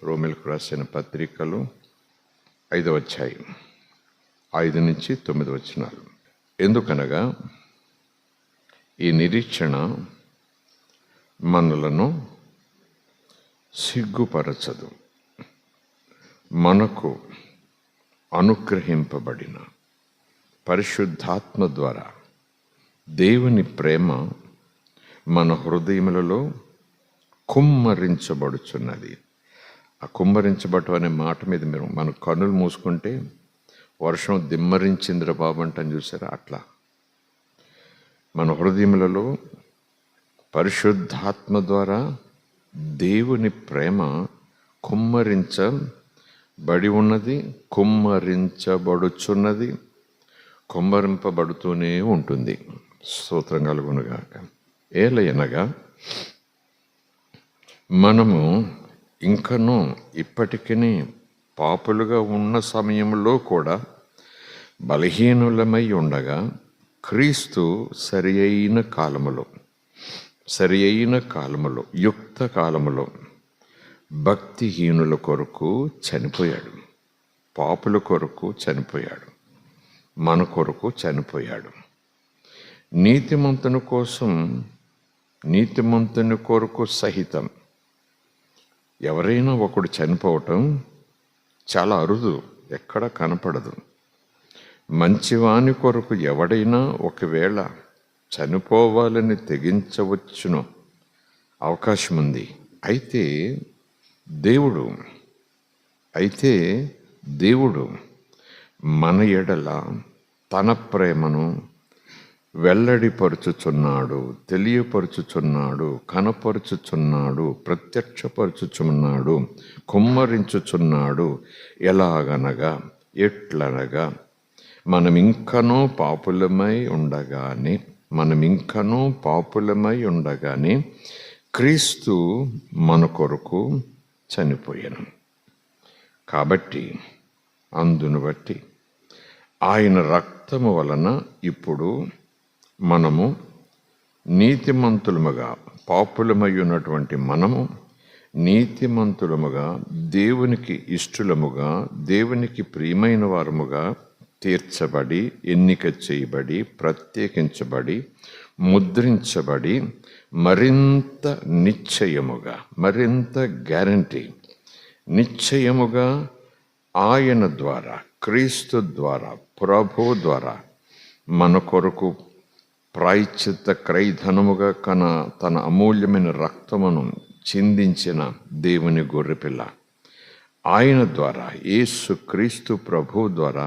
రోమిలకు రాసిన పత్రికలు 5వ అధ్యాయం 5 నుంచి 9 వచనాలు. ఎందుకనగా ఈ నిరీక్షణ మనలను సిగ్గుపరచదు. మనకు అనుగ్రహింపబడిన పరిశుద్ధాత్మ ద్వారా దేవుని ప్రేమ మన హృదయములలో కుమ్మరించబడుచున్నది. ఆ కుమ్మరించబడటం అనే మాట మీద మీరు మన కన్నులు మూసుకుంటే వర్షం దిమ్మరించిందిరా బాబు అంటాను, చూసారా? అట్లా మన హృదయములలో పరిశుద్ధాత్మ ద్వారా దేవుని ప్రేమ కుమ్మరించబడి ఉన్నది, కుమ్మరించబడుచున్నది, కుమ్మరింపబడుతూనే ఉంటుంది. స్తోత్రం కలుగునుగాక. ఏలయనగా మనము ఇంకనూ ఇప్పటికీ పాపులుగా ఉన్న సమయంలో కూడా బలహీనులమై ఉండగా క్రీస్తు సరి అయిన కాలములో యుక్త కాలములో భక్తిహీనుల కొరకు చనిపోయాడు. పాపుల కొరకు చనిపోయాడు, మన కొరకు చనిపోయాడు. నీతిమంతుని కొరకు సహితం ఎవరైనా ఒకడు చనిపోవటం చాలా అరుదు, ఎక్కడ కనపడదు. మంచివాని కొరకు ఎవడైనా ఒకవేళ చనిపోవాలని తెగించవచ్చును, అవకాశం ఉంది. అయితే దేవుడు మన ఎడల తన ప్రేమను వెల్లడిపరుచుచున్నాడు, తెలియపరుచుచున్నాడు, కనపరుచుచున్నాడు, ప్రత్యక్షపరుచుచున్నాడు, కుమ్మరించుచున్నాడు. ఎలాగనగా ఎట్లనగా మనం ఇంకనూ పాపులమై ఉండగానే క్రీస్తు మన కొరకు చనిపోయాను. కాబట్టి అందును బట్టి ఆయన రక్తము వలన ఇప్పుడు మనము నీతిమంతులముగా, పాపులమై ఉన్నటువంటి మనము నీతిమంతులముగా, దేవునికి ఇష్టలముగా, దేవునికి ప్రియమైన వారముగా తీర్చబడి, ఎన్నిక చేయబడి, ప్రత్యేకించబడి, ముద్రించబడి, మరింత గ్యారంటీ నిశ్చయముగా ఆయన ద్వారా, క్రీస్తు ద్వారా, ప్రభు ద్వారా మన కొరకు ప్రాయశ్చిత్త క్రయధనముగా తన అమూల్యమైన రక్తమును చిందించిన దేవుని గొర్రెపిల్ల ఆయన ద్వారా, యేసు క్రీస్తు ప్రభు ద్వారా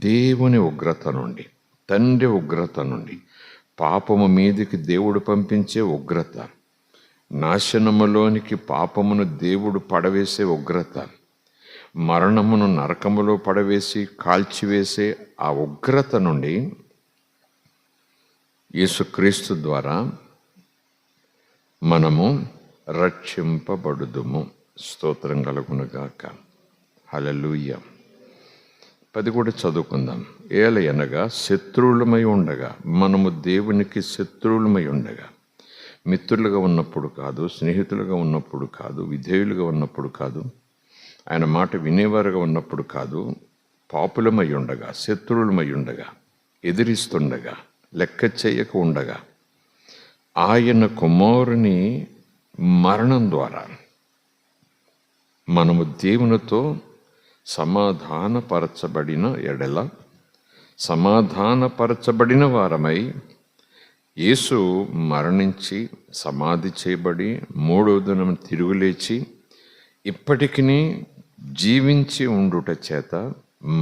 దేవుని ఉగ్రత నుండి, తండ్రి ఉగ్రత నుండి, పాపము మీదికి దేవుడు పంపించే ఉగ్రత, నాశనములోనికి పాపమును దేవుడు పడవేసే ఉగ్రత, మరణమును నరకములో పడవేసి కాల్చివేసే ఆ ఉగ్రత నుండి యేసుక్రీస్తు ద్వారా మనము రక్షింపబడుదుము. స్తోత్రం కలుగునుగాక. హల్లెలూయా. 10 కూడా చదువుకుందాం. ఏలయనగా శత్రువులమై ఉండగా, మనము దేవునికి శత్రువులమై ఉండగా, మిత్రులుగా ఉన్నప్పుడు కాదు, స్నేహితులుగా ఉన్నప్పుడు కాదు, విధేయులుగా ఉన్నప్పుడు కాదు, ఆయన మాట వినేవారుగా ఉన్నప్పుడు కాదు, పాపులమై ఉండగా, శత్రువులమై ఉండగా, ఎదిరిస్తుండగా, లెక్క చేయక ఉండగా, ఆయన కుమారుని మరణం ద్వారా మనము దేవునితో సమాధానపరచబడిన వారమై, యేసు మరణించి సమాధి చేయబడి 3వ దినం తిరుగులేచి ఇప్పటికీ జీవించి ఉండుట చేత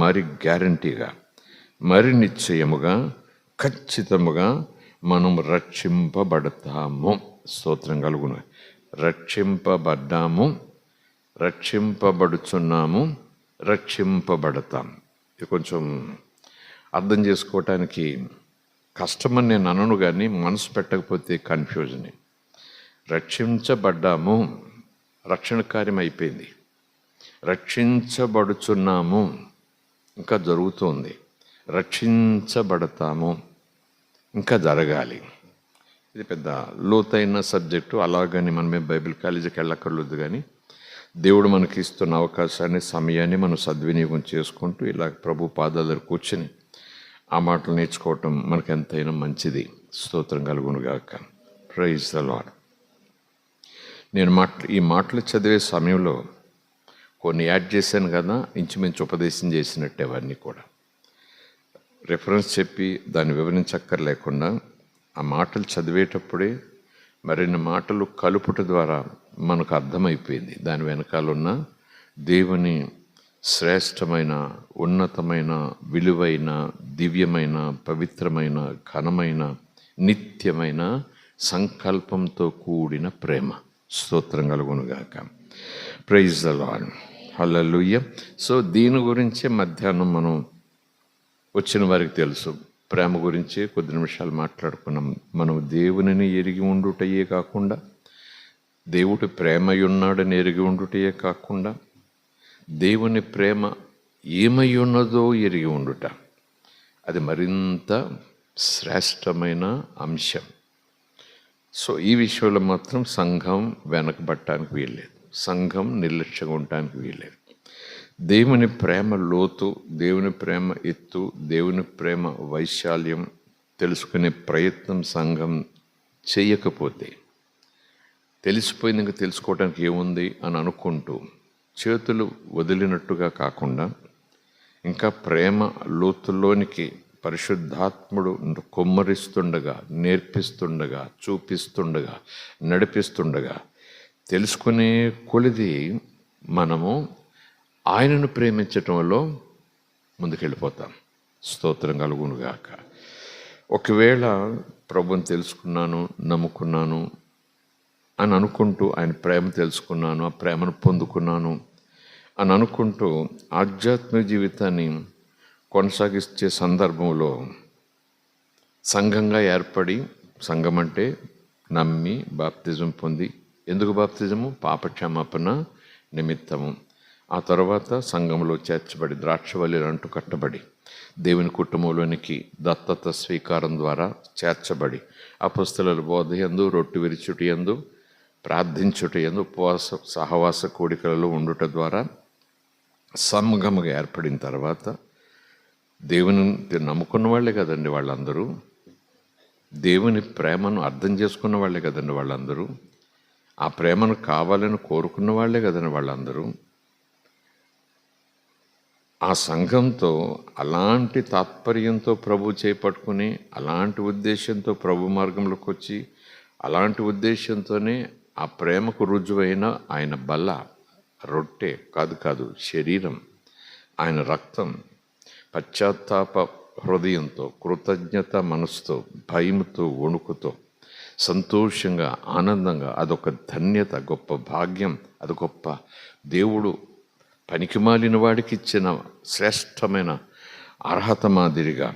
మరి గ్యారంటీగా, మరి నిశ్చయముగా, ఖచ్చితముగా మనం రక్షింపబడతాము. స్తోత్రం కలుగును. రక్షింపబడుచున్నాము, రక్షింపబడతాం. ఇది కొంచెం అర్థం చేసుకోవటానికి కష్టమని నేను అనను, కానీ మనసు పెట్టకపోతే కన్ఫ్యూజన్. రక్షించబడ్డాము, రక్షణ కార్యం అయిపోయింది. రక్షించబడుచున్నాము, ఇంకా జరుగుతుంది. రక్షించబడతాము, ఇంకా జరగాలి. ఇది పెద్ద లోతైన సబ్జెక్టు. అలాగని మనమే బైబిల్ కాలేజీకి వెళ్ళక్కర్లేదు, కానీ దేవుడు మనకి ఇస్తున్న అవకాశాన్ని, సమయాన్ని మనం సద్వినియోగం చేసుకుంటూ ఇలా ప్రభు పాదాల దగ్గర కూర్చొని ఆ మాటలు నేర్చుకోవటం మనకు ఎంతైనా మంచిది. స్తోత్రం కలుగునుగాక. Praise the Lord. నేను ఈ మాటలు చదివే సమయంలో కొన్ని యాడ్ చేశాను కదా, ఇంచుమించు ఉపదేశం చేసినట్టే అవన్నీ కూడా. రెఫరెన్స్ చెప్పి దాన్ని వివరించక్కర్లేకుండా ఆ మాటలు చదివేటప్పుడే మరిన్ని మాటలు కలుపుట ద్వారా మనకు అర్థమైపోయింది దాని వెనకాలన్న దేవుని శ్రేష్టమైన, ఉన్నతమైన, విలువైన, దివ్యమైన, పవిత్రమైన, ఘనమైన, నిత్యమైన సంకల్పంతో కూడిన ప్రేమ. స్తోత్రం కలుగునుగాక. Praise the Lord. Hallelujah. So దీని గురించే మధ్యాహ్నం మనం వచ్చిన వారికి తెలుసు, ప్రేమ గురించి కొద్ది నిమిషాలు మాట్లాడుకున్నాం. మనం దేవునిని ఎరిగి ఉండుటయే కాకుండా, దేవుడు ప్రేమయున్నాడని ఎరిగి ఉండుటయే కాకుండా, దేవుని ప్రేమ ఏమై ఉన్నదో ఎరిగి ఉండుట, అది మరింత శ్రేష్టమైన అంశం. సో ఈ విషయంలో మాత్రం సంఘం వెనకబట్టడానికి వీల్లేదు, సంఘం నిర్లక్ష్యంగా ఉండటానికి వీల్లేదు. దేవుని ప్రేమ లోతు, దేవుని ప్రేమ ఎత్తు, దేవుని ప్రేమ వైశాల్యం తెలుసుకునే ప్రయత్నం సంఘం చేయకపోతే, తెలిసిపోయింది ఇంకా తెలుసుకోవడానికి ఏముంది అని అనుకుంటూ చేతులు వదిలినట్టుగా కాకుండా, ఇంకా ప్రేమ లోతుల్లోనికి పరిశుద్ధాత్ముడు కొమ్మరిస్తుండగా, నేర్పిస్తుండగా, చూపిస్తుండగా, నడిపిస్తుండగా తెలుసుకునే కొలిది మనము ఆయనను ప్రేమించటంలో ముందుకెళ్ళిపోతాం. స్తోత్రం కలుగునుగాక. ఒకవేళ ప్రభుని తెలుసుకున్నాను, నమ్ముకున్నాను అని అనుకుంటూ, ఆయన ప్రేమ తెలుసుకున్నాను, ఆ ప్రేమను పొందుకున్నాను అని అనుకుంటూ ఆధ్యాత్మిక జీవితాన్ని కొనసాగించే సందర్భంలో సంఘంగా ఏర్పడి, సంఘం అంటే నమ్మి బాప్తిజం పొంది, ఎందుకు బాప్తిజము? పాపక్షమాపణ నిమిత్తము. ఆ తర్వాత సంఘంలో చేర్చబడి, ద్రాక్షవల్లిలో అంటూ కట్టబడి, దేవుని కుటుంబంలోనికి దత్తత స్వీకారం ద్వారా చేర్చబడి, అపొస్తలుల బోధ యందు, రొట్టె విరుచుట యందు, ప్రార్థించుట యందు, ఉపవాస సహవాస కూడికలలో ఉండుట ద్వారా సంఘముగా ఏర్పడిన తర్వాత, దేవుని నమ్ముకున్న వాళ్ళే కదండి వాళ్ళందరూ, దేవుని ప్రేమను అర్థం చేసుకున్న వాళ్ళే కదండి వాళ్ళందరూ, ఆ ప్రేమను కావాలని కోరుకున్న వాళ్ళే కదండి వాళ్ళందరూ. ఆ సంఘంతో అలాంటి తాత్పర్యంతో ప్రభు చేపట్టుకుని, అలాంటి ఉద్దేశంతో ప్రభు మార్గంలోకి వచ్చి, అలాంటి ఉద్దేశంతోనే ఆ ప్రేమకు రుజువైన ఆయన బల్ల, రొట్టె కాదు శరీరం, ఆయన రక్తం, పశ్చాత్తాప హృదయంతో, కృతజ్ఞత మనసుతో, భయంతో, వణుకుతో, సంతోషంగా, ఆనందంగా, అదొక ధన్యత, గొప్ప భాగ్యం, అది గొప్ప దేవుడు పనికిమాలిన వాడికి ఇచ్చిన శ్రేష్టమైన అర్హత మాదిరిగా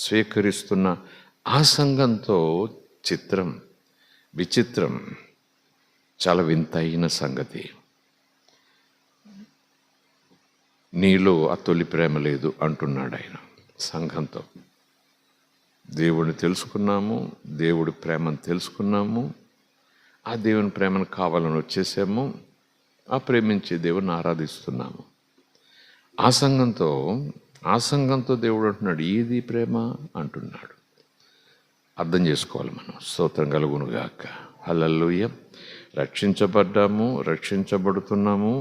స్వీకరిస్తున్న ఆ సంఘంతో చిత్రం, విచిత్రం, చాలా వింతైన సంగతి. నీలో ఆ తొలి ప్రేమ లేదు అంటున్నాడు ఆయన సంఘంతో. దేవుడిని తెలుసుకున్నాము, దేవుడి ప్రేమను తెలుసుకున్నాము, ఆ దేవుని ప్రేమను కావాలని వచ్చేసాము, ఆ ప్రేమించే దేవుని ఆరాధిస్తున్నాము. ఆ సంఘంతో దేవుడు అంటున్నాడు, ఏది ప్రేమ అంటున్నాడు. అర్థం చేసుకోవాలి మనం. స్తోత్రం కలుగునుగాక. హల్లెలూయా. రక్షించబడ్డాము, రక్షించబడుతున్నాము,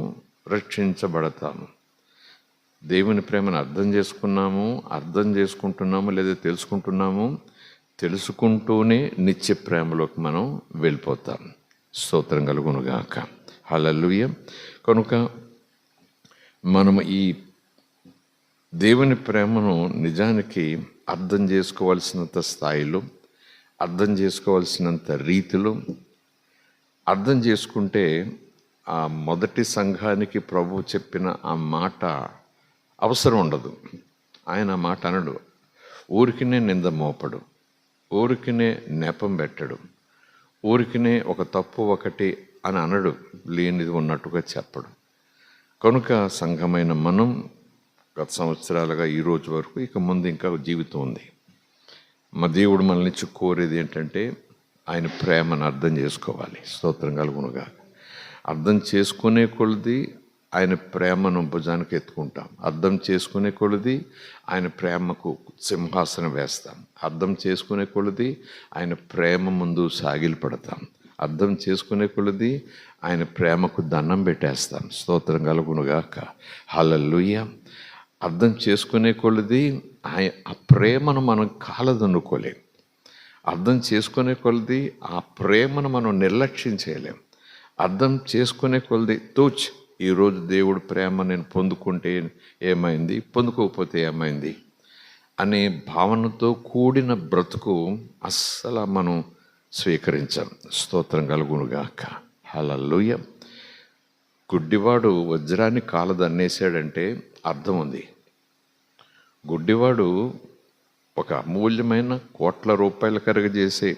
రక్షించబడతాము. దేవుని ప్రేమను అర్థం చేసుకుంటున్నాము లేదా తెలుసుకుంటున్నాము, తెలుసుకుంటూనే నిత్య ప్రేమలోకి మనం వెళ్ళిపోతాం. స్తోత్రం కలుగునుగాక. హల్లెలూయా. కనుక మనము ఈ దేవుని ప్రేమను నిజానికి అర్థం చేసుకోవాల్సినంత స్థాయిలో, అర్థం చేసుకోవాల్సినంత రీతిలో అర్థం చేసుకుంటే, ఆ మొదటి సంఘానికి ప్రభు చెప్పిన ఆ మాట అవసరం ఉండదు. ఆయన ఆ మాట అనడు, ఊరికినే నింద మోపడు, ఊరికినే నెపం పెట్టడు, ఊరికినే ఒక తప్పు ఒకటి అని అనడు, లేనిది ఉన్నట్టుగా చెప్పడు. కనుక సంఘమైన మనం గత సంవత్సరాలుగా ఈ రోజు వరకు, ఇక ముందు ఇంకా జీవితం ఉంది. మా దేవుడు మనల్ని కోరేది ఏంటంటే ఆయన ప్రేమను అర్థం చేసుకోవాలి. స్తోత్రం కలుగునుగా. అర్థం చేసుకునే కొలది ఆయన ప్రేమను భుజానికి ఎత్తుకుంటాం. అర్థం చేసుకునే కొలది ఆయన ప్రేమకు సింహాసనం వేస్తాం. అర్థం చేసుకునే కొలది ఆయన ప్రేమ ముందు సాగిలి పడతాం. అర్థం చేసుకునే కొలది ఆయన ప్రేమకు దండం పెట్టేస్తాం. స్తోత్రం కలుగునుగాక. హల్లెలూయా. అర్థం చేసుకునే కొలది ఆ ప్రేమను మనం కాలదన్నుకోలేం. అర్థం చేసుకునే కొలది ఆ ప్రేమను మనం నిర్లక్ష్యం చేయలేం. అర్థం చేసుకునే కొలది ఈరోజు దేవుడు ప్రేమ నేను పొందుకుంటే ఏమైంది, పొందుకోకపోతే ఏమైంది అనే భావనతో కూడిన బ్రతుకు అస్సలు మనం స్వీకరించాం. స్తోత్రం కలుగునుగాక. హల్లెలూయా. గుడ్డివాడు వజ్రాన్ని కాలదన్నేసాడంటే అర్థం ఉంది. గుడ్డివాడు ఒక అమూల్యమైన కోట్ల రూపాయలు కరగజేసే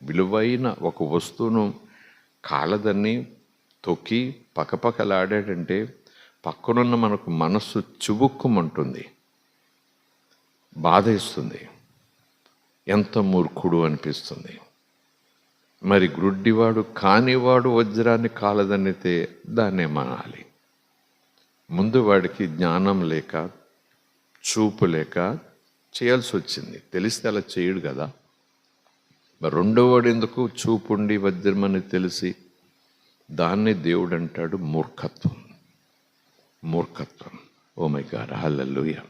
విలువైన ఒక వస్తువును కాలదన్ని తొక్కి పకపకలాడాడంటే పక్కనున్న మనకు మనస్సు చుబుక్కుమంటుంది, బాధ ఇస్తుంది, ఎంత మూర్ఖుడు అనిపిస్తుంది. మరి గుడ్డివాడు కానివాడు వజ్రాన్ని కాలదన్నితే దాన్నే మనాలి. ముందు వాడికి జ్ఞానం లేక చూపు లేక చేయాల్సి వచ్చింది. తెలిస్తే అలా చేయడు కదా. మరి రెండో వాడు ఎందుకు చూపుండి వజ్రమని తెలిసి దాన్ని దేవుడు అంటాడు మూర్ఖత్వం. మూర్ఖత్వం. Oh my God. హల్లెలూయా.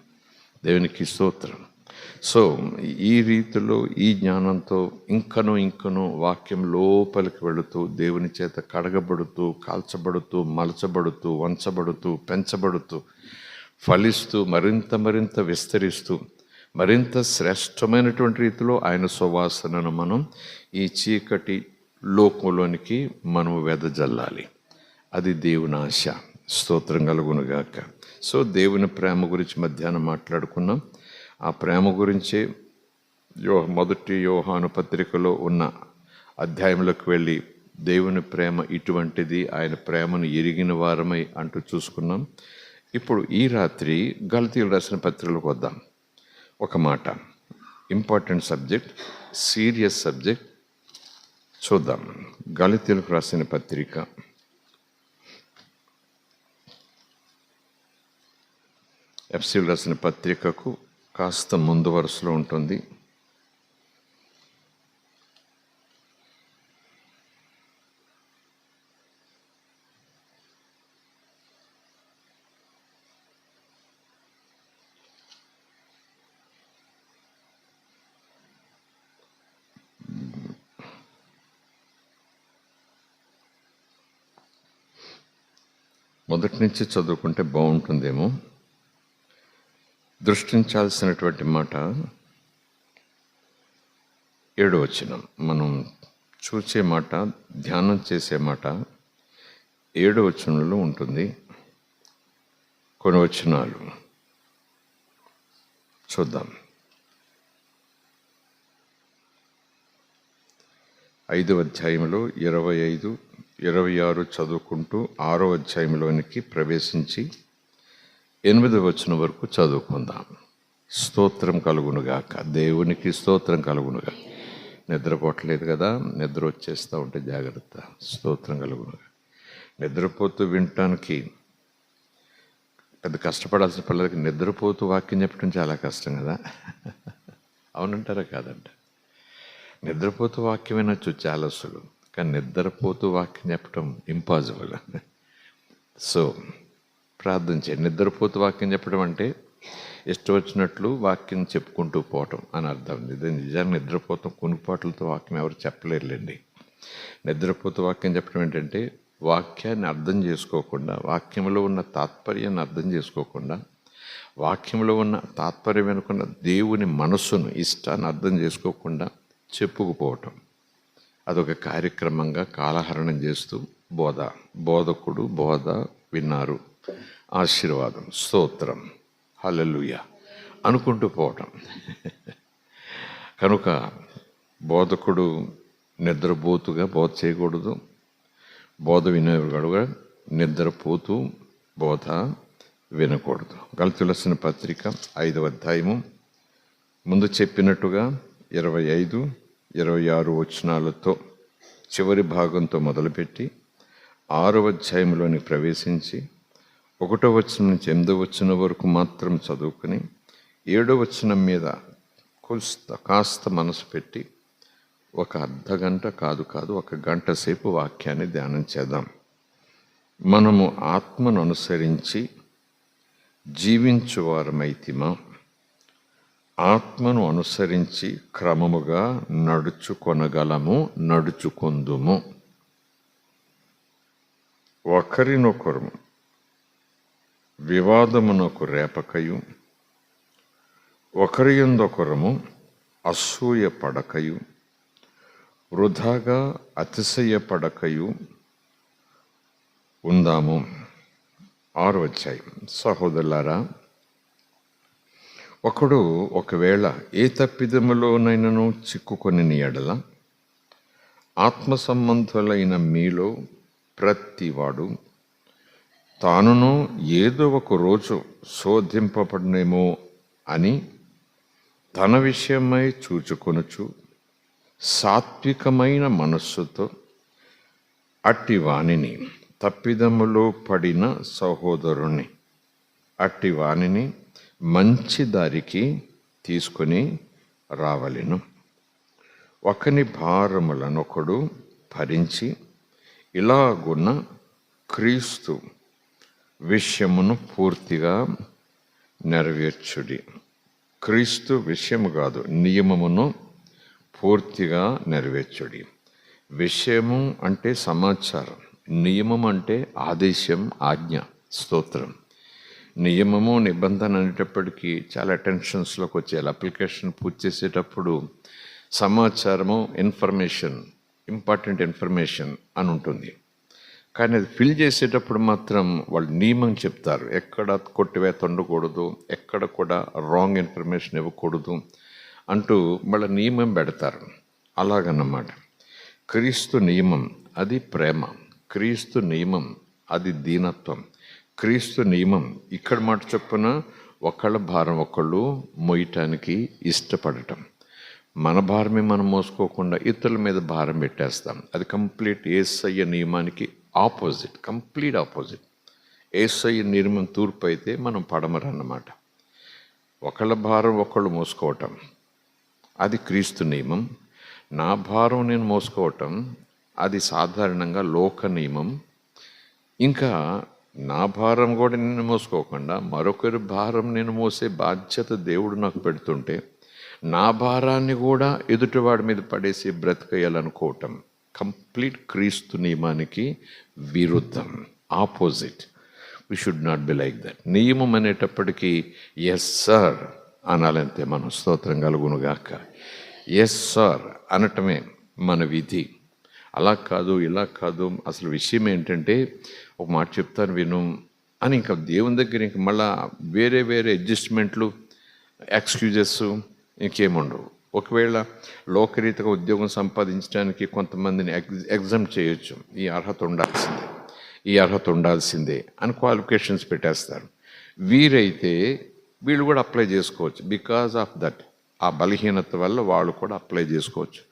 దేవునికి స్తోత్రం. సో ఈ రీతిలో ఈ జ్ఞానంతో ఇంకనూ వాక్యం లోపలికి వెళుతూ దేవుని చేత కడగబడుతూ కాల్చబడుతూ మలచబడుతూ వంచబడుతూ పెంచబడుతూ ఫలిస్తూ మరింత విస్తరిస్తూ మరింత శ్రేష్టమైనటువంటి రీతిలో ఆయన సువాసనను మనం ఈ చీకటి లోకంలోనికి మనం వెదజల్లాలి. అది దేవుని ఆశ. స్తోత్రం కలుగునుగాక. సో దేవుని ప్రేమ గురించి మధ్యాహ్నం మాట్లాడుకున్నాం. ఆ ప్రేమ గురించే మొదటి యోహాను పత్రికలో ఉన్న అధ్యాయంలోకి వెళ్ళి దేవుని ప్రేమ ఇటువంటిది, ఆయన ప్రేమను ఎరిగిన వారమై అంటూ చూసుకున్నాం. ఇప్పుడు ఈ రాత్రి గలతీయులకు రాసిన పత్రికలకు వద్దాం. ఒక మాట, ఇంపార్టెంట్ సబ్జెక్ట్, సీరియస్ సబ్జెక్ట్ చూద్దాం. గలతీయులకు రాసిన పత్రిక ఎఫ్ఎసీయులకు రాసిన పత్రికకు కాస్త ముందు వరుసలో ఉంటుంది. మొదటి నుంచి చదువుకుంటే బాగుంటుందేమో. దృష్టించాల్సినటువంటి మాట 7వ వచనం. మనం చూసే మాట, ధ్యానం చేసే మాట 7వ వచనంలో ఉంటుంది. కొన్ని వచనాలు చూద్దాం. 5వ అధ్యాయంలో 25, 26 చదువుకుంటూ 6వ అధ్యాయంలోనికి ప్రవేశించి 8వ వచనం వరకు చదువుకుందాం. స్తోత్రం కలుగునుగాక. దేవునికి స్తోత్రం కలుగునుగా. నిద్రపోవట్లేదు కదా, నిద్ర వచ్చేస్తూ ఉంటే జాగ్రత్త. స్తోత్రం కలుగునుగా. నిద్రపోతూ వినటానికి పెద్ద కష్టపడాల్సిన పిల్లలకి నిద్రపోతూ వాక్యం చెప్పడం చాలా కష్టం కదా. అవునంటారా కాదంట? నిద్రపోతూ వాక్యం వినొచ్చు చాలా సులువు, కానీ నిద్రపోతూ వాక్యం చెప్పడం ఇంపాసిబుల్. సో ప్రార్థన చేయండి. నిద్రపోతూ వాక్యం చెప్పడం అంటే ఇష్టం వచ్చినట్లు వాక్యం చెప్పుకుంటూ పోవటం అని అర్థం. ఇది నిజాన్ని నిద్రపోతాం కొనుక్పాట్లతో వాక్యం ఎవరు చెప్పలేరులేండి. నిద్రపోతూ వాక్యం చెప్పడం ఏంటంటే వాక్యాన్ని అర్థం చేసుకోకుండా, వాక్యంలో ఉన్న తాత్పర్యాన్ని అర్థం చేసుకోకుండా, వాక్యంలో ఉన్న తాత్పర్యం వెనుకున్న దేవుని మనస్సును, ఇష్టాన్ని అర్థం చేసుకోకుండా చెప్పుకుపోవటం. అదొక కార్యక్రమంగా కాలహరణం చేస్తూ బోధకుడు బోధ విన్నారు, ఆశీర్వాదం, స్తోత్రం, హల్లెలూయా అనుకుంటూ పోవటం. కనుక బోధకుడు నిద్రపోతుగా బోధ చేయకూడదు, బోధ వినేవాడుగా నిద్రపోతూ బోధ వినకూడదు. గలతీయులకు రాసిన పత్రిక 5వ అధ్యాయము ముందు చెప్పినట్టుగా 25, 26 వచనాలతో చివరి భాగంతో మొదలుపెట్టి 6వ అధ్యాయంలోని ప్రవేశించి 1వ వచనం నుంచి 8వ వచనం వరకు మాత్రం చదువుకుని 7వ వచనం మీద కాస్త మనసు పెట్టి ఒక అర్ధగంట కాదు ఒక గంట సేపు వాక్యాన్ని ధ్యానం చేద్దాం. మనము ఆత్మను అనుసరించి జీవించువారమైతిమా, ఆత్మను అనుసరించి క్రమముగా నడుచుకొందుము. ఒకరినొకరు వివాదమునకు రేపకయు, ఒకరి యందొకరము అసూయ పడకయు, వృధాగా అతిశయపడకయు ఉందాము. 6వ అధ్యాయం. సహోదరులారా, ఒకడు ఒకవేళ ఏ తప్పిదములోనైనను చిక్కుకొని ఎడల, ఆత్మ సంబంధులైన మీలో ప్రతివాడు తానును ఏదో ఒక రోజు శోధింపబడినేమో అని తన విషయమై చూచుకొనుచు సాత్వికమైన మనస్సుతో అట్టి వానిని, తప్పిదములో పడిన సహోదరుని, అట్టి వానిని మంచి దారికి తీసుకొని రావలెను. ఒకని భారములనొకడు భరించి ఇలాగున్న క్రీస్తు విషయమును పూర్తిగా నెరవేర్చుడి. క్రీస్తు విషయము కాదు, నియమమును పూర్తిగా నెరవేర్చుడి. విషయము అంటే సమాచారం, నియమం అంటే ఆదేశం, ఆజ్ఞ. స్తోత్రం. నియమము నిబంధన అనేటప్పటికీ చాలా టెన్షన్స్లోకి వచ్చేయాలి. అప్లికేషన్ పూర్తి చేసేటప్పుడు సమాచారము, ఇన్ఫర్మేషన్, ఇంపార్టెంట్ ఇన్ఫర్మేషన్ అని ఉంటుంది. కానీ అది ఫిల్ చేసేటప్పుడు మాత్రం వాళ్ళు నియమం చెప్తారు. ఎక్కడ కొట్టివేత ఉండకూడదు, ఎక్కడ కూడా రాంగ్ ఇన్ఫర్మేషన్ ఇవ్వకూడదు అంటూ మళ్ళీ నియమం పెడతారు. అలాగన్నమాట. క్రీస్తు నియమం అది ప్రేమ, క్రీస్తు నియమం అది దీనత్వం, క్రీస్తు నియమం ఇక్కడ మాట చొప్పున ఒకళ్ళ భారం ఒకళ్ళు మోయటానికి ఇష్టపడటం. మన భారమే మనం మోసుకోకుండా ఇతరుల మీద భారం పెట్టేస్తాం. అది కంప్లీట్ యేసయ్య నియమానికి ఆపోజిట్, కంప్లీట్ ఆపోజిట్. యేసయ్య నియమం తూర్పు అయితే మనం పడమర అన్నమాట. ఒకళ్ళ భారం ఒకళ్ళు మోసుకోవటం అది క్రీస్తు నియమం. నా భారం నేను మోసుకోవటం అది సాధారణంగా లోక నియమం. ఇంకా నా భారం కూడా నేను మోసుకోకుండా మరొకరి భారం నేను మోసే బాధ్యత దేవుడు నాకు పెడుతుంటే నా భారాన్ని కూడా ఎదుటివాడి మీద పడేసి బ్రతికేయాలనుకోవటం కంప్లీట్ క్రీస్తు నియమానికి విరుద్ధం, opposite. We should not be like that. నియమం అనేటప్పటికీ ఎస్ సార్ అనాలంతే మనం. స్తోత్రం కలుగునుగాక. ఎస్ సార్ అనటమే మన విధి. అలా కాదు, ఇలా కాదు, అసలు విషయం ఏంటంటే ఒక మాట చెప్తాను విను అని ఇంకా దేవుని దగ్గర ఇంక మళ్ళా వేరే అడ్జస్ట్మెంట్లు, ఎక్స్క్యూజెస్ ఇంకేముండవు. ఒకవేళ లోకరీతిగా ఉద్యోగం సంపాదించడానికి కొంతమందిని ఎగ్జామ్ చేయొచ్చు. ఈ అర్హత ఉండాల్సిందే అని క్వాలిఫికేషన్స్ పెట్టేస్తారు. వీరైతే వీళ్ళు కూడా అప్లై చేసుకోవచ్చు. బికాజ్ ఆఫ్ దట్, ఆ బలహీనత వల్ల వాళ్ళు కూడా అప్లై చేసుకోవచ్చు.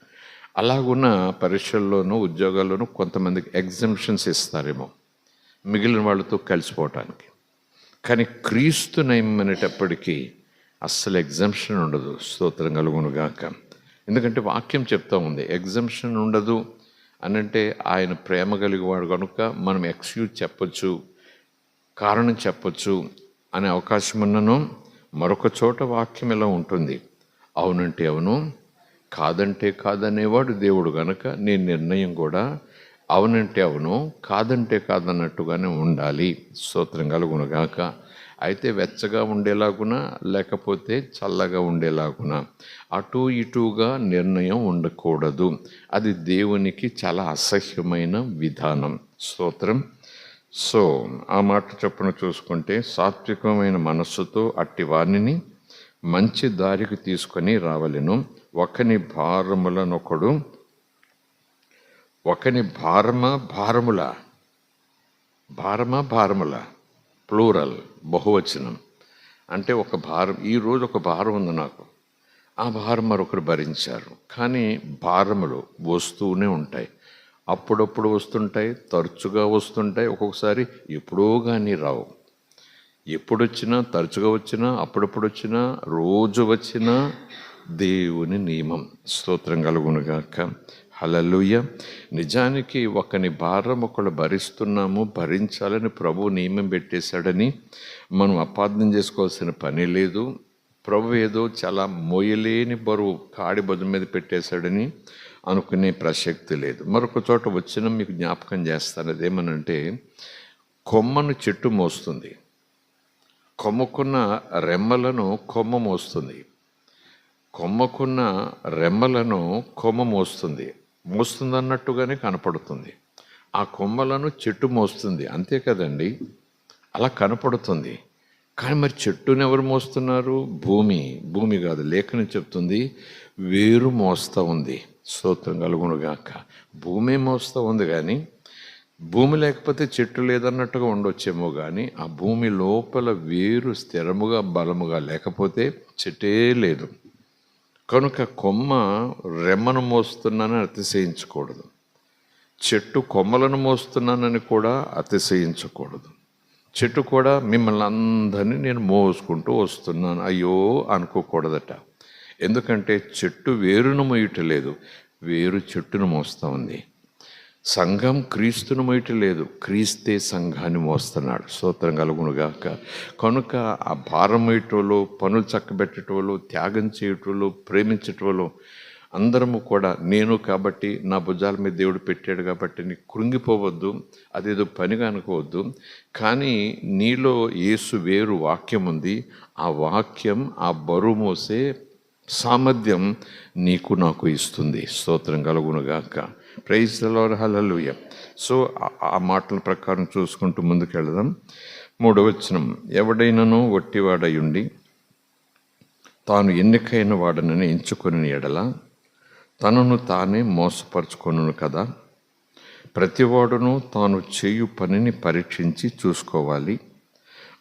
అలాగున్న పరీక్షల్లోనూ ఉద్యోగాల్లోనూ కొంతమందికి ఎగ్జామ్షన్స్ ఇస్తారేమో మిగిలిన వాళ్ళతో కలిసిపోవటానికి. కానీ క్రీస్తు నియమం అనేటప్పటికీ అస్సలు ఎగ్జామ్షన్ ఉండదు. స్తోత్రం కలుగునుగాక. ఎందుకంటే వాక్యం చెప్తా ఉంది ఎగ్జామ్షన్ ఉండదు అనంటే ఆయన ప్రేమ కలిగేవాడు కనుక మనం ఎక్స్క్యూజ్ చెప్పొచ్చు, కారణం చెప్పొచ్చు అనే అవకాశం ఉన్నను. మరొక చోట వాక్యం ఇలా ఉంటుంది, అవునంటే అవును, కాదంటే కాదనేవాడు దేవుడు గనక నీ నిర్ణయం కూడా అవునంటే అవును, కాదంటే కాదన్నట్టుగానే ఉండాలి. స్తోత్రం కలుగునుగాక. అయితే వెచ్చగా ఉండేలాగున లేకపోతే చల్లగా ఉండేలాగున అటు ఇటుగా నిర్ణయం ఉండకూడదు. అది దేవునికి చాలా అసహ్యమైన విధానం. స్తోత్రం. సో ఆ మాట చొప్పున చూసుకుంటే సాత్వికమైన మనస్సుతో అట్టి వారిని మంచి దారికి తీసుకొని రావలెను. ఒకని భారముల ప్లూరల్, బహువచనం. అంటే ఒక భారం, ఈరోజు ఒక భారం ఉంది నాకు, ఆ భారం మరొకరు భరించారు. కానీ భారములు వస్తూనే ఉంటాయి. అప్పుడప్పుడు వస్తుంటాయి, తరచుగా వస్తుంటాయి, ఒక్కొక్కసారి ఎప్పుడో కానీ రావు. ఎప్పుడొచ్చినా, తరచుగా వచ్చినా, అప్పుడప్పుడు వచ్చినా, రోజు వచ్చినా దేవుని నియమం. స్తోత్రం కలుగునుగాక. హల్లెలూయా. నిజానికి ఒకని భారం ఒకళ్ళు భరిస్తున్నాము, భరించాలని ప్రభువు నియమం పెట్టేశాడని మనం అపార్థం చేసుకోవాల్సిన పని లేదు. ప్రభు ఏదో చాలా మోయలేని బరువు కాడి భుజం మీద పెట్టేశాడని అనుకునే ప్రసక్తి లేదు. మరొక చోట వచ్చిన మీకు జ్ఞాపకం చేస్తాను. అదేమనంటే, కొమ్మను చెట్టు మోస్తుంది, కొమ్మకున్న రెమ్మలను కొమ్మ మోస్తుంది. కొమ్మకున్న రెమ్మలను కొమ్మ మోస్తుంది అన్నట్టుగానే కనపడుతుంది. ఆ కొమ్మలను చెట్టు మోస్తుంది, అంతే కదండి, అలా కనపడుతుంది. కానీ మరి చెట్టుని ఎవరు మోస్తున్నారు? భూమి కాదు, లేఖనం చెప్తుంది వేరు మోస్తూ ఉంది. స్తోత్రం కలుగునుగాక. భూమి మోస్తూ ఉంది, కానీ భూమి లేకపోతే చెట్టు లేదన్నట్టుగా ఉండొచ్చేమో, కానీ ఆ భూమి లోపల వేరు స్థిరముగా బలముగా లేకపోతే చెట్టే లేదు. కనుక కొమ్మ రెమ్మను మోస్తున్నానని అతిశయించకూడదు, చెట్టు కొమ్మలను మోస్తున్నానని కూడా అతిశయించకూడదు. చెట్టు కూడా మిమ్మల్ని అందరినీ నేను మోసుకుంటూ వస్తున్నాను అయ్యో అనుకోకూడదట. ఎందుకంటే చెట్టు వేరును మోయటలేదు, వేరు చెట్టును మోస్తూ ఉంది. సంఘం క్రీస్తును మోయటలేదు, క్రీస్తే సంఘాన్ని మోస్తున్నాడు. స్తోత్రం కలుగునుగాక. కనుక ఆ భారం మోయటోళ్ళు, పనులు చక్కబెట్టేటోళ్ళు, త్యాగం చేయటోళ్ళు, ప్రేమించేటోళ్ళు అందరము కూడా నేను కాబట్టి, నా భుజాల మీద దేవుడు పెట్టాడు కాబట్టి నీ కృంగిపోవద్దు, అదేదో పనిగా అనుకోవద్దు. కానీ నీలో యేసు వేరు వాక్యం ఉంది. ఆ వాక్యం ఆ బరువు మోసే సామర్థ్యం నీకు నాకు ఇస్తుంది. స్తోత్రం కలుగునుగాక. Praise the Lord. Hallelujah. So ఆ మాటల ప్రకారం చూసుకుంటూ ముందుకెళ్దాం. 3వ వచనం, ఎవడైనను వట్టివాడయుండి తాను ఎన్నికైన వాడనని ఎంచుకొని ఎడల తనను తానే మోసపరుచుకొనును కదా. ప్రతివాడును తాను చేయు పనిని పరీక్షించి చూసుకోవాలి.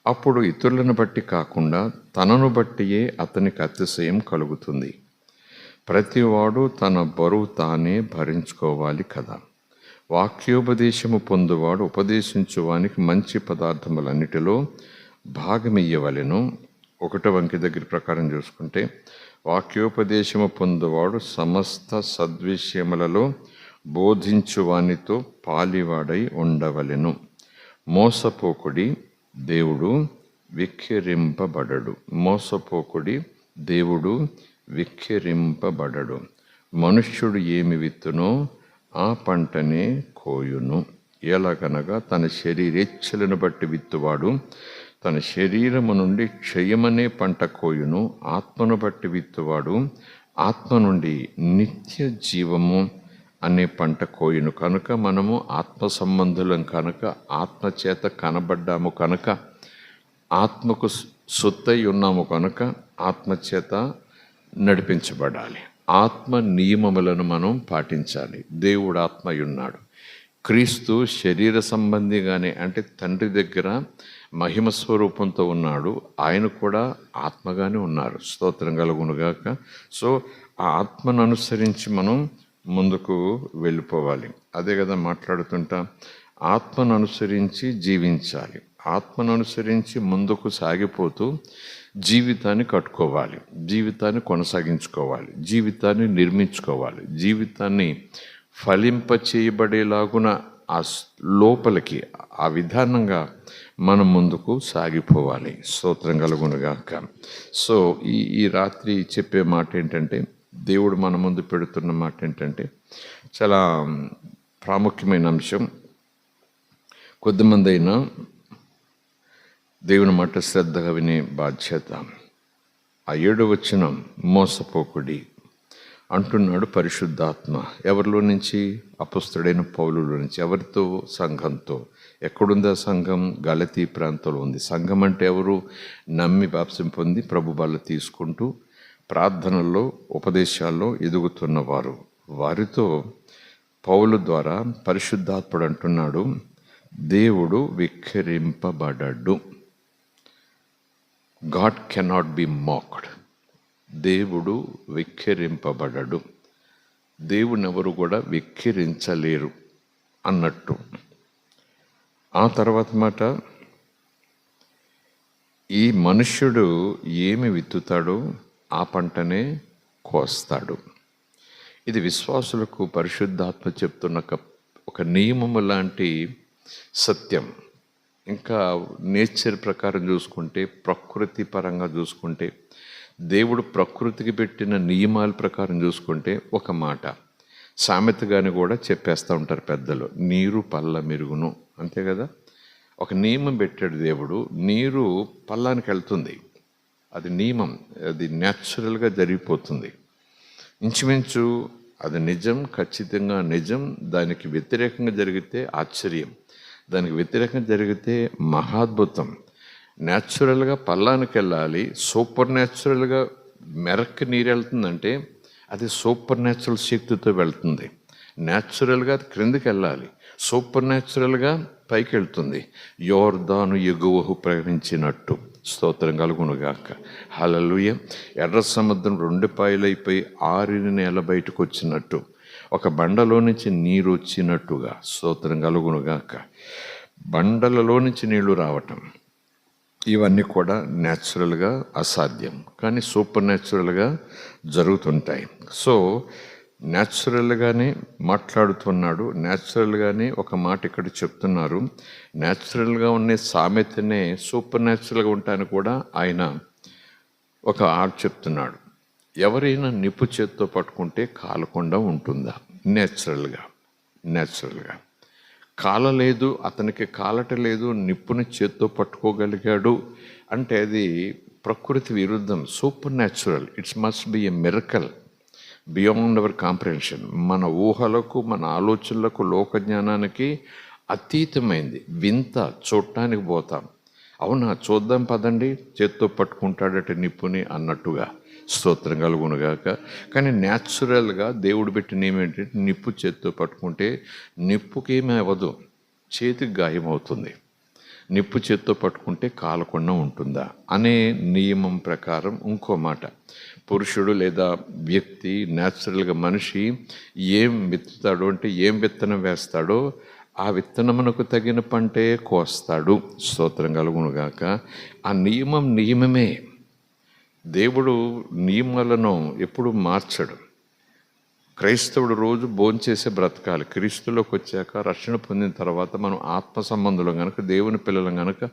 అప్పుడు ఇతరులను బట్టి కాకుండా తనను బట్టియే అతనికి అతిశయం కలుగుతుంది. ప్రతివాడు తన బరువు తానే భరించుకోవాలి కదా. వాక్యోపదేశము పొందువాడు ఉపదేశించువానికి మంచి పదార్థములన్నిటిలో భాగమియ్యవలెను. 1వ అంకె దగ్గర ప్రకారం చూసుకుంటే, వాక్యోపదేశము పొందువాడు సమస్త సద్విషయములలో బోధించువానితో పాలివాడై ఉండవలెను. మోసపోకుడి, దేవుడు విక్కిరింపబడడు. మోసపోకుడి, దేవుడు విక్కిరింపబడడు. మనుష్యుడు ఏమి విత్తునో ఆ పంటనే కోయును. ఎలాగనగా తన శరీరేచ్ఛలను బట్టి విత్తువాడు తన శరీరము నుండి క్షయమనే పంట కోయును. ఆత్మను బట్టి విత్తువాడు ఆత్మ నుండి నిత్య జీవము అనే పంట కోయును. కనుక మనము ఆత్మ సంబంధులం కనుక, ఆత్మ చేత కనబడ్డాము కనుక, ఆత్మకు సొత్తై ఉన్నాము కనుక ఆత్మచేత నడిపించబడాలి. ఆత్మ నియమములను మనం పాటించాలి. దేవుడు ఆత్మయున్నాడు. క్రీస్తు శరీర సంబంధిగానే, అంటే తండ్రి దగ్గర మహిమ స్వరూపంతో ఉన్నాడు, ఆయన కూడా ఆత్మగానే ఉన్నారు. స్తోత్రం కలుగునుగాక. సో ఆ ఆత్మను అనుసరించి మనం ముందుకు వెళ్ళిపోవాలి. అదే కదా మాట్లాడుతుంటా, ఆత్మను అనుసరించి జీవించాలి. ఆత్మను అనుసరించి ముందుకు సాగిపోతూ జీవితాన్ని కట్టుకోవాలి, జీవితాన్ని కొనసాగించుకోవాలి, జీవితాన్ని నిర్మించుకోవాలి, జీవితాన్ని ఫలింప చేయబడేలాగున ఆ లోపలికి ఆ విధానంగా మనం ముందుకు సాగిపోవాలి. స్తోత్రం కలుగునుగాక. సో ఈ రాత్రి చెప్పే మాట ఏంటంటే, దేవుడు మన ముందు పెడుతున్న మాట ఏంటంటే చాలా ప్రాముఖ్యమైన అంశం. కొద్దిమంది అయినా దేవుని మాట శ్రద్ధగా వినే బాధ్యత. ఆ 7వ వచనం, మోసపోకుడి అంటున్నాడు పరిశుద్ధాత్మ. ఎవరిలో నుంచి? అపొస్తలుడైన పౌలులో నుంచి. ఎవరితో? సంఘంతో. ఎక్కడుందా సంఘం? గలతీ ప్రాంతంలో ఉంది. సంఘం అంటే ఎవరు? నమ్మి బాప్తిసం పొంది ప్రభు బల్ల తీసుకుంటూ ప్రార్థనల్లో ఉపదేశాల్లో ఎదుగుతున్నవారు. వారితో పౌలు ద్వారా పరిశుద్ధాత్ముడు అంటున్నాడు, దేవుడు విక్కిరింపబడడు. God cannot be mocked. దేవుడు విక్కిరింపబడడు. దేవుని ఎవరు కూడా విక్కిరించలేరు. అన్నట్టు. ఆ తర్వాత మాట, ఈ మనుష్యుడు ఏమి విత్తుతాడో ఆ పంటనే కోస్తాడు. ఇది విశ్వాసులకు పరిశుద్ధాత్మ చెప్తున్న ఒక నియమము లాంటి సత్యం. ఇంకా నేచర్ ప్రకారం చూసుకుంటే, ప్రకృతి పరంగా చూసుకుంటే, దేవుడు ప్రకృతికి పెట్టిన నియమాల ప్రకారం చూసుకుంటే ఒక మాట సామెతగాని కూడా చెప్పేస్తూ ఉంటారు పెద్దలు, నీరు పల్ల మెరుగును, అంతే కదా. ఒక నియమం పెట్టాడు దేవుడు, నీరు పల్లానికి వెళ్తుంది, అది నియమం, అది న్యాచురల్గా జరిగిపోతుంది. ఇంచుమించు అది నిజం, ఖచ్చితంగా నిజం. దానికి వ్యతిరేకంగా జరిగితే ఆశ్చర్యం, దానికి వ్యతిరేకంగా జరిగితే మహాద్భుతం. న్యాచురల్గా పల్లానికి వెళ్ళాలి, సూపర్ న్యాచురల్గా మెరక్కి నీరు వెళ్తుందంటే అది సూపర్ న్యాచురల్ శక్తితో వెళ్తుంది. న్యాచురల్గా అది క్రిందికి వెళ్ళాలి, సూపర్ న్యాచురల్గా పైకి వెళ్తుంది. యోర్దాను ఎగువకు ప్రకటించినట్టు. స్తోత్రం కలుగునుగాక. హల్లెలూయా. ఎర్ర సముద్రం 2 పాయలైపోయి ఆరిన నేల బయటకు వచ్చినట్టు, ఒక బండలో నుంచి నీరు వచ్చినట్టుగా, స్తోత్రం కలుగునుగాక. బండలలో నుంచి నీళ్లు రావటం, ఇవన్నీ కూడా న్యాచురల్గా అసాధ్యం, కానీ సూపర్ న్యాచురల్గా జరుగుతుంటాయి. సో న్యాచురల్గానే మాట్లాడుతున్నాడు, న్యాచురల్గానే ఒక మాట ఇక్కడ చెప్తున్నారు. న్యాచురల్గా ఉండే సామెతనే సూపర్ న్యాచురల్గా ఉంటాయని కూడా ఆయన ఒక ఆట చెప్తున్నాడు. ఎవరైనా నిప్పు చేత్తో పట్టుకుంటే కాలకుండా ఉంటుందా? న్యాచురల్గా కాలలేదు, అతనికి కాలటలేదు, నిప్పుని చేత్తో పట్టుకోగలిగాడు అంటే అది ప్రకృతి విరుద్ధం, super natural. It's must be a miracle beyond our comprehension. మన ఊహలకు, మన ఆలోచనలకు, లోక జ్ఞానానికి అతీతమైంది, వింత. చూడటానికి పోతాం, అవునా చూద్దాం పదండి, చేత్తో పట్టుకుంటాడట నిప్పుని అన్నట్టుగా. స్తోత్రం కలుగునుగాక. కానీ న్యాచురల్గా దేవుడు పెట్టిన ఏమేంటంటే, నిప్పు చేత్తో పట్టుకుంటే నిప్పుకేమీ అవ్వదు, చేతికి గాయమవుతుంది. నిప్పు చేత్తో పట్టుకుంటే కాలకుండా ఉంటుందా అనే నియమం ప్రకారం ఇంకో మాట, పురుషుడు లేదా వ్యక్తి, న్యాచురల్గా మనిషి ఏం విత్తుతాడో అంటే, ఏం విత్తనం వేస్తాడో ఆ విత్తనమునకు తగిన పంటే కోస్తాడు. స్తోత్రం కలుగునుగాక. ఆ నియమం నియమమే. దేవుడు నియమాలను ఎప్పుడు మార్చడు. క్రైస్తవుడు రోజు భోంచేసే బ్రతకాలి. క్రీస్తులోకి వచ్చాక, రక్షణ పొందిన తర్వాత మనం ఆత్మ సంబంధులం కనుక, దేవుని పిల్లలం కనుక,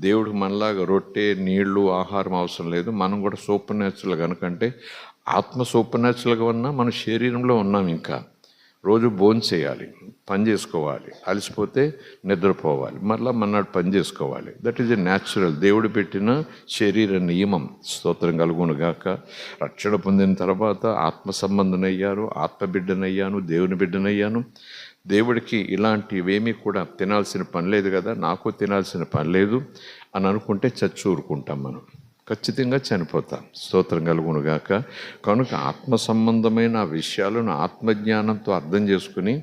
దేవుడికి మనలాగా రొట్టె, నీళ్లు, ఆహారం అవసరం లేదు. మనం కూడా సూపర్ న్యాచురల్ కనుక, అంటే ఆత్మ సూపర్ న్యాచురల్గా ఉన్నా మన శరీరంలో ఉన్నాం. ఇంకా రోజు భోంచేయాలి, పని చేసుకోవాలి, అలసిపోతే నిద్రపోవాలి, మరలా మన్నాడు పని చేసుకోవాలి. దట్ ఈజ్ ఎ న్యాచురల్, దేవుడు పెట్టిన శరీర నియమం. స్తోత్రం కలుగునుగాక. రక్షణ పొందిన తర్వాత ఆత్మ సంబంధనయ్యారు, ఆత్మ బిడ్డనయ్యాను, దేవుని బిడ్డనయ్యాను. దేవుడికి ఇలాంటివేమీ కూడా తినాల్సిన పని లేదు కదా, నాకు తినాల్సిన పని లేదు అని అనుకుంటే చచ్చి ఊరుకుంటాం, మనం ఖచ్చితంగా చనిపోతాం. స్తోత్రం కలుగునుగాక. కనుక ఆత్మ సంబంధమైన విషయాలను ఆత్మజ్ఞానంతో అర్థం చేసుకుని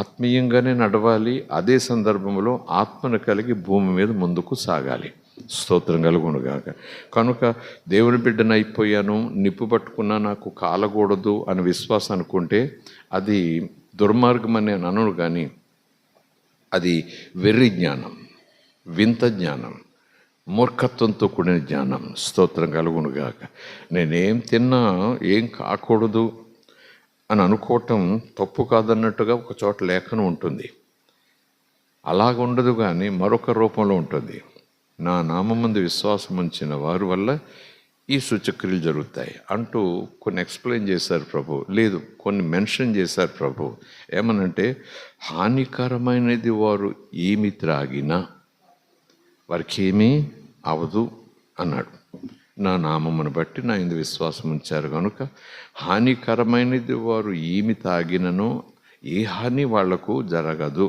ఆత్మీయంగానే నడవాలి. అదే సందర్భంలో ఆత్మను కలిగి భూమి మీద ముందుకు సాగాలి. స్తోత్రం కలుగునుగాక. కనుక దేవుని బిడ్డను అయిపోయాను, నిప్పు పట్టుకున్నా నాకు కాలకూడదు అని విశ్వాసం అనుకుంటే అది దుర్మార్గం అని అనను, కానీ అది వెర్రి జ్ఞానం, వింత జ్ఞానం, మూర్ఖత్వంతో కూడిన జ్ఞానం. స్తోత్రం కలుగునుగాక. నేనేం తిన్నా ఏం కాకూడదు అని అనుకోవటం తప్పు కాదన్నట్టుగా ఒక చోట లేఖనం ఉంటుంది. అలాగుండదు, కానీ మరొక రూపంలో ఉంటుంది. నా నామమందు విశ్వాసం ఉంచిన వారి వల్ల ఈ సూచక్రియలు జరుగుతాయి అంటూ కొన్ని ఎక్స్ప్లెయిన్ చేశారు ప్రభు. లేదు, కొన్ని మెన్షన్ చేశారు ప్రభు. ఏమనంటే, హానికరమైనది వారు ఏమి త్రాగినా వారికి ఏమీ అవదు అన్నాడు. నా నామమును బట్టి నా యందు విశ్వాసం ఉంచారు కనుక హానికరమైనది వారు ఏమి తాగిననో ఏ హాని వాళ్లకు జరగదు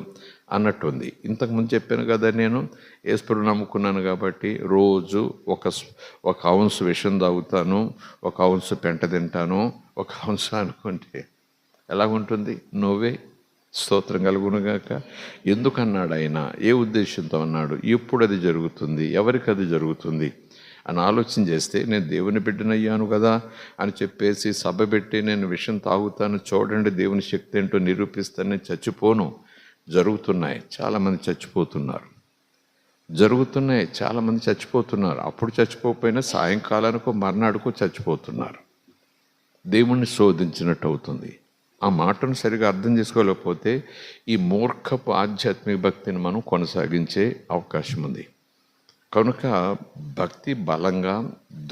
అన్నట్టుంది. ఇంతకుముందు చెప్పాను కదా, నేను యేసుప్రభువుని నమ్ముకున్నాను కాబట్టి రోజు ఒక ఔన్స్ విషం తాగుతాను, ఒక ఔన్స్ పెంట తింటాను, ఒక ఔన్స్ అనుకుంటే ఎలాగుంటుంది? నోవే. స్తోత్రం కలుగునుగాక. ఎందుకన్నాడు ఆయన? ఏ ఉద్దేశంతో అన్నాడు? ఎప్పుడు అది జరుగుతుంది? ఎవరికి అది జరుగుతుంది అని ఆలోచన చేస్తే, నేను దేవుని బిడ్డనయ్యాను కదా అని చెప్పేసి సభ పెట్టి నేను విషయం తాగుతాను, చూడండి దేవుని శక్తి ఏంటో నిరూపిస్తాను, నేను చచ్చిపోను, జరుగుతున్నాయి, చాలామంది చచ్చిపోతున్నారు. చాలామంది చచ్చిపోతున్నారు. అప్పుడు చచ్చిపోకపోయినా సాయంకాలానికో మర్నాడుకో చచ్చిపోతున్నారు. దేవుణ్ణి శోధించినట్టు అవుతుంది. ఆ మాటను సరిగా అర్థం చేసుకోలేకపోతే ఈ మూర్ఖపు ఆధ్యాత్మిక భక్తిని మనం కొనసాగించే అవకాశం ఉంది. కనుక భక్తి బలంగా,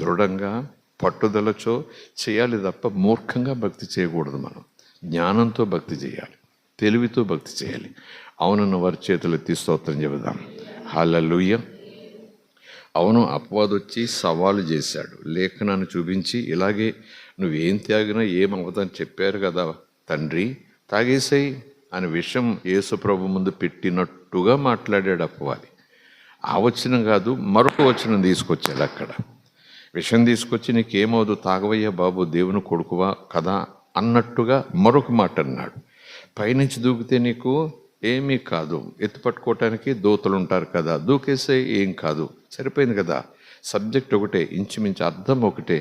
దృఢంగా, పట్టుదలతో చేయాలి తప్ప మూర్ఖంగా భక్తి చేయకూడదు. మనం జ్ఞానంతో భక్తి చేయాలి, తెలివితో భక్తి చేయాలి. అవునన్న వారి చేతులు ఎత్తి స్తోత్రం చెబుదాం. హల్లెలూయా. అవును, అపవాదొచ్చి సవాలు చేశాడు, లేఖనాన్ని చూపించి ఇలాగే నువ్వేం తాగినా ఏమవుతుందని చెప్పారు కదా తండ్రి, తాగేసేయి అనే విషయం యేసు ప్రభు ముందు పెట్టినట్టుగా మాట్లాడాడు అపవాది. ఆ వచనం కాదు, మరొక వచనం తీసుకొచ్చాడు. అక్కడ విషయం తీసుకొచ్చి నీకేమవుదు, తాగవయ్యా బాబు, దేవుని కొడుకువా కదా అన్నట్టుగా మరొక మాట అన్నాడు. పైనుంచి దూకితే నీకు ఏమీ కాదు, ఎత్తుపట్టుకోవటానికి దూతలు ఉంటారు కదా, దూకేసే ఏం కాదు, సరిపోయింది కదా. సబ్జెక్ట్ ఒకటే, ఇంచుమించు అర్థం ఒకటే,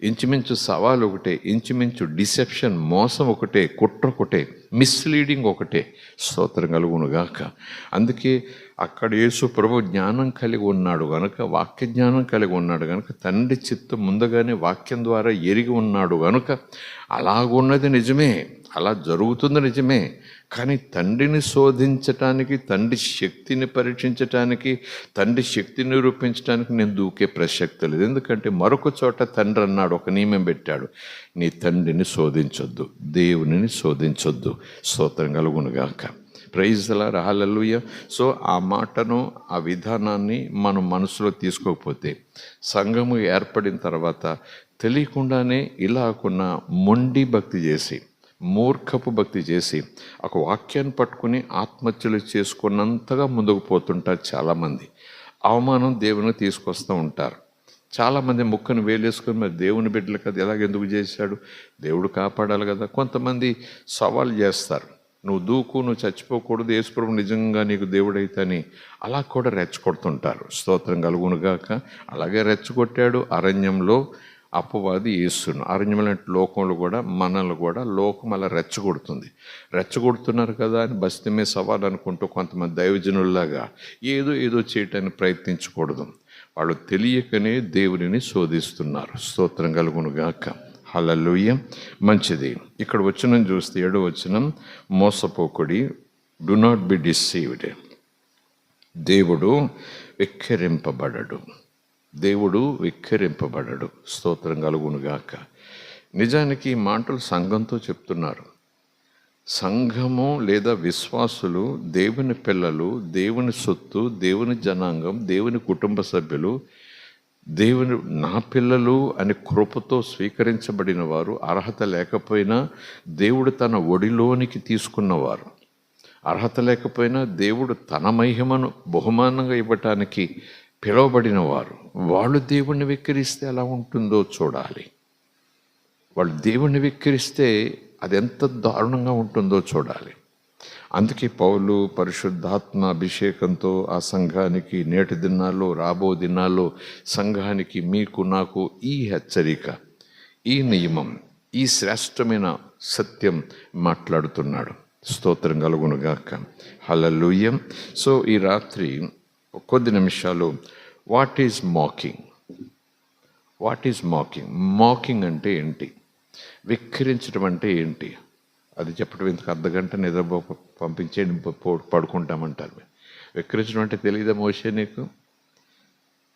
ఇంచుమించు సవాల్ ఒకటే, ఇంచుమించు డిసెప్షన్, మోసం ఒకటే, కుట్ర ఒకటే, మిస్లీడింగ్ ఒకటే. స్తోత్రం కలుగునుగాక. అందుకే అక్కడ యేసు ప్రభు జ్ఞానం కలిగి ఉన్నాడు కనుక, వాక్య జ్ఞానం కలిగి ఉన్నాడు కనుక, తండ్రి చిత్తం ముందుగానే వాక్యం ద్వారా ఎరిగి ఉన్నాడు కనుక, అలాగున్నది నిజమే, అలా జరుగుతుంది నిజమే. కానీ తండ్రిని శోధించటానికి, తండ్రి శక్తిని పరీక్షించటానికి, తండ్రి శక్తిని నిరూపించడానికి నేను దూకే ప్రసక్తి లేదు. ఎందుకంటే మరొక చోట తండ్రి అన్నాడు, ఒక నియమం పెట్టాడు, నీ తండ్రిని శోధించొద్దు, దేవునిని శోధించొద్దు. స్తోత్రం కలుగునుగాక. Praise the Lord. Hallelujah. So ఆ మాటను, ఆ విధానాన్ని మనం మనసులో తీసుకోకపోతే, సంఘము ఏర్పడిన తర్వాత తెలియకుండానే ఇలాకున్న మొండి భక్తి చేసి, మూర్ఖపు భక్తి చేసి, ఒక వాక్యాన్ని పట్టుకుని ఆత్మహత్యలు చేసుకున్నంతగా ముందుకు పోతుంటారు చాలామంది. అవమానం దేవునికి తీసుకొస్తూ ఉంటారు. చాలామంది ముక్కను వేలేసుకొని, మరి దేవుని బిడ్డలు కదా, ఎలాగెందుకు చేశాడు, దేవుడు కాపాడాలి కదా. కొంతమంది సవాల్ చేస్తారు, నువ్వు దూకు, నువ్వు చచ్చిపోకూడదు, యేసుప్రభు నిజంగా నీకు దేవుడైతే అని అలా కూడా రెచ్చగొడుతుంటారు. స్తోత్రం కలుగునుగాక. అలాగే రెచ్చగొట్టాడు అరణ్యంలో అపవాది యేసును. అరణ్యంలో లోకంలో కూడా, మనల్ని కూడా లోకం అలా రెచ్చగొడుతున్నారు కదా అని బస్తమే సవాల్ అనుకుంటూ కొంతమంది దైవజనుల్లాగా ఏదో చేయటానికి ప్రయత్నించకూడదు. వాళ్ళు తెలియకనే దేవుడిని శోధిస్తున్నారు. స్తోత్రం కలుగునుగాక. హల్లెలూయా. మంచిది. ఇక్కడ వచనం చూస్తే 7వ వచనం, మోసపోకుడి, డు నాట్ బి డిసీవ్డ్. దేవుడు వెక్కిరింపబడడు, దేవుడు వెక్కిరింపబడడు. స్తోత్రం కలుగునుగాక. నిజానికి ఈ మాటలు సంఘంతో చెప్తున్నారు. సంఘము లేదా విశ్వాసులు, దేవుని పిల్లలు, దేవుని సొత్తు, దేవుని జనాంగం, దేవుని కుటుంబ సభ్యులు, దేవుని నా పిల్లలు అని కృపతో స్వీకరించబడిన వారు, అర్హత లేకపోయినా దేవుడు తన ఒడిలోనికి తీసుకున్నవారు, అర్హత లేకపోయినా దేవుడు తన మహిమను బహుమానంగా ఇవ్వటానికి పిలువబడిన వారు, వాళ్ళు దేవుణ్ణి వెక్కిరిస్తే ఎలా ఉంటుందో చూడాలి. వాళ్ళు దేవుణ్ణి వెక్కిరిస్తే అది ఎంత దారుణంగా ఉంటుందో చూడాలి. అందుకే పౌలు పరిశుద్ధాత్మ అభిషేకంతో ఆ సంఘానికి నేటి దినాల్లో, రాబో దినాల్లో సంఘానికి, మీకు నాకు ఈ హెచ్చరిక, ఈ నియమం, ఈ శ్రేష్టమైన సత్యం మాట్లాడుతున్నాడు. స్తోత్రం కలుగునుగాక. హల్లెలూయా. సో ఈ రాత్రి కొద్ది నిమిషాలు వాట్ ఈజ్ మాకింగ్, మాకింగ్ అంటే ఏంటి, వెక్కిరించడం అంటే ఏంటి, అది చెప్పడం ఎందుకు, అర్ధగంట నిద్ర పంపించేయండి, పడుకుంటామంటారు. వెక్కిరించడం అంటే తెలియదా మోషే నీకు?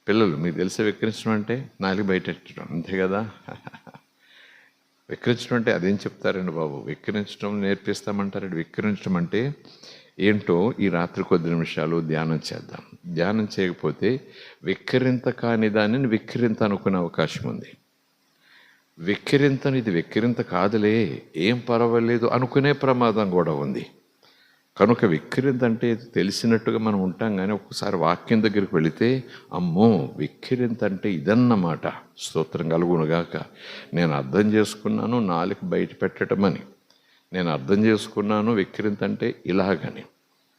పిల్లలు మీకు తెలిసే వెక్కిరించడం అంటే నాలుగు బయటెట్టడం, అంతే కదా. వెక్కిరించడం అంటే అదేం చెప్తారండి బాబు, వెక్కిరించడం నేర్పిస్తామంటారండి. వెక్కిరించడం అంటే ఏంటో ఈ రాత్రి కొద్ది నిమిషాలు ధ్యానం చేద్దాం. ధ్యానం చేయకపోతే వెక్కిరింత కాని దానిని వెక్కిరింత అనుకునే అవకాశం ఉంది. ఇది వెక్కిరింత కాదులే, ఏం పర్వాలేదు అనుకునే ప్రమాదం కూడా ఉంది. కనుక వెక్కిరింత అంటే తెలిసినట్టుగా మనం ఉంటాం, కానీ ఒక్కసారి వాక్యం దగ్గరికి వెళితే అమ్మో వెక్కిరింత అంటే ఇదన్నమాట. స్తోత్రం కలుగునుగాక. నేను అర్థం చేసుకున్నాను నాలుక బయట పెట్టడం అని, నేను అర్థం చేసుకున్నాను వెక్కిరింత అంటే ఇలాగని.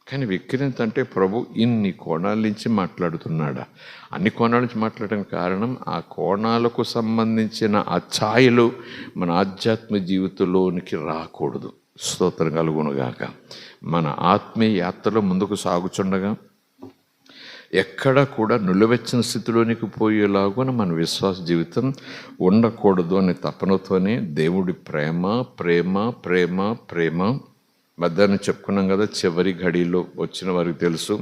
కానీ వెక్కిరింత అంటే ప్రభు ఇన్ని కోణాల నుంచి మాట్లాడుతున్నాడా? అన్ని కోణాల నుంచి మాట్లాడడానికి కారణం ఆ కోణాలకు సంబంధించిన ఆ ఛాయలు మన ఆధ్యాత్మిక జీవితంలోనికి రాకూడదు. స్తోత్రం కలుగునుగాక. మన ఆత్మీయ యాత్రలో ముందుకు సాగుచుండగా ఎక్కడ కూడా నులివెచ్చని స్థితిలోనికి పోయేలాగున మన విశ్వాస జీవితం ఉండకూడదు అనే తపనతోనే దేవుడి ప్రేమ ప్రేమ ప్రేమ ప్రేమ మధ్యాహ్నం చెప్పుకున్నాం కదా, చివరి ఘడిలో వచ్చిన వారికి తెలుసు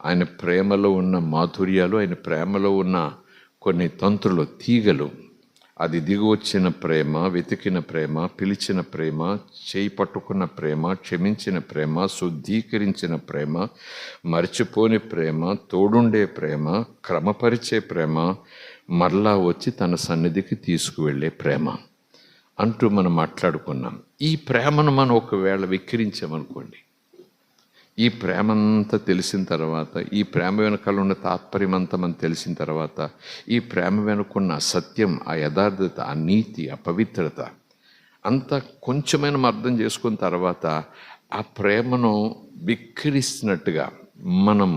ఆయన ప్రేమలో ఉన్న మాధుర్యాలు, ఆయన ప్రేమలో ఉన్న కొన్ని తంత్రులు, తీగలు. అది దిగి వచ్చిన ప్రేమ, వెతికిన ప్రేమ, పిలిచిన ప్రేమ, చేయి పట్టుకున్న ప్రేమ, క్షమించిన ప్రేమ, శుద్ధీకరించిన ప్రేమ, మర్చిపోని ప్రేమ, తోడుండే ప్రేమ, క్రమపరిచే ప్రేమ, మరలా వచ్చి తన సన్నిధికి తీసుకువెళ్ళే ప్రేమ అంటూ మనం మాట్లాడుకున్నాం. ఈ ప్రేమను మనం ఒకవేళ విక్రించామనుకోండి, ఈ ప్రేమంతా తెలిసిన తర్వాత, ఈ ప్రేమ వెనుకలు ఉన్న తాత్పర్యం అంతా మనం తెలిసిన తర్వాత, ఈ ప్రేమ వెనుకున్న సత్యం, ఆ యథార్థత, ఆ నీతి, ఆ పవిత్రత అంతా కొంచెమైనా అర్థం చేసుకున్న తర్వాత ఆ ప్రేమను విక్రిస్తున్నట్టుగా మనం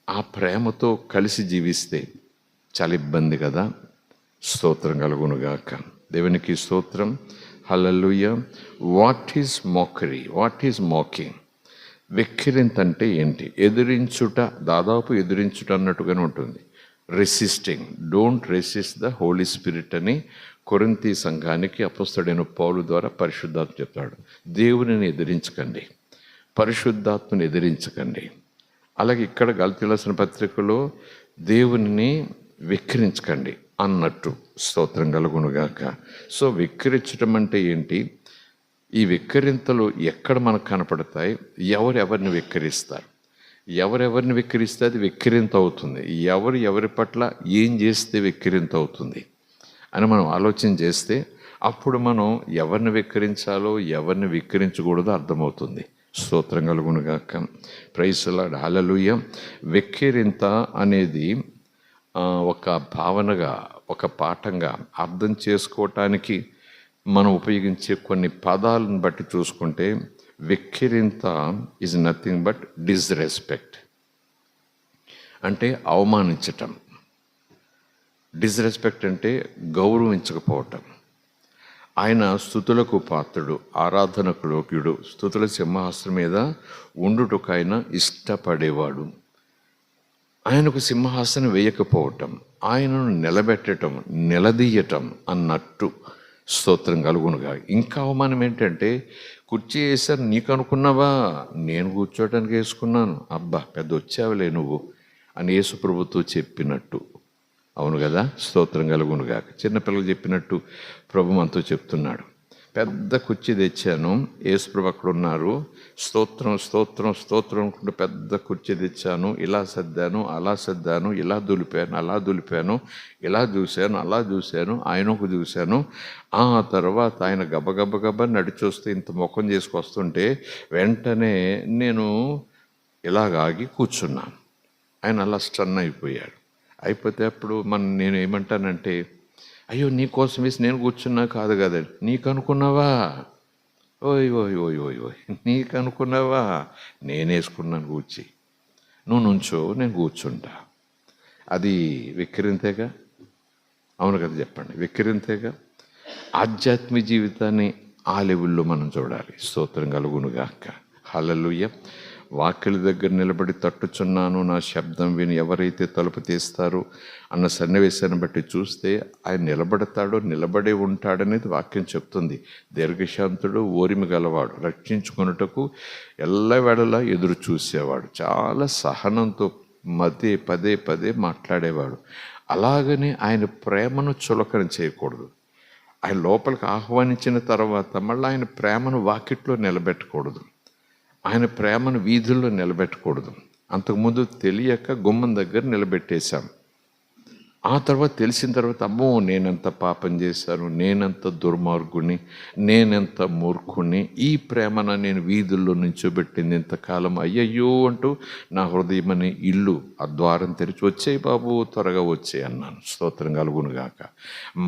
ఆ ప్రేమతో కలిసి జీవిస్తే చాలా ఇబ్బంది కదా. స్తోత్రం కలుగునుగాక. దేవునికి స్తోత్రం. Hallelujah. What is mockery? What is mocking? వెక్కిరింత అంటే ఏంటి? ఎదిరించుట, దాదాపు ఎదిరించుట అన్నట్టుగానే ఉంటుంది. Resisting. Don't resist the holy spirit అని కొరింథీ సంఘానికి అపొస్తలుడైన పౌలు ద్వారా పరిశుద్ధాత్మ చెప్తాడు. దేవునిని ఎదిరించకండి, పరిశుద్ధాత్మని ఎదిరించకండి. అలాగే ఇక్కడ గలతీయులకు రాసిన పత్రికలో దేవునిని వెక్కిరించకండి అన్నట్టు. స్తోత్రం కలుగునుగాక. సో వెక్కిరించడం అంటే ఏంటి? ఈ వెక్కిరింతలు ఎక్కడ మనకు కనపడతాయి? ఎవరెవరిని వెక్కిరిస్తారు? ఎవరెవరిని వెక్కిరిస్తే అది వెక్కిరింత అవుతుంది. ఎవరి పట్ల ఏం చేస్తే వెక్కిరింత అవుతుంది అని మనం ఆలోచన చేస్తే అప్పుడు మనం ఎవరిని వెక్కిరించాలో ఎవరిని వెక్కిరించకూడదో అర్థమవుతుంది. స్తోత్రం కలుగునుగాక. Praise the Lord. హల్లెలూయా. వెక్కిరింత అనేది ఒక భావనగా, ఒక పాఠంగా అర్థం చేసుకోవటానికి మనం ఉపయోగించే కొన్ని పదాలను బట్టి చూసుకుంటే వెక్కిరింత ఈజ్ నథింగ్ బట్ డిస్రెస్పెక్ట్, అంటే అవమానించటం. డిస్రెస్పెక్ట్ అంటే గౌరవించకపోవటం. ఆయన స్తుతులకు పాత్రుడు, ఆరాధనకు యోగ్యుడు, స్తుతుల సింహాసనం మీద ఉండుటకు ఆయన ఇష్టపడేవాడు. ఆయనకు సింహాసనం వేయకపోవటం, ఆయనను నిలబెట్టడం, నిలదీయటం అన్నట్టు. స్తోత్రం కలుగునుగా. ఇంకా అవమానం ఏంటంటే, కుర్చీ వేశారు, నీకు అనుకున్నావా? నేను కూర్చోటానికి వేసుకున్నాను, అబ్బా పెద్ద వచ్చావులే నువ్వు అని యేసు ప్రభుతో చెప్పినట్టు. అవును కదా. స్తోత్రం కలుగునుగా. చిన్నపిల్లలు చెప్పినట్టు ప్రభు మనతో చెప్తున్నాడు. పెద్ద కుర్చీ తెచ్చాను, యేసు ప్రభు అక్కడ ఉన్నారు, స్తోత్రం స్తోత్రం స్తోత్రం అనుకుంటూ పెద్ద కుర్చీ తెచ్చాను, ఇలా సర్దాను, అలా సర్దాను, ఇలా దులిపాను, అలా దులిపాను, ఇలా చూశాను, అలా చూశాను, ఆయనకు చూశాను. ఆ తర్వాత ఆయన గబగబ నడిచొస్తే ఇంత ముఖం చేసుకొస్తుంటే వెంటనే నేను ఇలాగాగి కూర్చున్నాను. ఆయన అలా స్టన్ అయిపోయాడు. అయిపోతే అప్పుడు నేను ఏమంటానంటే, అయ్యో నీకోసం వేసి నేను కూర్చున్నా కాదు కదా, నీకు అనుకున్నావా? ఓయ్ ఓయ్ ఓయ్ ఓయ్ ఓయ్ నీకు అనుకున్నావా? నేను వేసుకున్నాను కూర్చి, నువ్వు నుంచో నేను కూర్చుంటా. అది వెక్కిరింతేగా. అవును కదా, చెప్పండి, వెక్కిరింతేగా. ఆధ్యాత్మిక జీవితాన్ని ఆ లెవెల్లో మనం చూడాలి. స్తోత్రం కలుగునుగాక. హల్లెలూయా. వాకిలి దగ్గర నిలబడి తట్టుచున్నాను, నా శబ్దం విని ఎవరైతే తలుపు తీస్తారో అన్న సన్నివేశాన్ని బట్టి చూస్తే ఆయన నిలబడతాడో నిలబడే ఉంటాడనేది వాక్యం చెప్తుంది. దీర్ఘశాంతుడు, ఓరిమి గలవాడు, రక్షించుకొనుటకు ఎల్లవేళలా ఎదురు చూసేవాడు, చాలా సహనంతో పదే పదే మాట్లాడేవాడు. అలాగని ఆయన ప్రేమను చులకన చేయకూడదు. ఆయన లోపలికి ఆహ్వానించిన తర్వాత మళ్ళీ ఆయన ప్రేమను వాకిట్లో నిలబెట్టకూడదు, ఆయన ప్రేమను వీధుల్లో నిలబెట్టకూడదు. అంతకుముందు తెలియక గుమ్మం దగ్గర నిలబెట్టేశాం. ఆ తర్వాత తెలిసిన తర్వాత, అమ్మో నేనెంత పాపం చేశాను, నేనెంత దుర్మార్గుని, నేనెంత మూర్ఖుని, ఈ ప్రేమన నేను వీధుల్లో నుంచోబెట్టింది ఇంతకాలం, అయ్యయ్యో అంటూ నా హృదయమని ఇల్లు ఆ ద్వారం తెరిచి, వచ్చేయి బాబు త్వరగా వచ్చే అన్నాను. స్తోత్రం కలుగునుగాక.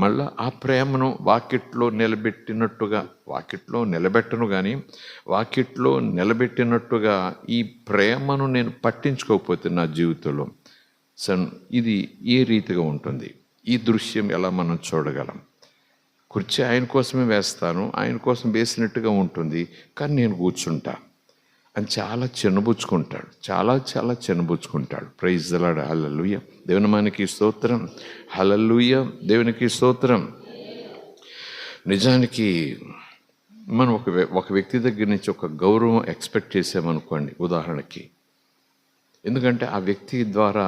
మళ్ళీ ఆ ప్రేమను వాకిట్లో నిలబెట్టినట్టుగా, వాకిట్లో నిలబెట్టను కానీ వాకిట్లో నిలబెట్టినట్టుగా ఈ ప్రేమను నేను పట్టించుకోకపోతే నా జీవితంలో ఇది ఏ రీతిగా ఉంటుంది? ఈ దృశ్యం ఎలా మనం చూడగలం? కుర్చీ ఆయన కోసమే వేస్తాను, ఆయన కోసం వేసినట్టుగా ఉంటుంది, కానీ నేను కూర్చుంటా అని చాలా చిన్నబుచ్చుకుంటాడు, చాలా చాలా చిన్నబుచ్చుకుంటాడు. Praise the Lord. హల్లెలూయా. దేవునికి స్తోత్రం. హల్లెలూయా. దేవునికి స్తోత్రం. నిజానికి మనం ఒక వ్యక్తి దగ్గర నుంచి ఒక గౌరవం ఎక్స్పెక్ట్ చేసామనుకోండి, ఉదాహరణకి, ఎందుకంటే ఆ వ్యక్తి ద్వారా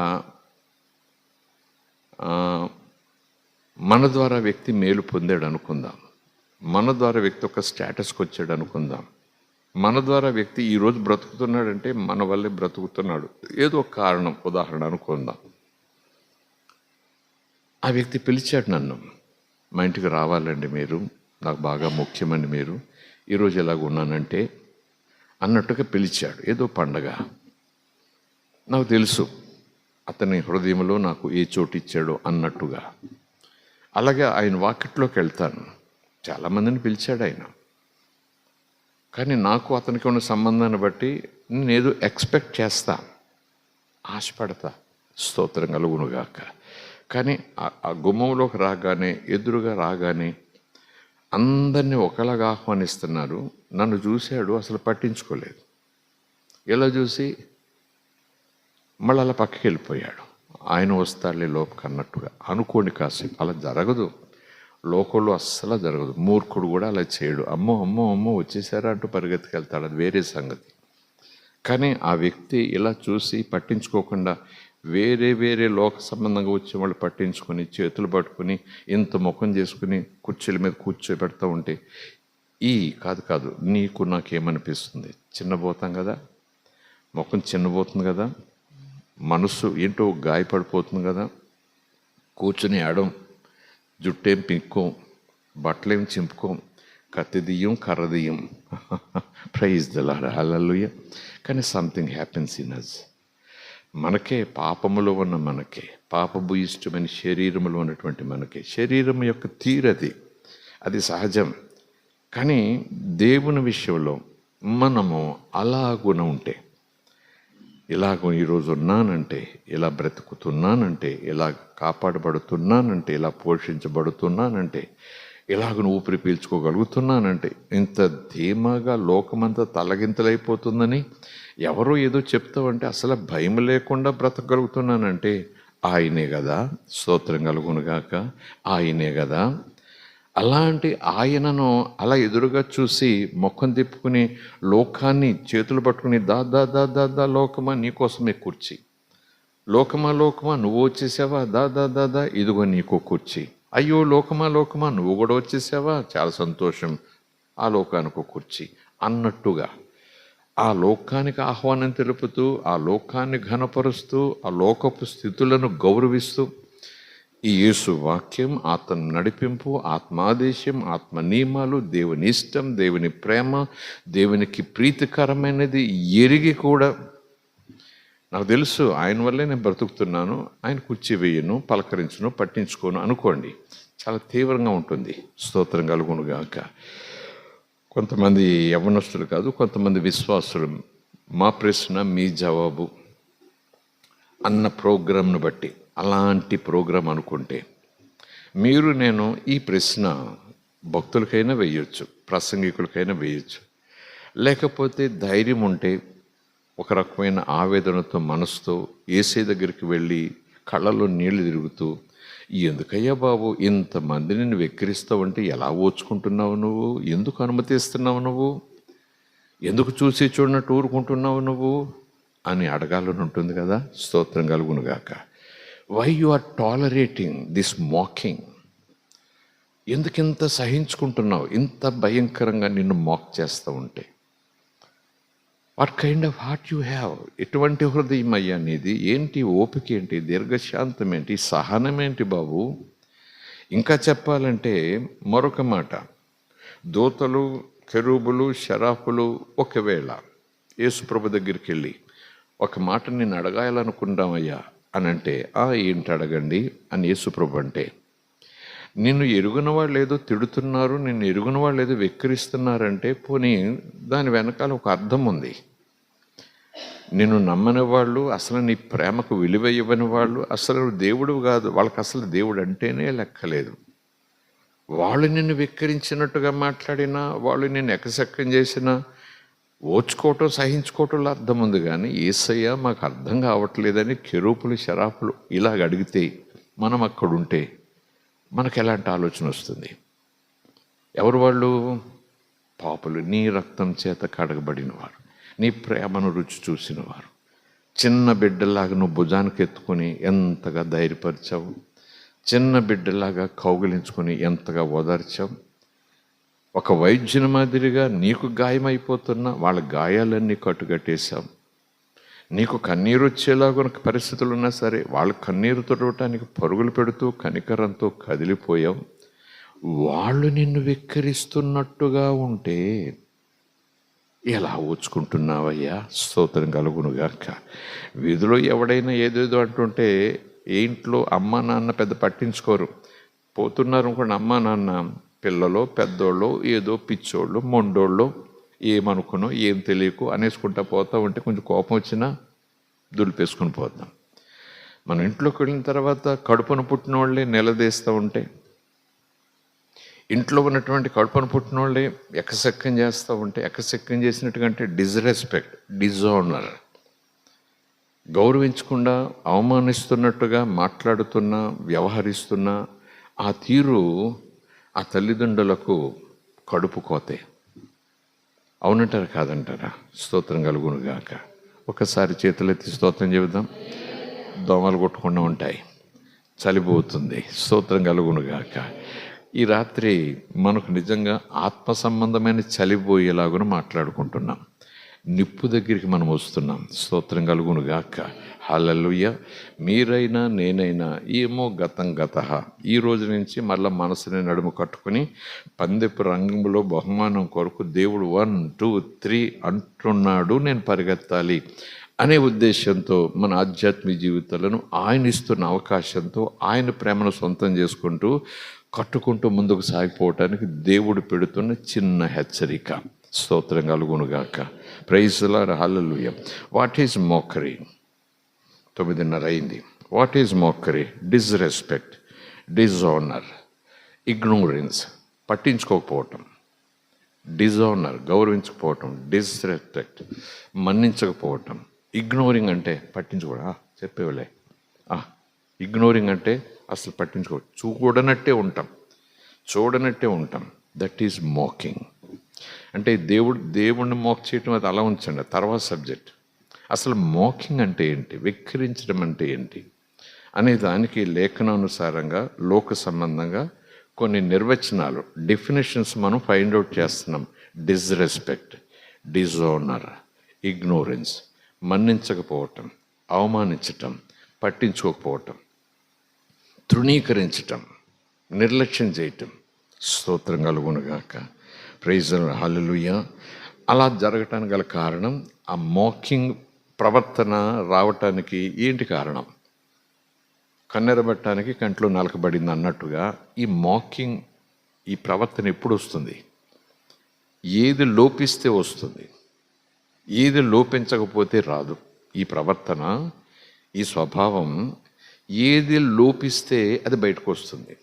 మన ద్వారా వ్యక్తి మేలు పొందాడు అనుకుందాం, మన ద్వారా వ్యక్తి ఒక స్టేటస్కి వచ్చాడు అనుకుందాం, మన ద్వారా వ్యక్తి ఈరోజు బ్రతుకుతున్నాడంటే మన వల్లే బ్రతుకుతున్నాడు, ఏదో ఒక కారణం, ఉదాహరణ అనుకుందాం. ఆ వ్యక్తి పిలిచాడు నన్ను, మా ఇంటికి రావాలండి మీరు, నాకు బాగా ముఖ్యమండి మీరు, ఈరోజు ఎలాగ ఉన్నానంటే అన్నట్టుగా పిలిచాడు. ఏదో పండగ. నాకు తెలుసు అతని హృదయంలో నాకు ఏ చోటు ఇచ్చాడో అన్నట్టుగా. అలాగే ఆయన వాకిట్లోకి వెళ్తాను, చాలామందిని పిలిచాడు ఆయన, కానీ నాకు అతనికి ఉన్న సంబంధాన్ని బట్టి నేను ఏదో ఎక్స్పెక్ట్ చేస్తా, ఆశపడతా. స్తోత్రం కలుగునుగాక. కానీ ఆ గుమ్మంలోకి రాగానే, ఎదురుగా రాగానే అందరినీ ఒకలాగా ఆహ్వానిస్తున్నారు. నన్ను చూశాడు, అసలు పట్టించుకోలేదు. ఎలా చూసి మళ్ళీ అలా పక్కకి వెళ్ళిపోయాడు. ఆయన వస్తాడులే లోపలికి అన్నట్టుగా అనుకోండి. కాసేపు అలా జరగదు, లోకంలో అస్సలు జరగదు. మూర్ఖుడు కూడా అలా చేయడు. అమ్మో అమ్మో అమ్మో వచ్చేసారా అంటూ పరిగెత్తుకెళ్తాడు, అది వేరే సంగతి. కానీ ఆ వ్యక్తి ఇలా చూసి పట్టించుకోకుండా వేరే వేరే లోక సంబంధంగా వచ్చే వాళ్ళు పట్టించుకొని చేతులు పట్టుకుని ఇంత ముఖం చేసుకుని కుర్చీల మీద కూర్చోబెడతా ఉంటే కాదు నీకు నాకేమనిపిస్తుంది, చిన్నబోతాం కదా, ముఖం చిన్నబోతుంది కదా, మనసు ఏంటో గాయపడిపోతుంది కదా, కూర్చుని ఆడం, జుట్టేం పింకోం, బట్టలేం చింపుకోం, కత్తిదీయం కర్రదీయం. Praise the Lord. హల్లెలూయా. కానీ సంథింగ్ హ్యాపెన్స్ ఇన్ అస్. మనకే, పాపములో ఉన్న మనకే, పాపభూయిష్టమైన శరీరములో ఉన్నటువంటి మనకే, శరీరం యొక్క తీరది, అది సహజం. కానీ దేవుని విషయంలో మనము అలాగున ఉంటే, ఇలాగ ఈరోజు ఉన్నానంటే, ఇలా బ్రతుకుతున్నానంటే, ఇలా కాపాడబడుతున్నానంటే, ఇలా పోషించబడుతున్నానంటే, ఇలాగ ఊపిరి పీల్చుకోగలుగుతున్నానంటే, ఇంత ధీమాగా లోకమంతా తలగింతలైపోతుందని ఎవరో ఏదో చెప్తావంటే అసలు భయం లేకుండా బ్రతకగలుగుతున్నానంటే ఆయనే కదా. స్తోత్రం కలుగునుగాక. ఆయనే కదా. అలాంటి ఆయనను అలా ఎదురుగా చూసి ముఖం తిప్పుకుని లోకాన్ని చేతులు పట్టుకుని దా దా దా దా దా లోకమా నీకోసమే కుర్చీ, లోకమా లోకమా నువ్వు వచ్చేసావా, దా దా దా దా ఇదిగో నీకో కుర్చీ, అయ్యో లోకమా లోకమా నువ్వు కూడా వచ్చేసావా, చాలా సంతోషం, ఆ లోకానికి కుర్చీ అన్నట్టుగా ఆ లోకానికి ఆహ్వానం తెలుపుతూ, ఆ లోకాన్ని ఘనపరుస్తూ, ఆ లోకపు స్థితులను గౌరవిస్తూ ఈ యేసు వాక్యం, ఆత్మ నడిపింపు, ఆత్మాదేశం, ఆత్మ నియమాలు, దేవుని ఇష్టం, దేవుని ప్రేమ, దేవునికి ప్రీతికరమైనది ఎరిగి కూడా నాకు తెలుసు ఆయన వల్లే నేను బ్రతుకుతున్నాను, ఆయన కుర్చీ వేయను, పలకరించును, పట్టించుకోను అనుకోండి, చాలా తీవ్రంగా ఉంటుంది. స్తోత్రం కలుగునుగాక. కొంతమంది యవ్వనస్తులు కాదు, కొంతమంది విశ్వాసులు మా ప్రశ్న మీ జవాబు అన్న ప్రోగ్రాంను బట్టి, అలాంటి ప్రోగ్రాం అనుకుంటే మీరు నేను ఈ ప్రశ్న భక్తులకైనా వేయొచ్చు, ప్రసంగికులకైనా వేయొచ్చు, లేకపోతే ధైర్యం ఉంటే ఒక రకమైన ఆవేదనతో మనసుతో యేసయ్య దగ్గరికి వెళ్ళి కళ్ళలో నీళ్లు తిరుగుతూ, ఎందుకయ్యా బాబు ఇంతమందిని నువ్వు వెక్కిరిస్తావంటే ఎలా ఓచుకుంటున్నావు నువ్వు, ఎందుకు అనుమతిస్తున్నావు నువ్వు, ఎందుకు చూసి చూడనట్టు ఊరుకుంటున్నావు నువ్వు అని అడగాలని ఉంటుంది కదా. స్తోత్రం కలుగునుగాక. Why you are tolerating this mocking, ఎందుకింత సహించుకుంటున్నావు, ఇంత భయంకరంగా నిన్ను మాక్ చేస్తూ ఉంటే. What kind of heart you have, ఎటువంటి హృదయం అయ్యా నీది, ఏంటి ఓపిక ఏంటి, దీర్ఘశాంతం ఏంటి, సహనం ఏంటి బాబు. ఇంకా చెప్పాలంటే మరొక మాట, దూతలు, కెరూబులు, శరాఫులు ఒకవేళ యేసుప్రభు దగ్గరికి వెళ్ళి ఒక మాట నేను అడగాలనుకుంటామయ్యా అని అంటే, ఏంటి అడగండి అని యేసుప్రభు అంటే, నిన్ను ఎరుగున వాళ్ళు ఏదో తిడుతున్నారు, నిన్ను ఎరుగున వాళ్ళు ఏదో వెక్కిరిస్తున్నారంటే పోనీ దాని వెనకాల ఒక అర్థం ఉంది. నిన్ను నమ్మని వాళ్ళు, అసలు నీ ప్రేమకు విలువ ఇవ్వని వాళ్ళు, అసలు దేవుడు కాదు, వాళ్ళకి అసలు దేవుడు అంటేనే లెక్కలేదు. వాళ్ళు నిన్ను వెక్కిరించినట్టుగా మాట్లాడినా, వాళ్ళు నిన్ను ఎకసెక్కం చేసినా ఓర్చుకోవటం సహించుకోవటంలో అర్థం ఉంది. కానీ యేసయ్య మాకు అర్థం కావట్లేదని కెరూపులు శరాపులు ఇలాగ అడిగితే మనం అక్కడుంటే మనకు ఎలాంటి ఆలోచన వస్తుంది? ఎవరు వాళ్ళు? పాపులు, నీ రక్తం చేత కడగబడిన వారు, నీ ప్రేమను రుచి చూసిన వారు. చిన్న బిడ్డలాగా నువ్వు భుజానికి ఎత్తుకొని ఎంతగా ధైర్యపరిచావు, చిన్న బిడ్డలాగా కౌగిలించుకొని ఎంతగా ఓదార్చావు. ఒక వైద్యుని మాదిరిగా నీకు గాయమైపోతున్న వాళ్ళ గాయాలన్నీ కట్టుకట్టేశాం. నీకు కన్నీరు వచ్చేలాగా పరిస్థితులు ఉన్నా సరే వాళ్ళ కన్నీరు తుడవటానికి పరుగులు పెడుతూ కనికరంతో కదిలిపోయాం. వాళ్ళు నిన్ను వెక్కిరిస్తున్నట్టుగా ఉంటే ఎలా ఓచుకుంటున్నావయ్యా? స్తోత్రం కలుగునుగాక. వీధిలో ఎవడైనా ఏదేదో అంటుంటే ఏ ఇంట్లో అమ్మ నాన్న పెద్ద పట్టించుకోరు. పోతున్నారు అనుకోండి, అమ్మ నాన్న పిల్లలో పెద్దోళ్ళు ఏదో పిచ్చోళ్ళు మొండోళ్ళు ఏమనుకునో ఏం తెలియకు అనేసుకుంటా పోతా ఉంటే కొంచెం కోపం వచ్చినా దులిపేసుకుని పోతాం. మన ఇంట్లోకి వెళ్ళిన తర్వాత కడుపును పుట్టిన వాళ్ళే నిలదీస్తూ ఉంటే, ఇంట్లో ఉన్నటువంటి కడుపును పుట్టిన వాళ్ళే ఎకసెక్కం చేస్తూ ఉంటే, ఎకసెక్కం చేసినట్టుగా డిస్రెస్పెక్ట్, డిజానర్, గౌరవించకుండా అవమానిస్తున్నట్టుగా మాట్లాడుతున్నా వ్యవహరిస్తున్నా ఆ తీరు ఆ తల్లిదండ్రులకు కడుపు కోతే. అవునంటారా కాదంటారా? స్తోత్రం కలుగునుగాక. ఒకసారి చేతులెత్తి స్తోత్రం చెబుదాం. దోమలు కొట్టకుండా ఉంటాయి, చలిపోతుంది. స్తోత్రం కలుగునుగాక. ఈ రాత్రి మనకు నిజంగా ఆత్మ సంబంధమైన చలిపోయేలాగున మాట్లాడుకుంటున్నాం. నిప్పు దగ్గరికి మనం వస్తున్నాం. స్తోత్రం కలుగునుగాక. హల్లెలూయా. మీరైనా నేనైనా ఏమో గతం గతః, ఈ రోజు నుంచి మళ్ళీ మనసుని నడుము కట్టుకుని పందెపు రంగంలో బహుమానం కొరకు దేవుడు 1 2 3 అంటున్నాడు, నేను పరిగెత్తాలి అనే ఉద్దేశంతో మన ఆధ్యాత్మిక జీవితాలను ఆయన ఇస్తున్న అవకాశంతో ఆయన ప్రేమను సొంతం చేసుకుంటూ కట్టుకుంటూ ముందుకు సాగిపోవటానికి దేవుడు పెడుతున్న చిన్న హెచ్చరిక. స్తోత్రం కలుగునుగాక. Praise the Lord. Hallelujah. What is mockery? 9:30 అయింది. What is mockery? Disrespect, dishonour, ignorance, పట్టించుకోకపోవటం. డిజానర్, గౌరవించకపోవటం. డిస్రెస్పెక్ట్, మన్నించకపోవటం. ఇగ్నోరింగ్ అంటే పట్టించుకోవడం. చెప్పేవాళ్ళే. ఇగ్నోరింగ్ అంటే అసలు పట్టించుకో, చూడనట్టే ఉంటాం. That is mocking. అంటే దేవుణ్ణి మోక్ చేయటం అది అలా ఉంచండి, తర్వాత సబ్జెక్ట్. అసలు మోకింగ్ అంటే ఏంటి, వెక్కిరించడం అంటే ఏంటి అనే దానికి లేఖనానుసారంగా లోక సంబంధంగా కొన్ని నిర్వచనాలు, డెఫినేషన్స్ మనం ఫైండ్ అవుట్ చేస్తున్నాం. డిస్రెస్పెక్ట్, డిజానర్, ఇగ్నోరెన్స్, మన్నించకపోవటం, అవమానించటం, పట్టించుకోకపోవటం, తృణీకరించటం, నిర్లక్ష్యం చేయటం. స్తోత్రం కలుగునుగాక. Praise the Lord. హల్లెలూయా. అలా జరగటానికి గల కారణం, ఆ మోకింగ్ ప్రవర్తన రావటానికి ఏంటి కారణం? కన్నెరబట్టడానికి కంట్లో నలకబడింది అన్నట్టుగా ఈ మోకింగ్, ఈ ప్రవర్తన ఎప్పుడు వస్తుంది? ఏది లోపిస్తే వస్తుంది, ఏది లోపించకపోతే రాదు. ఈ ప్రవర్తన, ఈ స్వభావం ఏది లోపిస్తే అది బయటకు వస్తుంది.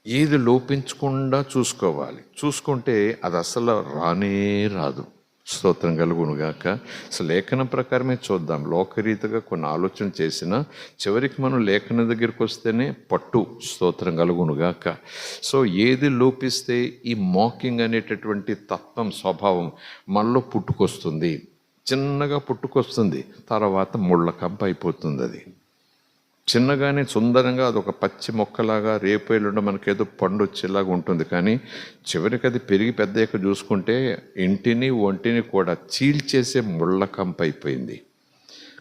ఏది లోపించకుండా చూసుకోవాలి. చూసుకుంటే అది అసలు రానే రాదు. స్తోత్రం కలుగునుగాక. అసలు లేఖనం ప్రకారమే చూద్దాం. లోకరీతిగా కొన్ని ఆలోచన చేసినా చివరికి మనం లేఖనం దగ్గరికి వస్తేనే పట్టు. స్తోత్రం కలుగునుగాక. సో ఏది లోపిస్తే ఈ మోకింగ్ అనేటటువంటి తత్వం, స్వభావం మనలో పుట్టుకొస్తుంది. చిన్నగా పుట్టుకొస్తుంది, తర్వాత ముళ్ళ కంప అయిపోతుంది. అది చిన్నగానే సుందరంగా అదొక పచ్చి మొక్కలాగా రేపేళ్ళుండ మనకేదో పండు వచ్చేలాగా ఉంటుంది. కానీ చివరికి అది పెరిగి పెద్దయ్యాక చూసుకుంటే ఇంటిని ఒంటిని కూడా చీల్చేసే ముళ్ళకంప అయిపోయింది.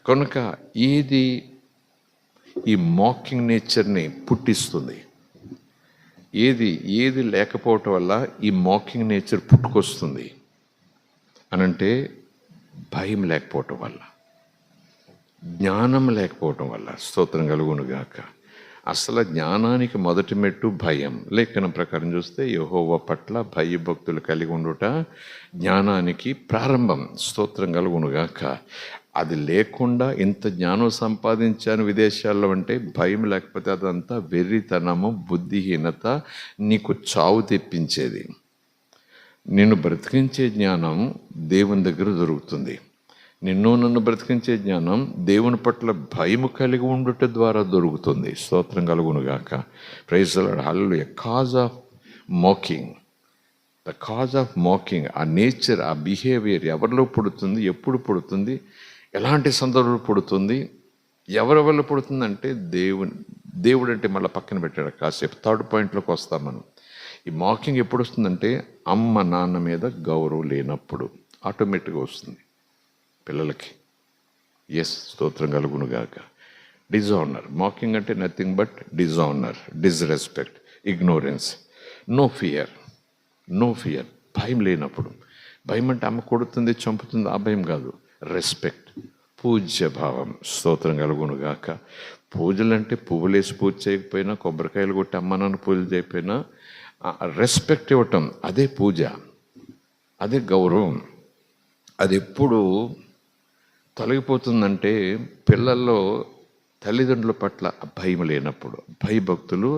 కనుక ఏది ఈ మాకింగ్ నేచర్ని పుట్టిస్తుంది, ఏది లేకపోవటం వల్ల ఈ మాకింగ్ నేచర్ పుట్టుకొస్తుంది అనంటే, భయం లేకపోవటం వల్ల, జ్ఞానం లేకపోవటం వల్ల. స్తోత్రం కలుగునుగాక. అసలు జ్ఞానానికి మొదటి మెట్టు భయం. లేఖనం ప్రకారం చూస్తే యెహోవా పట్ల భయభక్తులు కలిగి ఉండుట జ్ఞానానికి ప్రారంభం. స్తోత్రం కలుగునుగాక. అది లేకుండా ఇంత జ్ఞానం సంపాదించాను విదేశాల్లో అంటే భయం లేకపోతే అదంతా వెర్రితనము, బుద్ధిహీనత, నీకు చావు తెప్పించేది. నిన్ను బ్రతికించే జ్ఞానం దేవుని దగ్గర దొరుకుతుంది. నన్ను బ్రతికించే జ్ఞానం దేవుని పట్ల భయము కలిగి ఉండుట ద్వారా దొరుకుతుంది. స్తోత్రం కలుగునుగాక. Praise the Lord. Hallelujah. Cause of mocking, the cause of mocking, ఆ నేచర్, ఆ బిహేవియర్ ఎవరిలో పుడుతుంది, ఎప్పుడు పుడుతుంది, ఎలాంటి సందర్భంలో పుడుతుంది, ఎవరెవరిలో పుడుతుందంటే దేవుడు అంటే మళ్ళీ పక్కన పెట్టాడు కాసేపు. థర్డ్ పాయింట్లోకి వస్తాం మనం. ఈ మాకింగ్ ఎప్పుడు వస్తుందంటే అమ్మ నాన్న మీద గౌరవం లేనప్పుడు ఆటోమేటిక్గా వస్తుంది పిల్లలకి. ఎస్, స్తోత్రం కలుగునుగాక. డిజానర్, మాకింగ్ అంటే nothing but dishonour, disrespect, ignorance, no fear. భయం లేనప్పుడు. భయం అంటే అమ్మ కొడుతుంది, చంపుతుంది, ఆ భయం కాదు. రెస్పెక్ట్, పూజ్య భావం. స్తోత్రం కలుగునుగాక. పూజలు అంటే పువ్వులేసి పూజ చేయకపోయినా, కొబ్బరికాయలు కొట్టి అమ్మ నాన్న పూజలు చేయకపోయినా రెస్పెక్ట్ ఇవ్వటం, అదే పూజ, అదే గౌరవం. అది ఎప్పుడు తొలగిపోతుందంటే పిల్లల్లో తల్లిదండ్రుల పట్ల భయం లేనప్పుడు, భయభక్తులు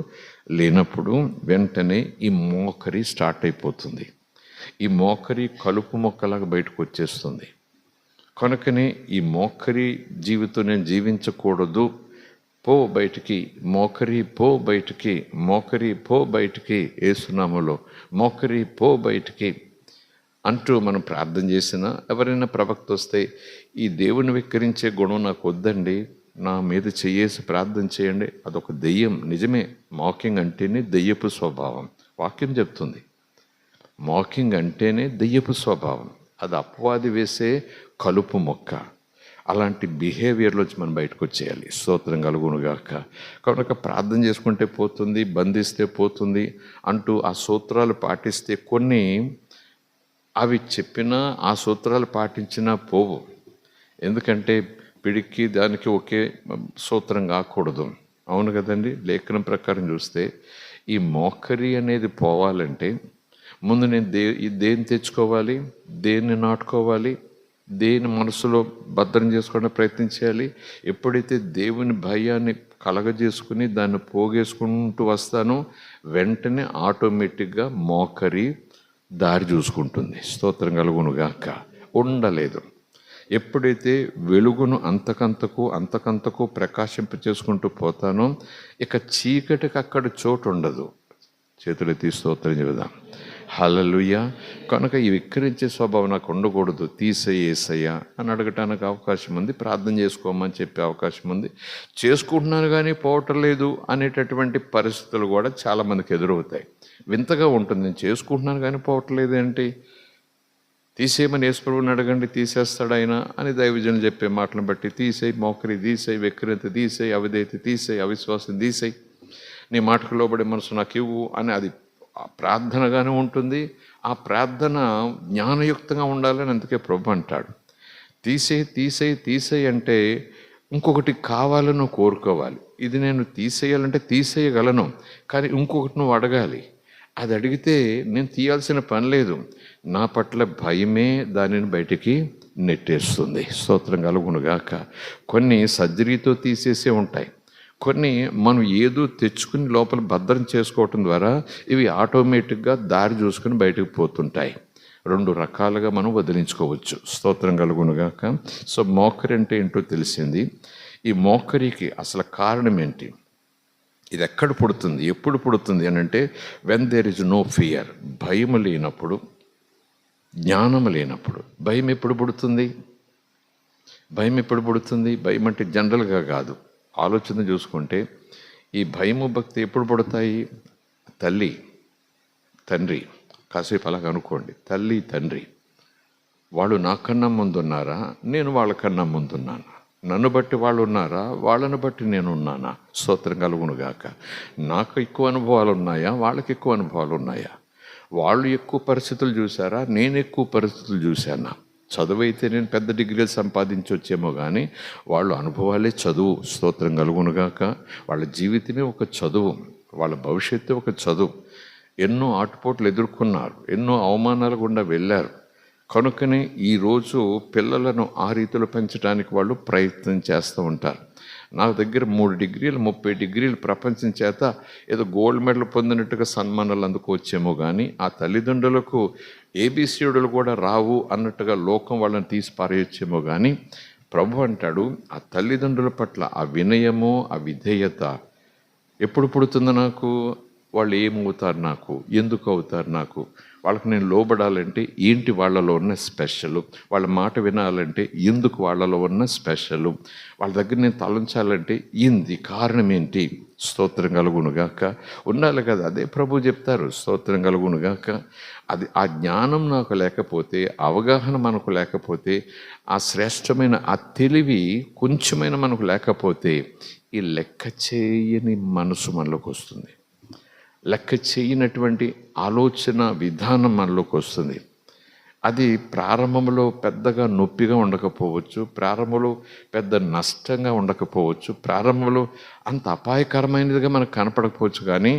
లేనప్పుడు వెంటనే ఈ మోకరి స్టార్ట్ అయిపోతుంది. ఈ మోకరి కలుపు మొక్కలాగా బయటకు వచ్చేస్తుంది. కనుకనే ఈ మోకరి జీవితం నేను జీవించకూడదు, పో బయటికి, మోకరి పో బయటికి, మోకరి పో బయటికి, యేసునామములో మోకరి పో బయటికి అంటూ మనం ప్రార్థన చేసినా, ఎవరైనా ప్రవక్త వస్తే ఈ దేవుని వికరించే గుణం నాకు వద్దండి, నా మీద చేసి ప్రార్థన చేయండి, అదొక దెయ్యం. నిజమే, మాకింగ్ అంటేనే దెయ్యపు స్వభావం. వాక్యం చెప్తుంది మాకింగ్ అంటేనే దెయ్యపు స్వభావం. అది అపవాది వేసే కలుపు మొక్క. అలాంటి బిహేవియర్లోంచి మనం బయటకు వచ్చేయాలి. స్తోత్రం కలుగునుగాక. కనుక ప్రార్థన చేసుకుంటే పోతుంది, బంధిస్తే పోతుంది అంటూ ఆ సూత్రాలు పాటిస్తే కొన్ని అవి చెప్పినా ఆ సూత్రాలు పాటించినా పోవు. ఎందుకంటే పిడికి దానికి ఒకే సూత్రం కాకూడదు. అవును కదండి. లేఖనం ప్రకారం చూస్తే ఈ మోకరి అనేది పోవాలంటే ముందు నేను దేన్ని తెచ్చుకోవాలి, దేన్ని నాటుకోవాలి, దేని మనసులో భద్రం చేసుకోవడానికి ప్రయత్నం చేయాలి. ఎప్పుడైతే దేవుని భయాన్ని కలగజేసుకుని దాన్ని పోగేసుకుంటూ వస్తానో వెంటనే ఆటోమేటిక్గా మోకరి దారి చూసుకుంటుంది. స్తోత్రం కలుగునుగాక. ఉండలేదు. ఎప్పుడైతే వెలుగును అంతకంతకు ప్రకాశింప చేసుకుంటూ పోతానో ఇక చీకటికి అక్కడ చోటు ఉండదు. చేతులెత్తి స్తోత్రం చెబుదాం. హల్లెలూయా. కనుక ఈ వికరించే స్వభావం నాకు ఉండకూడదు, తీసేయ్యా అని అడగటానికి అవకాశం ఉంది. ప్రార్థన చేసుకోమని చెప్పే అవకాశం ఉంది. చేసుకుంటున్నాను కానీ పోవటం లేదు అనేటటువంటి పరిస్థితులు కూడా చాలామందికి ఎదురవుతాయి. వింతగా ఉంటుంది. నేను చేసుకుంటున్నాను కానీ పోవట్లేదు ఏంటి, తీసేయమని యేసుప్రభువుని అడగండి, తీసేస్తాడు ఆయన అని దైవజనులు చెప్పే మాటలను బట్టి తీసేయి, మోకరి తీసేయి, వెక్కిరింత తీసేయి, అవిధేయత తీసేయి, అవిశ్వాసం తీసేయి, నీ మాటకు లోబడే మనసు నాకు ఇవ్వు అని అది ప్రార్థనగానే ఉంటుంది. ఆ ప్రార్థన జ్ఞానయుక్తంగా ఉండాలని అందుకే ప్రభు అంటాడు, తీసేయి అంటే ఇంకొకటి కావాలని నువ్వు కోరుకోవాలి. ఇది నేను తీసేయాలంటే తీసేయగలను, కానీ ఇంకొకటి నువ్వు అడగాలి. అది అడిగితే నేను తీయాల్సిన పని లేదు, నా పట్ల భయమే దానిని బయటికి నెట్టేస్తుంది. స్తోత్రం కలుగునుగాక. కొన్ని సర్జరీతో తీసేసే ఉంటాయి, కొన్ని మనం ఏదో తెచ్చుకుని లోపల భద్రం చేసుకోవటం ద్వారా ఇవి ఆటోమేటిక్గా దారి చూసుకుని బయటకు పోతుంటాయి. రెండు రకాలుగా మనం వదిలించుకోవచ్చు. స్తోత్రం కలుగునుగాక. సో మోకరి అంటే ఏంటో తెలిసింది. ఈ మోకరికి అసలు కారణం ఏంటి, ఇది ఎక్కడ పుడుతుంది, ఎప్పుడు పుడుతుంది అని అంటే when there is no fear, భయం లేనప్పుడు, జ్ఞానం లేనప్పుడు. భయం ఎప్పుడు పుడుతుంది? భయం అంటే జనరల్గా కాదు, ఆలోచన చూసుకుంటే ఈ భయము భక్తి ఎప్పుడు పుడతాయి? తల్లి తండ్రి, కాసేపు అలాగ అనుకోండి, తల్లి తండ్రి వాళ్ళు నాకన్నా ముందున్నారా, నేను వాళ్ళకన్నా ముందున్నానా? నన్ను బట్టి వాళ్ళు ఉన్నారా, వాళ్ళని బట్టి నేను ఉన్నానా? స్తోత్రం కలుగునుగాక. నాకు ఎక్కువ అనుభవాలు ఉన్నాయా, వాళ్ళకి ఎక్కువ అనుభవాలు ఉన్నాయా? వాళ్ళు ఎక్కువ పరిస్థితులు చూసారా, నేను ఎక్కువ పరిస్థితులు చూశానా? చదువు అయితే నేను పెద్ద డిగ్రీలు సంపాదించవచ్చేమో కానీ వాళ్ళు అనుభవాలే చదువు. స్తోత్రం కలుగునుగాక. వాళ్ళ జీవితమే ఒక చదువు, వాళ్ళ భవిష్యత్తు ఒక చదువు. ఎన్నో ఆటుపోట్లు ఎదుర్కొన్నారు, ఎన్నో అవమానాలు గుండా వెళ్ళారు, కనుకనే ఈరోజు పిల్లలను ఆ రీతిలో పెంచడానికి వాళ్ళు ప్రయత్నం చేస్తూ ఉంటారు. నా దగ్గర 3 డిగ్రీలు 30 డిగ్రీలు ప్రపంచం చేత ఏదో గోల్డ్ మెడల్ పొందినట్టుగా సన్మానాలు అందుకోవచ్చేమో కానీ ఆ తల్లిదండ్రులకు ఏబిసిడీలు కూడా రావు అన్నట్టుగా లోకం వాళ్ళని తీసి పారేయచ్చేమో కానీ ప్రభు అంటాడు, ఆ తల్లిదండ్రుల పట్ల ఆ వినయము, ఆ విధేయత ఎప్పుడు పుడుతుందో నాకు, వాళ్ళు ఏమవుతారు నాకు, ఎందుకు అవుతారు నాకు, వాళ్ళకి నేను లోబడాలంటే ఏంటి వాళ్ళలో ఉన్న స్పెషల్, వాళ్ళ మాట వినాలంటే ఎందుకు వాళ్ళలో ఉన్న స్పెషల్, వాళ్ళ దగ్గర నేను తలంచాలంటే ఏంది కారణం ఏంటి, స్తోత్రం కలుగునుగాక ఉండాలి కదా. అదే ప్రభు చెప్తారు, స్తోత్రం కలుగునుగాక. అది ఆ జ్ఞానం నాకు లేకపోతే, అవగాహన మనకు లేకపోతే, ఆ శ్రేష్టమైన ఆ తెలివి కొంచెమైనా మనకు లేకపోతే ఈ లెక్క చేయని మనసు మనలోకి వస్తుంది, లెక్క చేయనటువంటి ఆలోచన విధానం మనలోకి వస్తుంది. అది ప్రారంభంలో పెద్దగా నొప్పిగా ఉండకపోవచ్చు, ప్రారంభంలో పెద్ద నష్టంగా ఉండకపోవచ్చు, ప్రారంభంలో అంత అపాయకరమైనదిగా మనకు కనపడకపోవచ్చు, కానీ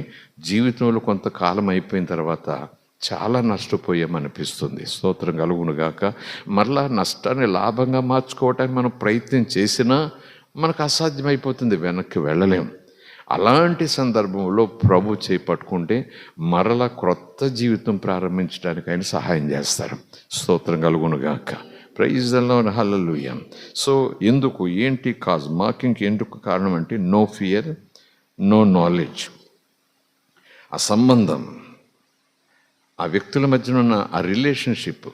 జీవితంలో కొంతకాలం అయిపోయిన తర్వాత చాలా నష్టపోయామనిపిస్తుంది. స్తోత్రం కలుగునుగాక. మరలా నష్టాన్ని లాభంగా మార్చుకోవటానికి మనం ప్రయత్నం చేసినా మనకు అసాధ్యమైపోతుంది, వెనక్కి వెళ్ళలేం. అలాంటి సందర్భంలో ప్రభు చేపట్టుకుంటే మరలా క్రొత్త జీవితం ప్రారంభించడానికి ఆయన సహాయం చేస్తారు. స్తోత్రం కలుగునుగాక. Praise the Lord, hallelujah. So ఎందుకు, ఏంటి కాజ్, మార్కింగ్కి ఎందుకు కారణం అంటే నో ఫియర్, నో నాలెడ్జ్. ఆ సంబంధం, ఆ వ్యక్తుల మధ్యన ఉన్న ఆ రిలేషన్షిప్,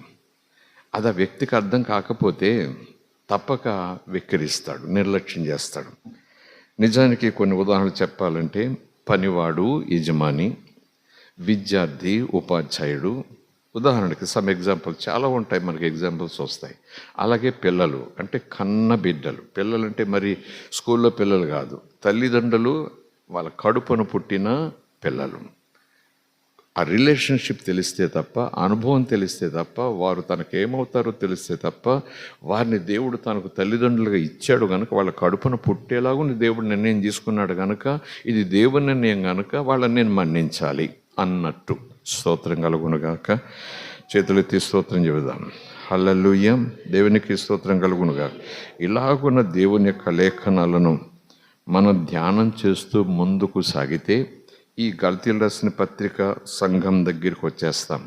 అది ఆ వ్యక్తికి అర్థం కాకపోతే తప్పక వెక్కిరిస్తాడు, నిర్లక్ష్యం చేస్తాడు. నిజానికి కొన్ని ఉదాహరణలు చెప్పాలంటే, పనివాడు యజమాని, విద్యార్థి ఉపాధ్యాయుడు, ఉదాహరణకి సమ్ ఎగ్జాంపుల్ చాలా ఉంటాయి, మనకి ఎగ్జాంపుల్స్ వస్తాయి. అలాగే పిల్లలు అంటే కన్న బిడ్డలు, పిల్లలు అంటే మరి స్కూల్లో పిల్లలు కాదు, తల్లిదండ్రులు వాళ్ళ కడుపును పుట్టిన పిల్లలు. ఆ రిలేషన్షిప్ తెలిస్తే తప్ప, అనుభవం తెలిస్తే తప్ప, వారు తనకేమవుతారో తెలిస్తే తప్ప, వారిని దేవుడు తనకు తల్లిదండ్రులుగా ఇచ్చాడు కనుక, వాళ్ళ కడుపును పుట్టేలాగా దేవుడు నిర్ణయం తీసుకున్నాడు కనుక, ఇది దేవుని నిర్ణయం కనుక వాళ్ళని నేను మన్నించాలి అన్నట్టు. స్తోత్రం కలుగునుగాక. చేతులెత్తి స్తోత్రం చెబుదాం. హల్లెలూయా. దేవునికి స్తోత్రం కలుగునుగాక. ఇలాగున్న దేవుని యొక్క లేఖనాలను మనం ధ్యానం చేస్తూ ముందుకు సాగితే ఈ గలతీయులు రాసిన పత్రిక సంఘం దగ్గరికి వచ్చేస్తాం.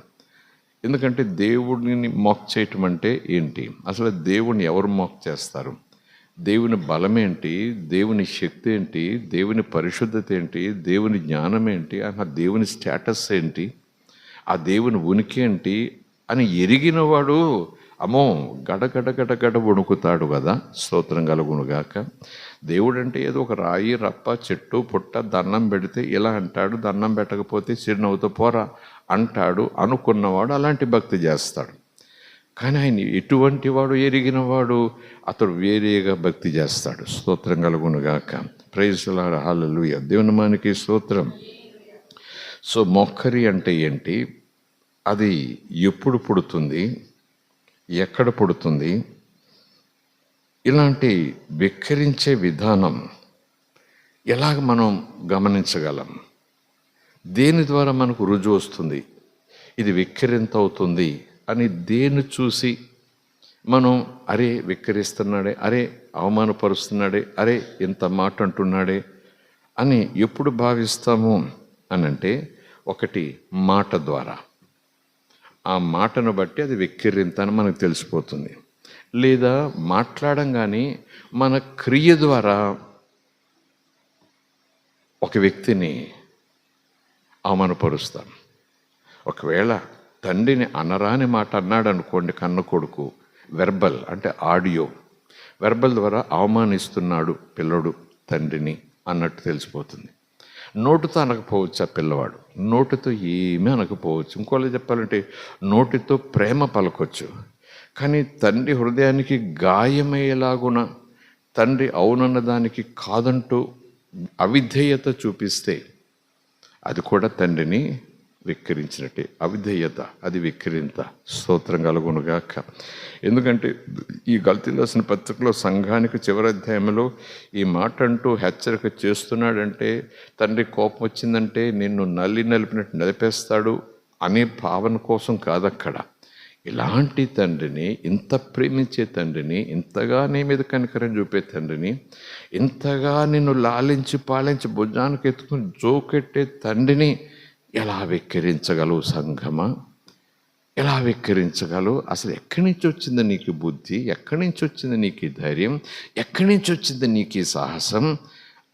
ఎందుకంటే దేవుడిని మాక్ చేయటం అంటే ఏంటి, అసలు దేవుని ఎవరు మాక్ చేస్తారు, దేవుని బలం ఏంటి, దేవుని శక్తి ఏంటి, దేవుని పరిశుద్ధత ఏంటి, దేవుని జ్ఞానం ఏంటి, ఆ దేవుని స్టేటస్ ఏంటి, ఆ దేవుని ఉనికి ఏంటి అని ఎరిగినవాడు అమ్మో గడగడ గడగడ వణుకుతాడు కదా. స్తోత్రం కలుగునుగాక. దేవుడు అంటే ఏదో ఒక రాయి రప్ప చెట్టు పుట్ట దండం పెడితే ఇలా అంటాడు, దండం పెట్టకపోతే చిరునవ్వుతో పోరా అంటాడు అనుకున్నవాడు అలాంటి భక్తి చేస్తాడు. కానీ ఆయన ఎటువంటి వాడు ఎరిగినవాడు, అతడు వేరేగా భక్తి చేస్తాడు. స్తోత్రం కలుగునుగాక. Praise the Lord, hallelujah. దేవుని మానికి స్తోత్రం. సో మొక్కరి అంటే ఏంటి, అది ఎప్పుడు పుడుతుంది, ఎక్కడ పుడుతుంది, ఇలాంటి వెక్కిరించే విధానం ఎలాగ మనం గమనించగలం, దేని ద్వారా మనకు రుజువు వస్తుంది, ఇది వెక్కిరింత అవుతుంది అని దేన్ని చూసి మనం అరే వెక్కిరిస్తున్నాడే, అరే అవమానపరుస్తున్నాడే, అరే ఇంత మాట అంటున్నాడే అని ఎప్పుడు భావిస్తాము అనంటే, ఒకటి మాట ద్వారా, ఆ మాటను బట్టి అది వెక్కిరింత అని మనకు తెలిసిపోతుంది. లేదా మాట్లాడంగానే మన క్రియ ద్వారా ఒక వ్యక్తిని అవమానపరుస్తాం. ఒకవేళ తండ్రిని అనరాని మాట అన్నాడు అనుకోండి కన్న కొడుకు, వెర్బల్ అంటే ఆడియో, వెర్బల్ ద్వారా అవమానిస్తున్నాడు పిల్లడు తండ్రిని అన్నట్టు తెలిసిపోతుంది. నోటితో అనకపోవచ్చు ఆ పిల్లవాడు, నోటితో ఏమీ అనకపోవచ్చు, ఇంకోళ్ళు చెప్పాలంటే నోటితో ప్రేమ పలకొచ్చు, కానీ తండ్రి హృదయానికి గాయమయ్యేలాగున తండ్రి అవునన్న దానికి కాదంటూ అవిధేయత చూపిస్తే అది కూడా తండ్రిని వెక్కిరించినట్టే. అవిధేయత అది వెక్కిరింత. స్తోత్రం కలుగునుగాక. ఎందుకంటే ఈ గలతీయులు రాసిన పత్రికలో సంఘానికి చివరి అధ్యాయంలో ఈ మాట అంటూ హెచ్చరిక చేస్తున్నాడంటే, తండ్రి కోపం వచ్చిందంటే నిన్ను నలిపినట్టు నలిపేస్తాడు అనే భావన కోసం కాదక్కడ. ఇలాంటి తండ్రిని, ఇంత ప్రేమించే తండ్రిని, ఇంతగా నీ మీద కనికరం చూపే తండ్రిని, ఇంతగా నిన్ను లాలించి పాలించి భుజానికి ఎత్తుకుని జోకెట్టే తండ్రిని ఎలా వెక్కిరించగలవు సంఘమా? ఎలా వెక్కిరించగలవు? అసలు ఎక్కడి నుంచి వచ్చింది నీకు బుద్ధి? ఎక్కడి నుంచి వచ్చింది నీకు ధైర్యం? ఎక్కడి నుంచి వచ్చింది నీకు సాహసం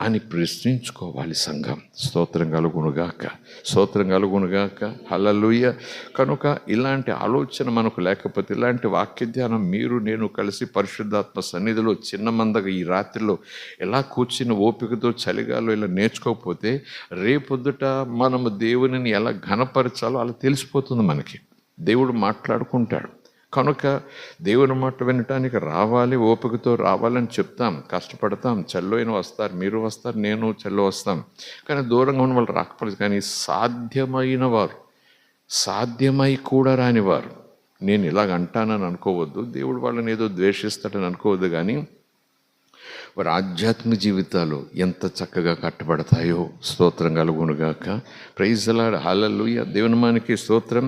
అని ప్రశ్నించుకోవాలి సంఘం. స్తోత్రం కలుగునుగాక, స్తోత్రం కలుగునుగాక. హల్లెలూయా. కనుక ఇలాంటి ఆలోచన మనకు లేకపోతే, ఇలాంటి వాక్య ధ్యానం మీరు నేను కలిసి పరిశుద్ధాత్మ సన్నిధిలో చిన్న మందగా ఈ రాత్రిలో ఎలా కూర్చుని ఓపికతో చలిగాలో ఇలా నేర్చుకోకపోతే రేపొద్దుట మనము దేవునిని ఎలా ఘనపరచాలో అలా తెలిసిపోతుంది మనకి. దేవుడు మాట్లాడుకుంటాడు. కనుక దేవుని మాట వినటానికి రావాలి, ఓపికతో రావాలని చెప్తాం, కష్టపడతాం. చెల్లోయిన వస్తారు, మీరు వస్తారు, నేను చెల్లో వస్తాం. కానీ దూరంగా ఉన్న వాళ్ళు రాకపోలేదు. కానీ సాధ్యమైన వారు, సాధ్యమై కూడా రానివారు, నేను ఇలాగ అంటానని అనుకోవద్దు, దేవుడు వాళ్ళని ఏదో ద్వేషిస్తాడని అనుకోవద్దు. కానీ వారి ఆధ్యాత్మిక జీవితాలు ఎంత చక్కగా కట్టబడతాయో. స్తోత్రం కలుగునుగాక. Praise the Lord. హల్లెలూయా. దేవుని మనకి స్తోత్రం.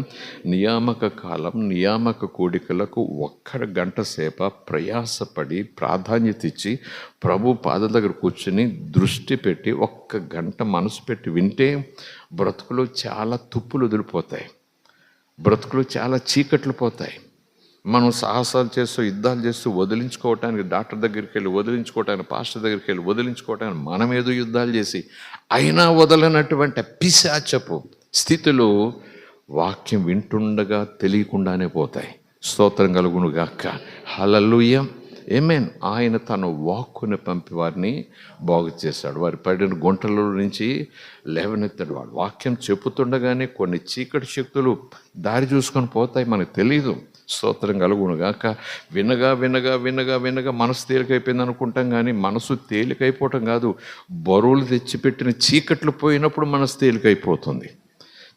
నియామక కాలం, నియామక కూడికలకు ఒక్క గంట సేప ప్రయాసపడి ప్రాధాన్యత ఇచ్చి ప్రభు పాదాల దగ్గర కూర్చొని దృష్టి పెట్టి ఒక్క గంట మనసు పెట్టి వింటే బ్రతుకులో చాలా తుప్పులు వదిలిపోతాయి, బ్రతుకులు చాలా చీకట్లు పోతాయి. మనం సాహసాలు చేస్తూ యుద్ధాలు చేస్తూ వదిలించుకోవటానికి డాక్టర్ దగ్గరికి వెళ్ళి వదిలించుకోవటానికి, పాస్టర్ దగ్గరికి వెళ్ళి వదిలించుకోవటానికి మనం ఏదో యుద్ధాలు చేసి అయినా వదలనటువంటి పిశాచపు స్థితిలో వాక్యం వింటుండగా తెలియకుండానే పోతాయి. స్తోత్రం కలుగునుగాక. హల్లెలూయా. ఆమేన్. ఆయన తన వాక్కుని పంపి వారిని బాగు చేశాడు, వారి పడిన గుంటల నుంచి లేవనెత్తాడు. వాడు వాక్యం చెప్పుతుండగానే కొన్ని చీకటి శక్తులు దారి చూసుకొని పోతాయి, మనకు తెలీదు. స్తోత్రం కలుగునుగాక. వినగా వినగా వినగా వినగా మనసు తేలికైపోయింది అనుకుంటాం. కానీ మనసు తేలికైపోవటం కాదు, బరువులు తెచ్చిపెట్టిన చీకట్లు పోయినప్పుడు మనసు తేలికైపోతుంది.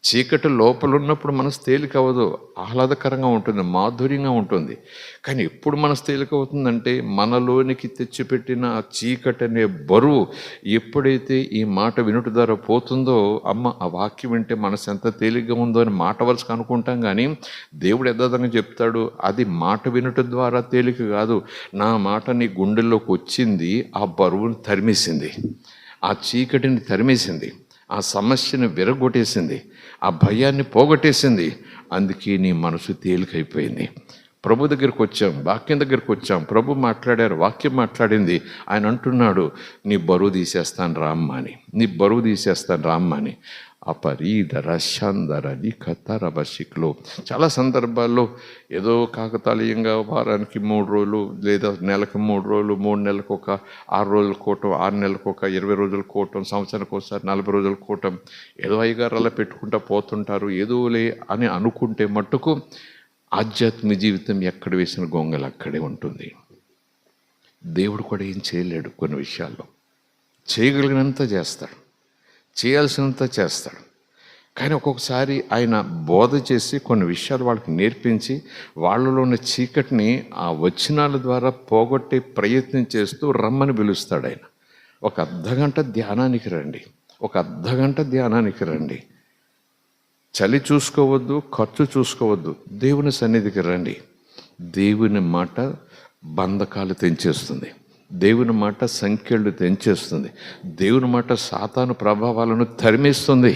చీకటి లోపల ఉన్నప్పుడు మనసు తేలిక అవ్వదు, ఆహ్లాదకరంగా ఉంటుంది, మాధుర్యంగా ఉంటుంది. కానీ ఎప్పుడు మనసు తేలిక అవుతుందంటే మనలోనికి తెచ్చిపెట్టిన ఆ చీకటి అనే బరువు ఎప్పుడైతే ఈ మాట వినుట ద్వారా పోతుందో, అమ్మ ఆ వాక్యం వింటే మనసు ఎంత తేలిగ్గా ఉందో అని మాట వరుసగా అనుకుంటాం. కానీ దేవుడు యథార్థంగా చెప్తాడు, అది మాట వినుట ద్వారా తేలిక కాదు, నా మాట నీ గుండెల్లోకి వచ్చింది, ఆ బరువును తరిమేసింది, ఆ చీకటిని తరిమేసింది, ఆ సమస్యను విరగొట్టేసింది, ఆ భయాన్ని పోగొట్టేసింది. అందుకే నీ మనసు తేలికైపోయింది. ప్రభు దగ్గరికి వచ్చాం, వాక్యం దగ్గరికి వచ్చాం, ప్రభు మాట్లాడారు, వాక్యం మాట్లాడింది. ఆయన అంటున్నాడు, నీ బరువు తీసేస్తాను రామ్మ అని, నీ బరువు తీసేస్తాను రామ్మ అని. అపరీధర శాంధరది కథరభశిక్లో చాలా సందర్భాల్లో ఏదో కాకతాళీయంగా వారానికి 3 రోజులు లేదా నెలకు 3 రోజులు, 3 నెలలకు ఒక 6 రోజులు కోవటం, 6 నెలలకు ఒక 20 రోజులు కోవటం, సంవత్సరానికి ఒకసారి 40 రోజులు కోవటం, ఏదో అయ్యగారు అలా పెట్టుకుంటూ పోతుంటారు. ఏదోలే అని అనుకుంటే మట్టుకు ఆధ్యాత్మిక జీవితం ఎక్కడ వేసిన గొంగలు అక్కడే ఉంటుంది. దేవుడు కూడా ఏం చేయలేడు. కొన్ని విషయాల్లో చేయగలిగినంత చేస్తాడు, చేయాల్సినంత చేస్తాడు. కానీ ఒక్కొక్కసారి ఆయన బోధ చేసి కొన్ని విషయాలు వాళ్ళకి నేర్పించి వాళ్ళలో ఉన్న చీకటిని ఆ వచనాల ద్వారా పోగొట్టే ప్రయత్నం చేస్తూ రమ్మని పిలుస్తాడు. ఆయన ఒక అర్ధగంట ధ్యానానికి రండి, ఒక అర్ధగంట ధ్యానానికి రండి. చలి చూసుకోవద్దు, ఖర్చు చూసుకోవద్దు, దేవుని సన్నిధికి రండి. దేవుని మాట బంధకాలు తెంచేస్తుంది, దేవుని మాట సంఖ్యలు తెంచేస్తుంది, దేవుని మాట సాతాను ప్రభావాలను తరిమేస్తుంది.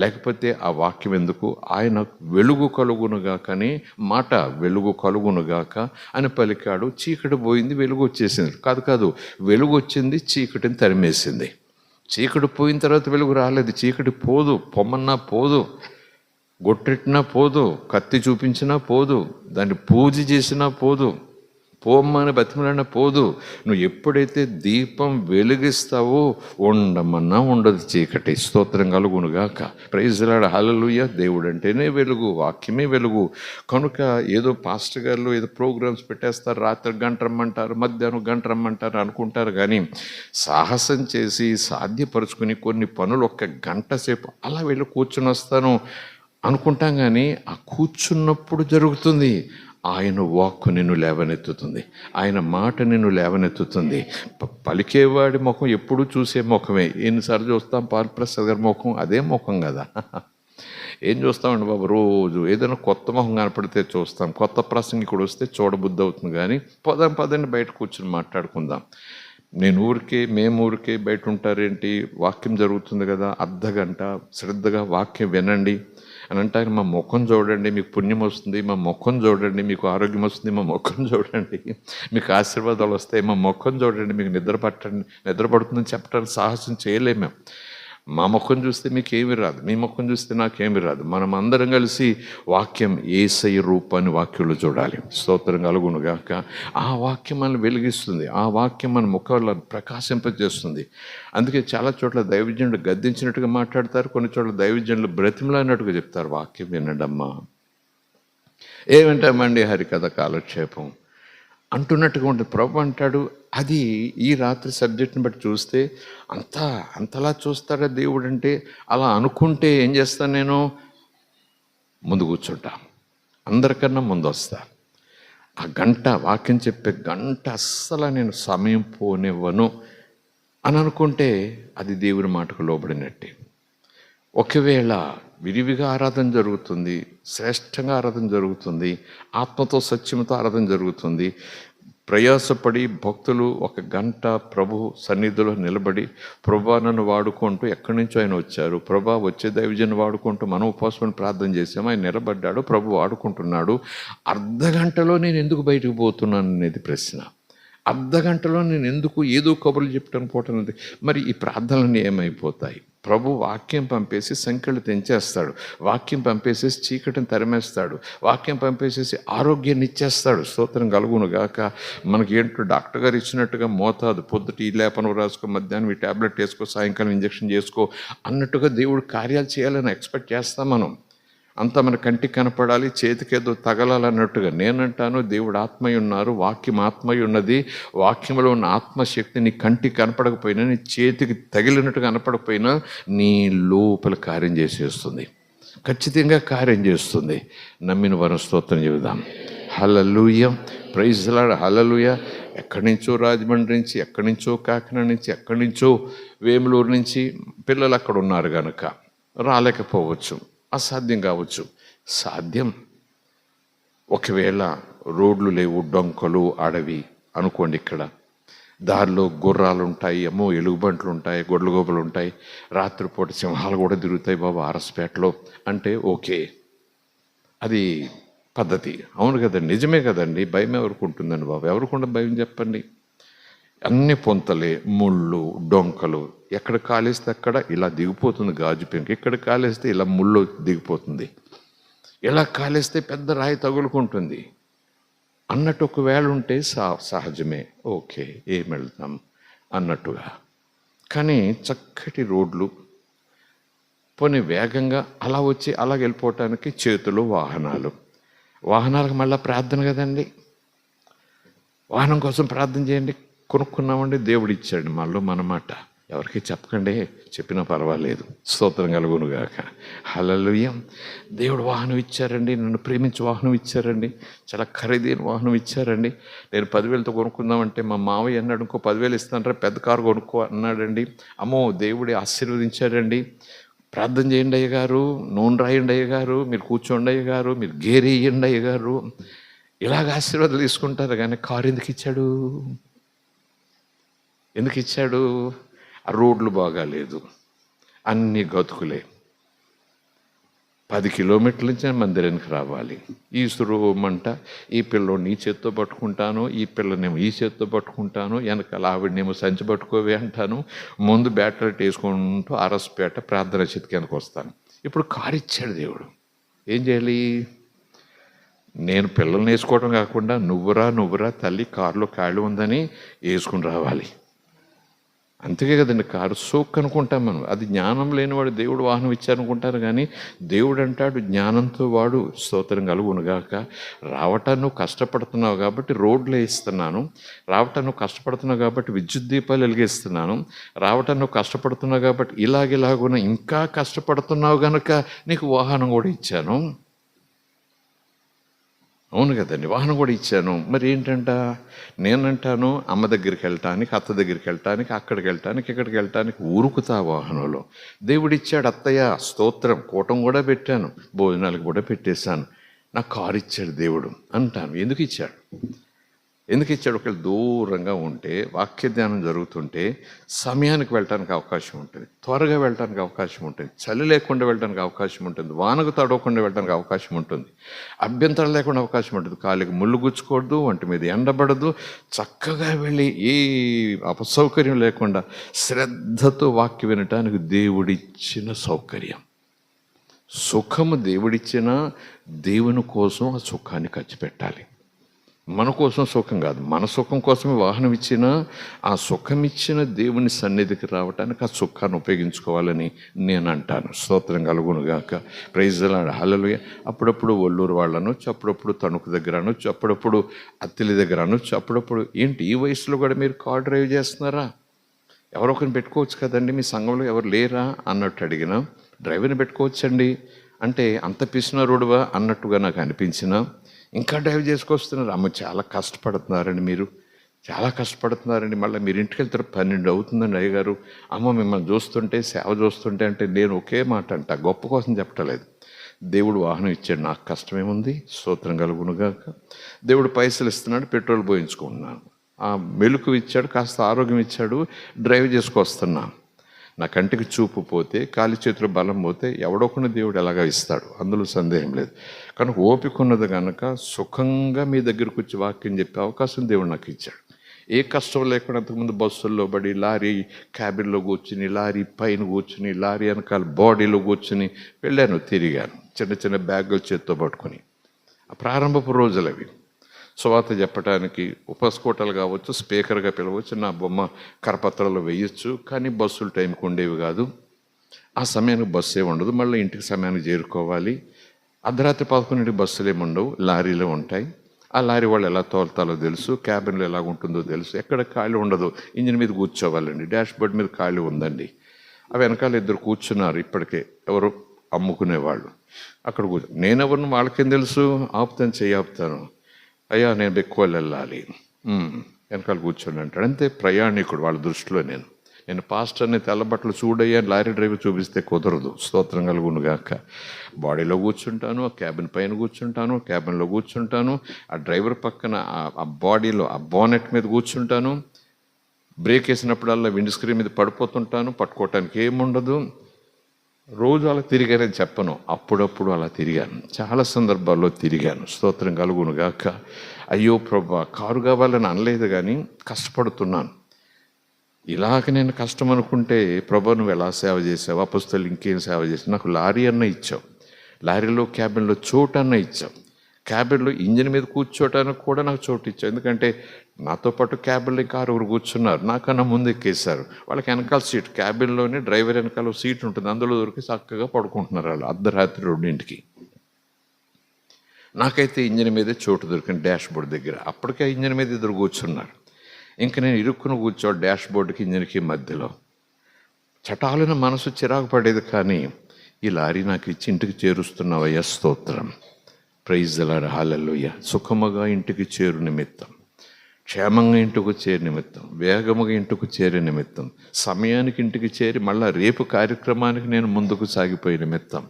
లేకపోతే ఆ వాక్యం ఎందుకు? ఆయన వెలుగు కలుగునుగాకని మాట, వెలుగు కలుగునుగాక అని పలికాడు, చీకటి పోయింది, వెలుగు వచ్చేసింది. కాదు, వెలుగు వచ్చింది, చీకటిని తరిమేసింది. చీకటి పోయిన తర్వాత వెలుగు రాలేదు. చీకటి పోదు, పొమ్మన్నా పోదు, గొట్టెట్టినా పోదు, కత్తి చూపించినా పోదు, దాన్ని పూజ చేసినా పోదు, పోమ్మని బతిమలన్నా పోదు. నువ్వు ఎప్పుడైతే దీపం వెలిగిస్తావో ఉండమన్నా ఉండదు చీకటి. స్తోత్రం కలుగునుగాక. Praise the Lord. హల్లెలూయా. దేవుడు అంటేనే వెలుగు, వాక్యమే వెలుగు. కనుక ఏదో పాస్టర్ గారు ఏదో ప్రోగ్రామ్స్ పెట్టేస్తారు, రాత్రి గంట రమ్మంటారు, మధ్యాహ్నం గంట రమ్మంటారు అనుకుంటారు. కానీ సాహసం చేసి సాధ్యపరుచుకుని కొన్ని పనులు 1 గంట సేపు అలా వెళ్ళి కూర్చుని వస్తాను అనుకుంటాం. కానీ ఆ కూర్చున్నప్పుడు జరుగుతుంది. ఆయన వాక్కు నిన్ను లేవనెత్తుతుంది, ఆయన మాట నిన్ను లేవనెత్తుతుంది. పలికేవాడి ముఖం ఎప్పుడూ చూసే ముఖమే. ఎన్నిసార్లు చూస్తాం పాల్ ప్రసాద్ గారి ముఖం, అదే ముఖం కదా. ఏం చూస్తామండి బాబు, రోజు ఏదైనా కొత్త మొహం కనపడితే చూస్తాం, కొత్త ప్రసంగికుడు వస్తే చూడబుద్ధి అవుతుంది. కానీ పదండి బయట కూర్చొని మాట్లాడుకుందాం. మేము ఊరికే బయట ఉంటారేంటి, వాక్యం జరుగుతుంది కదా, అర్ధగంట శ్రద్ధగా వాక్యం వినండి అని అంటారు. మా ముఖం చూడండి, మీకు పుణ్యం వస్తుంది, మా ముఖం చూడండి, మీకు ఆరోగ్యం వస్తుంది, మా ముఖం చూడండి, మీకు ఆశీర్వాదాలు వస్తాయి, మా ముఖం చూడండి, మీకు నిద్ర పడుతుందని చెప్పడానికి సాహసం చేయలేము మేము. మా ముఖం చూస్తే మీకు ఏమి రాదు, మీ ముఖం చూస్తే నాకేమి రాదు. మనం అందరం కలిసి వాక్యం యేసయ్య రూపాన్ని వాక్యంలో చూడాలి. స్తోత్రం కలుగునుగాక. ఆ వాక్యం మనల్ని వెలిగిస్తుంది, ఆ వాక్యం మన ముఖంలో ప్రకాశింపజేస్తుంది. అందుకే చాలా చోట్ల దైవజనుడు గద్దించినట్టుగా మాట్లాడతారు, కొన్ని చోట్ల దైవజనులు బ్రతిమలాడినట్టుగా చెప్తారు. వాక్యం వినండమ్మా, ఏమింటామండి హరికథ కాలక్షేపం అంటున్నట్టుగా ఉంటుంది. ప్రభు అంటాడు, అది ఈ రాత్రి సబ్జెక్ట్ని బట్టి చూస్తే అంతలా చూస్తాడా దేవుడు అంటే, అలా అనుకుంటే ఏం చేస్తాను, నేను ముందు కూర్చుంటా, అందరికన్నా ముందు వస్తా. ఆ గంట వాక్యం చెప్పే గంట అస్సలు నేను సమయం పోనివ్వను అని అనుకుంటే అది దేవుని మాటకు లోబడినట్టే. ఒకవేళ విరివిగా ఆరాధన జరుగుతుంది, శ్రేష్టంగా ఆరాధన జరుగుతుంది, ఆత్మతో సత్యంతో ఆరాధన జరుగుతుంది, ప్రయాసపడి భక్తులు 1 గంట ప్రభు సన్నిధిలో నిలబడి, ప్రభా నన్ను వాడుకుంటూ, ఎక్కడి నుంచో ఆయన వచ్చారు, ప్రభా వచ్చే దైవజన్ని వాడుకుంటూ మనం ఉపవాసం ప్రార్థన చేసాము, ఆయన నిలబడ్డాడు, ప్రభు వాడుకుంటున్నాడు, అర్ధగంటలో నేను ఎందుకు బయటకు పోతున్నాను అనేది ప్రశ్న. అర్ధగంటలో నేను ఎందుకు ఏదో కబుర్లు చెప్పడానికి పోవటం? మరి ఈ ప్రార్థనలన్నీ ఏమైపోతాయి? ప్రభు వాక్యం పంపేసి సంఖ్యలు తెంచేస్తాడు, వాక్యం పంపేసేసి చీకటిని తరిమేస్తాడు, వాక్యం పంపేసేసి ఆరోగ్యాన్ని ఇచ్చేస్తాడు. స్తోత్రం కలుగునుగాక. మనకి ఏంటో డాక్టర్ గారు ఇచ్చినట్టుగా మోతాదు, పొద్దుట ఈ లేపనం రాసుకో, మధ్యాహ్నం ఈ ట్యాబ్లెట్ వేసుకో, సాయంకాలం ఇంజక్షన్ చేసుకో అన్నట్టుగా దేవుడు కార్యాలు చేయాలని ఎక్స్పెక్ట్ చేస్తాం మనం. అంతా మన కంటికి కనపడాలి, చేతికేదో తగలాలన్నట్టుగా. నేనంటాను, దేవుడు ఆత్మయ్య ఉన్నారు, వాక్యం ఆత్మయ్య ఉన్నది. వాక్యంలో ఉన్న ఆత్మశక్తి నీ కంటికి కనపడకపోయినా, నీ చేతికి తగిలినట్టుగా కనపడకపోయినా నీ లోపల కార్యం చేసేస్తుంది, ఖచ్చితంగా కార్యం చేస్తుంది. నమ్మిన వారం స్తోత్రం చెబుదాం. హల్లెలూయా, ప్రైజ్ ది లార్డ్, హల్లెలూయా. ఎక్కడి నుంచో రాజమండ్రి నుంచి, ఎక్కడి నుంచో కాకినాడ నుంచి, ఎక్కడి నుంచో వేములూరు నుంచి పిల్లలు అక్కడ ఉన్నారు కనుక రాలేకపోవచ్చు, అసాధ్యం కావచ్చు. సాధ్యం ఒకవేళ రోడ్లు లేవు, డొంకలు, అడవి అనుకోండి. ఇక్కడ దారిలో గుర్రాలు ఉంటాయి, ఎలుగుబంట్లు ఉంటాయి, గొడ్లగోపలు ఉంటాయి, రాత్రిపూట సింహాలు కూడా తిరుగుతాయి బాబు అరసపేటలో అంటే ఓకే, అది పద్ధతి. అవును కదండి, నిజమే కదండి. భయం ఎవరికి ఉంటుందండి బాబు? ఎవరికుండా భయం చెప్పండి? అన్ని పొంతలే, ముళ్ళు, డొంకలు, ఎక్కడ కాలేస్తే అక్కడ ఇలా దిగిపోతుంది గాజు పెంకు, ఇక్కడ కాలేస్తే ఇలా ముళ్ళు దిగిపోతుంది, ఇలా కాలేస్తే పెద్ద రాయి తగులుకుంటుంది అన్నట్టు ఒకవేళ ఉంటే సహజమే, ఓకే, ఏం వెళ్తాం అన్నట్టుగా. కానీ చక్కటి రోడ్లు, పోనీ వేగంగా అలా వచ్చి అలా వెళ్ళిపోవటానికి చేతులు వాహనాలకు మళ్ళీ ప్రార్థన కదండి. వాహనం కోసం ప్రార్థన చేయండి. కొనుక్కున్నామండి, దేవుడు ఇచ్చాడు, మనలో మనమాట. ఎవరికి చెప్పకండి, చెప్పినా పర్వాలేదు. స్తోత్రం కలుగునుగాక. హల్లెలూయా. దేవుడు వాహనం ఇచ్చారండి, నన్ను ప్రేమించి వాహనం ఇచ్చారండి, చాలా ఖరీదైన వాహనం ఇచ్చారండి. నేను 10,000తో కొనుక్కుందామంటే మా మావయ్య అన్నాడు, ఇంకో 10,000 ఇస్తానంటే పెద్ద కారు కొనుక్కో అన్నాడండి. అమ్మో, దేవుడి ఆశీర్వదించాడండి. ప్రార్థన చేయండి అయ్య గారు, నూనె రాయండి అయ్య గారు, మీరు కూర్చోండి అయ్య గారు, మీరు గేరి ఇయ్యండి అయ్య గారు, ఇలాగ ఆశీర్వాదాలు తీసుకుంటారు. కానీ కారు ఎందుకు ఇచ్చాడు? ఆ రోడ్లు బాగాలేదు, అన్ని గతుకులే. 10 కిలోమీటర్ల నుంచి మందిరానికి రావాలి. ఈ సురుమంట, ఈ పిల్లోని ఈ చేత్తో పట్టుకుంటాను, ఈ పిల్లనేమో ఈ చేత్తో పట్టుకుంటాను, వెనకాల ఆవిడనేమో సంచి పట్టుకోవే అంటాను, ముందు బ్యాటరీ వేసుకుంటూ అరసపేట ప్రార్థన చితికెనకు వస్తాను. ఇప్పుడు కారు ఇచ్చాడు దేవుడు, ఏం చేయాలి? నేను పిల్లల్ని వేసుకోవడం కాకుండా నువ్వురా తల్లి, కారులో ఖాళీ ఉందని వేసుకుని రావాలి. అంతకే కదండి. కారు సోక్ అనుకుంటాం మనం. అది జ్ఞానం లేనివాడు దేవుడు వాహనం ఇచ్చారనుకుంటారు. కానీ దేవుడు అంటాడు, జ్ఞానంతో వాడు. స్తోత్రం కలుగునుగాక. రావటాన్ని నువ్వు కష్టపడుతున్నావు కాబట్టి రోడ్లు వేయిస్తున్నాను, రావటాన్ని నువ్వు కష్టపడుతున్నావు కాబట్టి విద్యుత్ దీపాలు వెలిగిస్తున్నాను, రావటాన్ని నువ్వు కష్టపడుతున్నావు కాబట్టి ఇలాగున ఇంకా కష్టపడుతున్నావు కనుక నీకు వాహనం కూడా ఇచ్చాను. అవును కదండి, వాహనం కూడా ఇచ్చాను. మరి ఏంటంట, నేనంటాను అమ్మ దగ్గరికి వెళ్ళటానికి, అత్త దగ్గరికి వెళ్ళటానికి, అక్కడికి వెళ్ళటానికి, ఇక్కడికి వెళ్ళటానికి ఉరుకుతా వాహనంలో. దేవుడిచ్చాడు అత్తయ్య, స్తోత్రం, కూటం కూడా పెట్టాను, భోజనాలకు కూడా పెట్టేశాను, నాకు కారు ఇచ్చాడు దేవుడు అంటాను. ఎందుకు ఇచ్చాడు? ఎందుకు ఇచ్చాడు? ఒకవేళ దూరంగా ఉంటే, వాక్య ధ్యానం జరుగుతుంటే సమయానికి వెళ్ళటానికి అవకాశం ఉంటుంది, త్వరగా వెళ్ళటానికి అవకాశం ఉంటుంది, చలి లేకుండా వెళ్ళడానికి అవకాశం ఉంటుంది, వానకు తడవకుండా వెళ్ళడానికి అవకాశం ఉంటుంది, అభ్యంతరం లేకుండా అవకాశం ఉంటుంది, కాలికి ముళ్ళు గుచ్చుకోవద్దు, వంటి మీద ఎండబడదు, చక్కగా వెళ్ళి ఏ అపసౌకర్యం లేకుండా శ్రద్ధతో వాక్యం వినటానికి దేవుడిచ్చిన సౌకర్యం. సుఖము దేవుడిచ్చిన, దేవుని కోసం ఆ సుఖాన్ని ఖర్చు పెట్టాలి. మన కోసం సుఖం కాదు, మన సుఖం కోసమే వాహనం ఇచ్చినా ఆ సుఖం ఇచ్చిన దేవుని సన్నిధికి రావటానికి ఆ సుఖాన్ని ఉపయోగించుకోవాలని నేను అంటాను. స్తోత్రం కలుగునుగాక. Praise the Lord. హల్లెలూయా. అప్పుడప్పుడు ఒల్లూరు వాళ్ళు అనొచ్చు, అప్పుడప్పుడు తణుకు దగ్గర అనొచ్చు, అప్పుడప్పుడు అత్తిలి దగ్గర అనొచ్చు, అప్పుడప్పుడు ఏంటి ఈ వయసులో కూడా మీరు కార్ డ్రైవ్ చేస్తున్నారా, ఎవరొకరిని పెట్టుకోవచ్చు కదండి, మీ సంఘంలో ఎవరు లేరా అన్నట్టు అడిగినా, డ్రైవర్ని పెట్టుకోవచ్చండి అంటే అంత పిసినారుడువా అన్నట్టుగా నాకు అనిపించినా, ఇంకా డ్రైవ్ చేసుకొస్తున్నారు. అమ్మ చాలా కష్టపడుతున్నారండి, మీరు చాలా కష్టపడుతున్నారండి, మళ్ళీ మీరు ఇంటికి వెళ్తారు 12 అవుతుందండి అయ్యగారు, అమ్మ మిమ్మల్ని చూస్తుంటే, సేవ చూస్తుంటే అంటే నేను ఒకే మాట అంట, గొప్ప కోసం చెప్పటలేదు. దేవుడు వాహనం ఇచ్చాడు, నాకు కష్టమేముంది, స్తోత్రం కలుగునుగాక. దేవుడు పైసలు ఇస్తున్నాడు, పెట్రోల్ పోయించుకుంటున్నాను, ఆ మెలుకు ఇచ్చాడు, కాస్త ఆరోగ్యం ఇచ్చాడు, డ్రైవ్ చేసుకొస్తున్నా. నా కంటికి చూపు పోతే, కాలి చేతిలో బలం పోతే ఎవడో కొన్ని దేవుడు ఎలాగా ఇస్తాడు, అందులో సందేహం లేదు. కనుక ఓపిక ఉన్నది కనుక సుఖంగా మీ దగ్గరకు వచ్చి వాక్యం చెప్పే అవకాశం దేవుడు నాకు ఇచ్చాడు. ఏ కష్టం లేకుండా అంతకుముందు బస్సుల్లో పడి, లారీ క్యాబిన్లో కూర్చుని, లారీ పైన కూర్చుని, లారీ వెనకాల బాడీలో కూర్చుని వెళ్ళాను, తిరిగాను, చిన్న చిన్న బ్యాగులు చేత్తో పట్టుకొని. ఆ ప్రారంభపు రోజులు అవి. సువార్త చెప్పడానికి ఉపస్కోటలు కావచ్చు, స్పీకర్గా పిలవచ్చు, నా బొమ్మ కరపత్రాలు వేయచ్చు, కానీ బస్సులు టైంకి ఉండేవి కాదు. ఆ సమయానికి బస్సు ఏమి ఉండదు, మళ్ళీ ఇంటికి సమయానికి చేరుకోవాలి. అర్ధరాత్రి 11 బస్సులు ఏమి ఉండవు, లారీలు ఉంటాయి. ఆ లారీ వాళ్ళు ఎలా తోలుతాలో తెలుసు, క్యాబిన్లో ఎలా ఉంటుందో తెలుసు, ఎక్కడ ఖాళీ ఉండదు, ఇంజిన్ మీద కూర్చోవాలండి, డాష్ బోర్డ్ మీద ఖాళీ ఉందండి. ఆ వెనకాల 2 కూర్చున్నారు ఇప్పటికే, ఎవరు అమ్ముకునేవాళ్ళు, అక్కడ కూర్చో. నేనెవరిని వాళ్ళకేం తెలుసు, ఆపుతాను, చెయ్యి ఆపుతాను, అయ్యా నేను ఎక్కువ వెళ్ళాలి, వెనకాల కూర్చొని అంటాడు. అంతే, ప్రయాణికుడు వాళ్ళ దృష్టిలో. నేను పాస్టర్ని తెల్లబట్టలు చూడయ్యా లారీ డ్రైవర్ చూపిస్తే కుదరదు. స్తోత్రం కలుగునుగాక. బాడీలో కూర్చుంటాను, ఆ క్యాబిన్ పైన కూర్చుంటాను, క్యాబిన్లో కూర్చుంటాను, ఆ డ్రైవర్ పక్కన ఆ బాడీలో ఆ బోనెట్ మీద కూర్చుంటాను, బ్రేక్ వేసినప్పుడల్లా విండ్ స్క్రీన్ మీద పడిపోతుంటాను, పట్టుకోవటానికి ఏముండదు. రోజు అలా తిరిగానని చెప్పను, అప్పుడప్పుడు అలా తిరిగాను, చాలా సందర్భాల్లో తిరిగాను. స్తోత్రం కలుగునుగాక. అయ్యో ప్రభా, కారు కావాలని అనలేదు, కానీ కష్టపడుతున్నాను. ఇలాగ నేను కష్టం అనుకుంటే, ప్రభా నువ్వు ఎలా సేవ చేసావు, అపొస్తలులు ఇంకేం సేవ చేసావు, నాకు లారీ అన్న ఇచ్చావు, లారీలో క్యాబిన్లో చోటు అన్న ఇచ్చావు, క్యాబిన్లో ఇంజిన్ మీద కూర్చోటానికి కూడా నాకు చోటు ఇచ్చావు. ఎందుకంటే నాతో పాటు క్యాబిన్లో ఇంకా 6 కూర్చున్నారు, నాకన్నా ముందు ఎక్కేశారు. వాళ్ళకి వెనకాల సీట్, క్యాబిన్లోనే డ్రైవర్ వెనకాల సీట్ ఉంటుంది, అందులో దొరికి చక్కగా పడుకుంటున్నారు వాళ్ళు అర్ధరాత్రి 2ంటికి. నాకైతే ఇంజిన్ మీదే చోటు దొరికింది, డాష్ బోర్డ్ దగ్గర. అప్పటికే ఇంజిన్ మీద 2 కూర్చున్నారు, ఇంక నేను ఇరుక్కుని కూర్చోడు డాష్ బోర్డుకి ఇంజిన్కి మధ్యలో. చటాలిన మనసు చిరాకు పడేది, కానీ ఈ లారీ నాకు ఇచ్చి ఇంటికి చేరుస్తున్నావయ్యా, స్తోత్రం, ప్రైజ్ ది లార్డ్, హల్లెలూయా. సుఖముగా ఇంటికి చేరు నిమిత్తం, క్షేమంగా ఇంటికి చేరే నిమిత్తం, వేగముగా ఇంటికి చేరే నిమిత్తం, సమయానికి ఇంటికి చేరి మళ్ళీ రేపు కార్యక్రమానికి నేను ముందుకు సాగిపోయే నిమిత్తం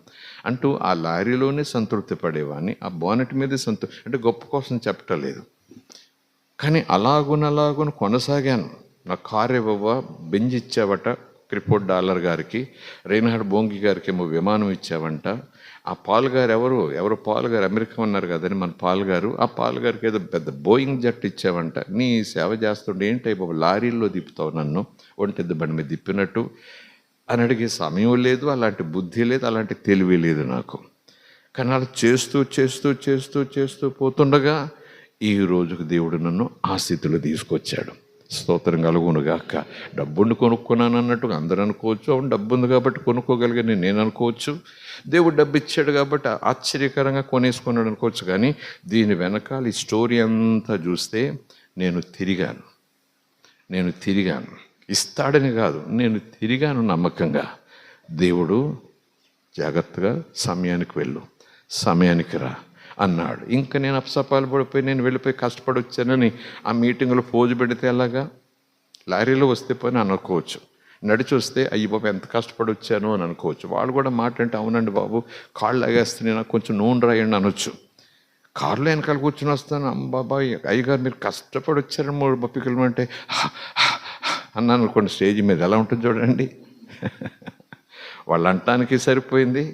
అంటూ ఆ లారీలోనే సంతృప్తి పడేవాడిని, ఆ బోనెట్ మీద అంటే గొప్ప కోసం చెప్పటలేదు, కానీ అలాగునలాగున కొనసాగాను. నా కారు ఇవ్వవా, బెంజ్ ఇచ్చావట $3 గారికి, రైన్హార్డ్ బోంగి గారికి ఏమో విమానం ఇచ్చావంట, ఆ పాల్ గారు ఎవరు పాల్ గారు అమెరికా ఉన్నారు కదని మన పాల్ గారు, ఆ పాల్ గారికి ఏదో పెద్ద బోయింగ్ జట్ ఇచ్చావంట, నీ సేవ చేస్తుంటే ఏంటి బాబు లారీల్లో తిప్పుతావు నన్ను, ఒంటెద్దు బండి మీద తిప్పినట్టు అని అడిగే సమయం లేదు, అలాంటి బుద్ధి లేదు, అలాంటి తెలివి లేదు నాకు. కానీ అలా చేస్తూ చేస్తూ చేస్తూ చేస్తూ పోతుండగా ఈ రోజుకు దేవుడు నన్ను ఆ స్థితిలో తీసుకొచ్చాడు. స్తోత్రం కలుగునుగాక. డబ్బుండి కొనుక్కున్నాను అన్నట్టుగా అందరూ అనుకోవచ్చు, అవును డబ్బు ఉంది కాబట్టి కొనుక్కోగలిగాను నేను అనుకోవచ్చు, దేవుడు డబ్బు ఇచ్చాడు కాబట్టి ఆశ్చర్యకరంగా కొనేసుకున్నాడు అనుకోవచ్చు. కానీ దీని వెనకాల ఈ స్టోరీ అంతా చూస్తే నేను తిరిగాను, ఇస్తాడని కాదు, నేను తిరిగాను నమ్మకంగా. దేవుడు జాగ్రత్తగా సమయానికి వెళ్ళు, సమయానికి రా, అన్నాడు. ఇంకా నేను అప్సపాలు పడిపోయి నేను వెళ్ళిపోయి కష్టపడి వచ్చానని ఆ మీటింగ్లో పోజు పెడితే ఎలాగా? లారీలో వస్తే పోయి అనుకోవచ్చు, నడిచి వస్తే అయ్యి బాబు ఎంత కష్టపడి వచ్చాను అని అనుకోవచ్చు. వాళ్ళు కూడా మాట అంటే అవునండి బాబు కాళ్ళు లాగేస్తున్నాయి నాకు కొంచెం నూనె రాయండి అనొచ్చు. కారులో వెనకాల కూర్చొని వస్తాను, బాబాయ్ అయ్యగారు మీరు కష్టపడి వచ్చారని 3 బప్పికలు అంటే అన్నాను అనుకోండి, స్టేజ్ మీద ఎలా ఉంటుంది చూడండి. వాళ్ళు అంటానికి సరిపోయింది,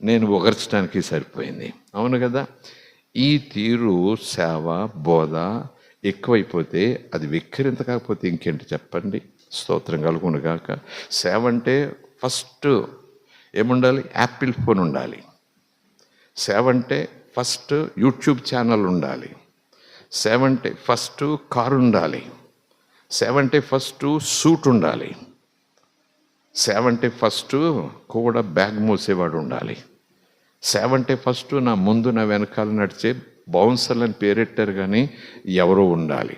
నేను ఒగర్చడానికి సరిపోయింది. అవును కదా? ఈ తీరు సేవ బోధ ఎక్కువైపోతే అది వెక్కిరింత కాకపోతే ఇంకేంటి చెప్పండి. స్తోత్రం కలుగును గాక. సేవ అంటే ఫస్ట్ ఏముండాలి? యాపిల్ ఫోన్ ఉండాలి. సేవ అంటే ఫస్ట్ యూట్యూబ్ ఛానల్ ఉండాలి. సేవ అంటే ఫస్ట్ కారు ఉండాలి. సేవ అంటే ఫస్ట్ సూట్ ఉండాలి. సేవ అంటే ఫస్ట్ కూడా బ్యాగ్ మోసేవాడు ఉండాలి. సేవ అంటే ఫస్ట్ నా ముందు నా వెనకాల నడిచే బౌన్సర్లు అని పేరెట్టారు కానీ ఎవరో ఉండాలి.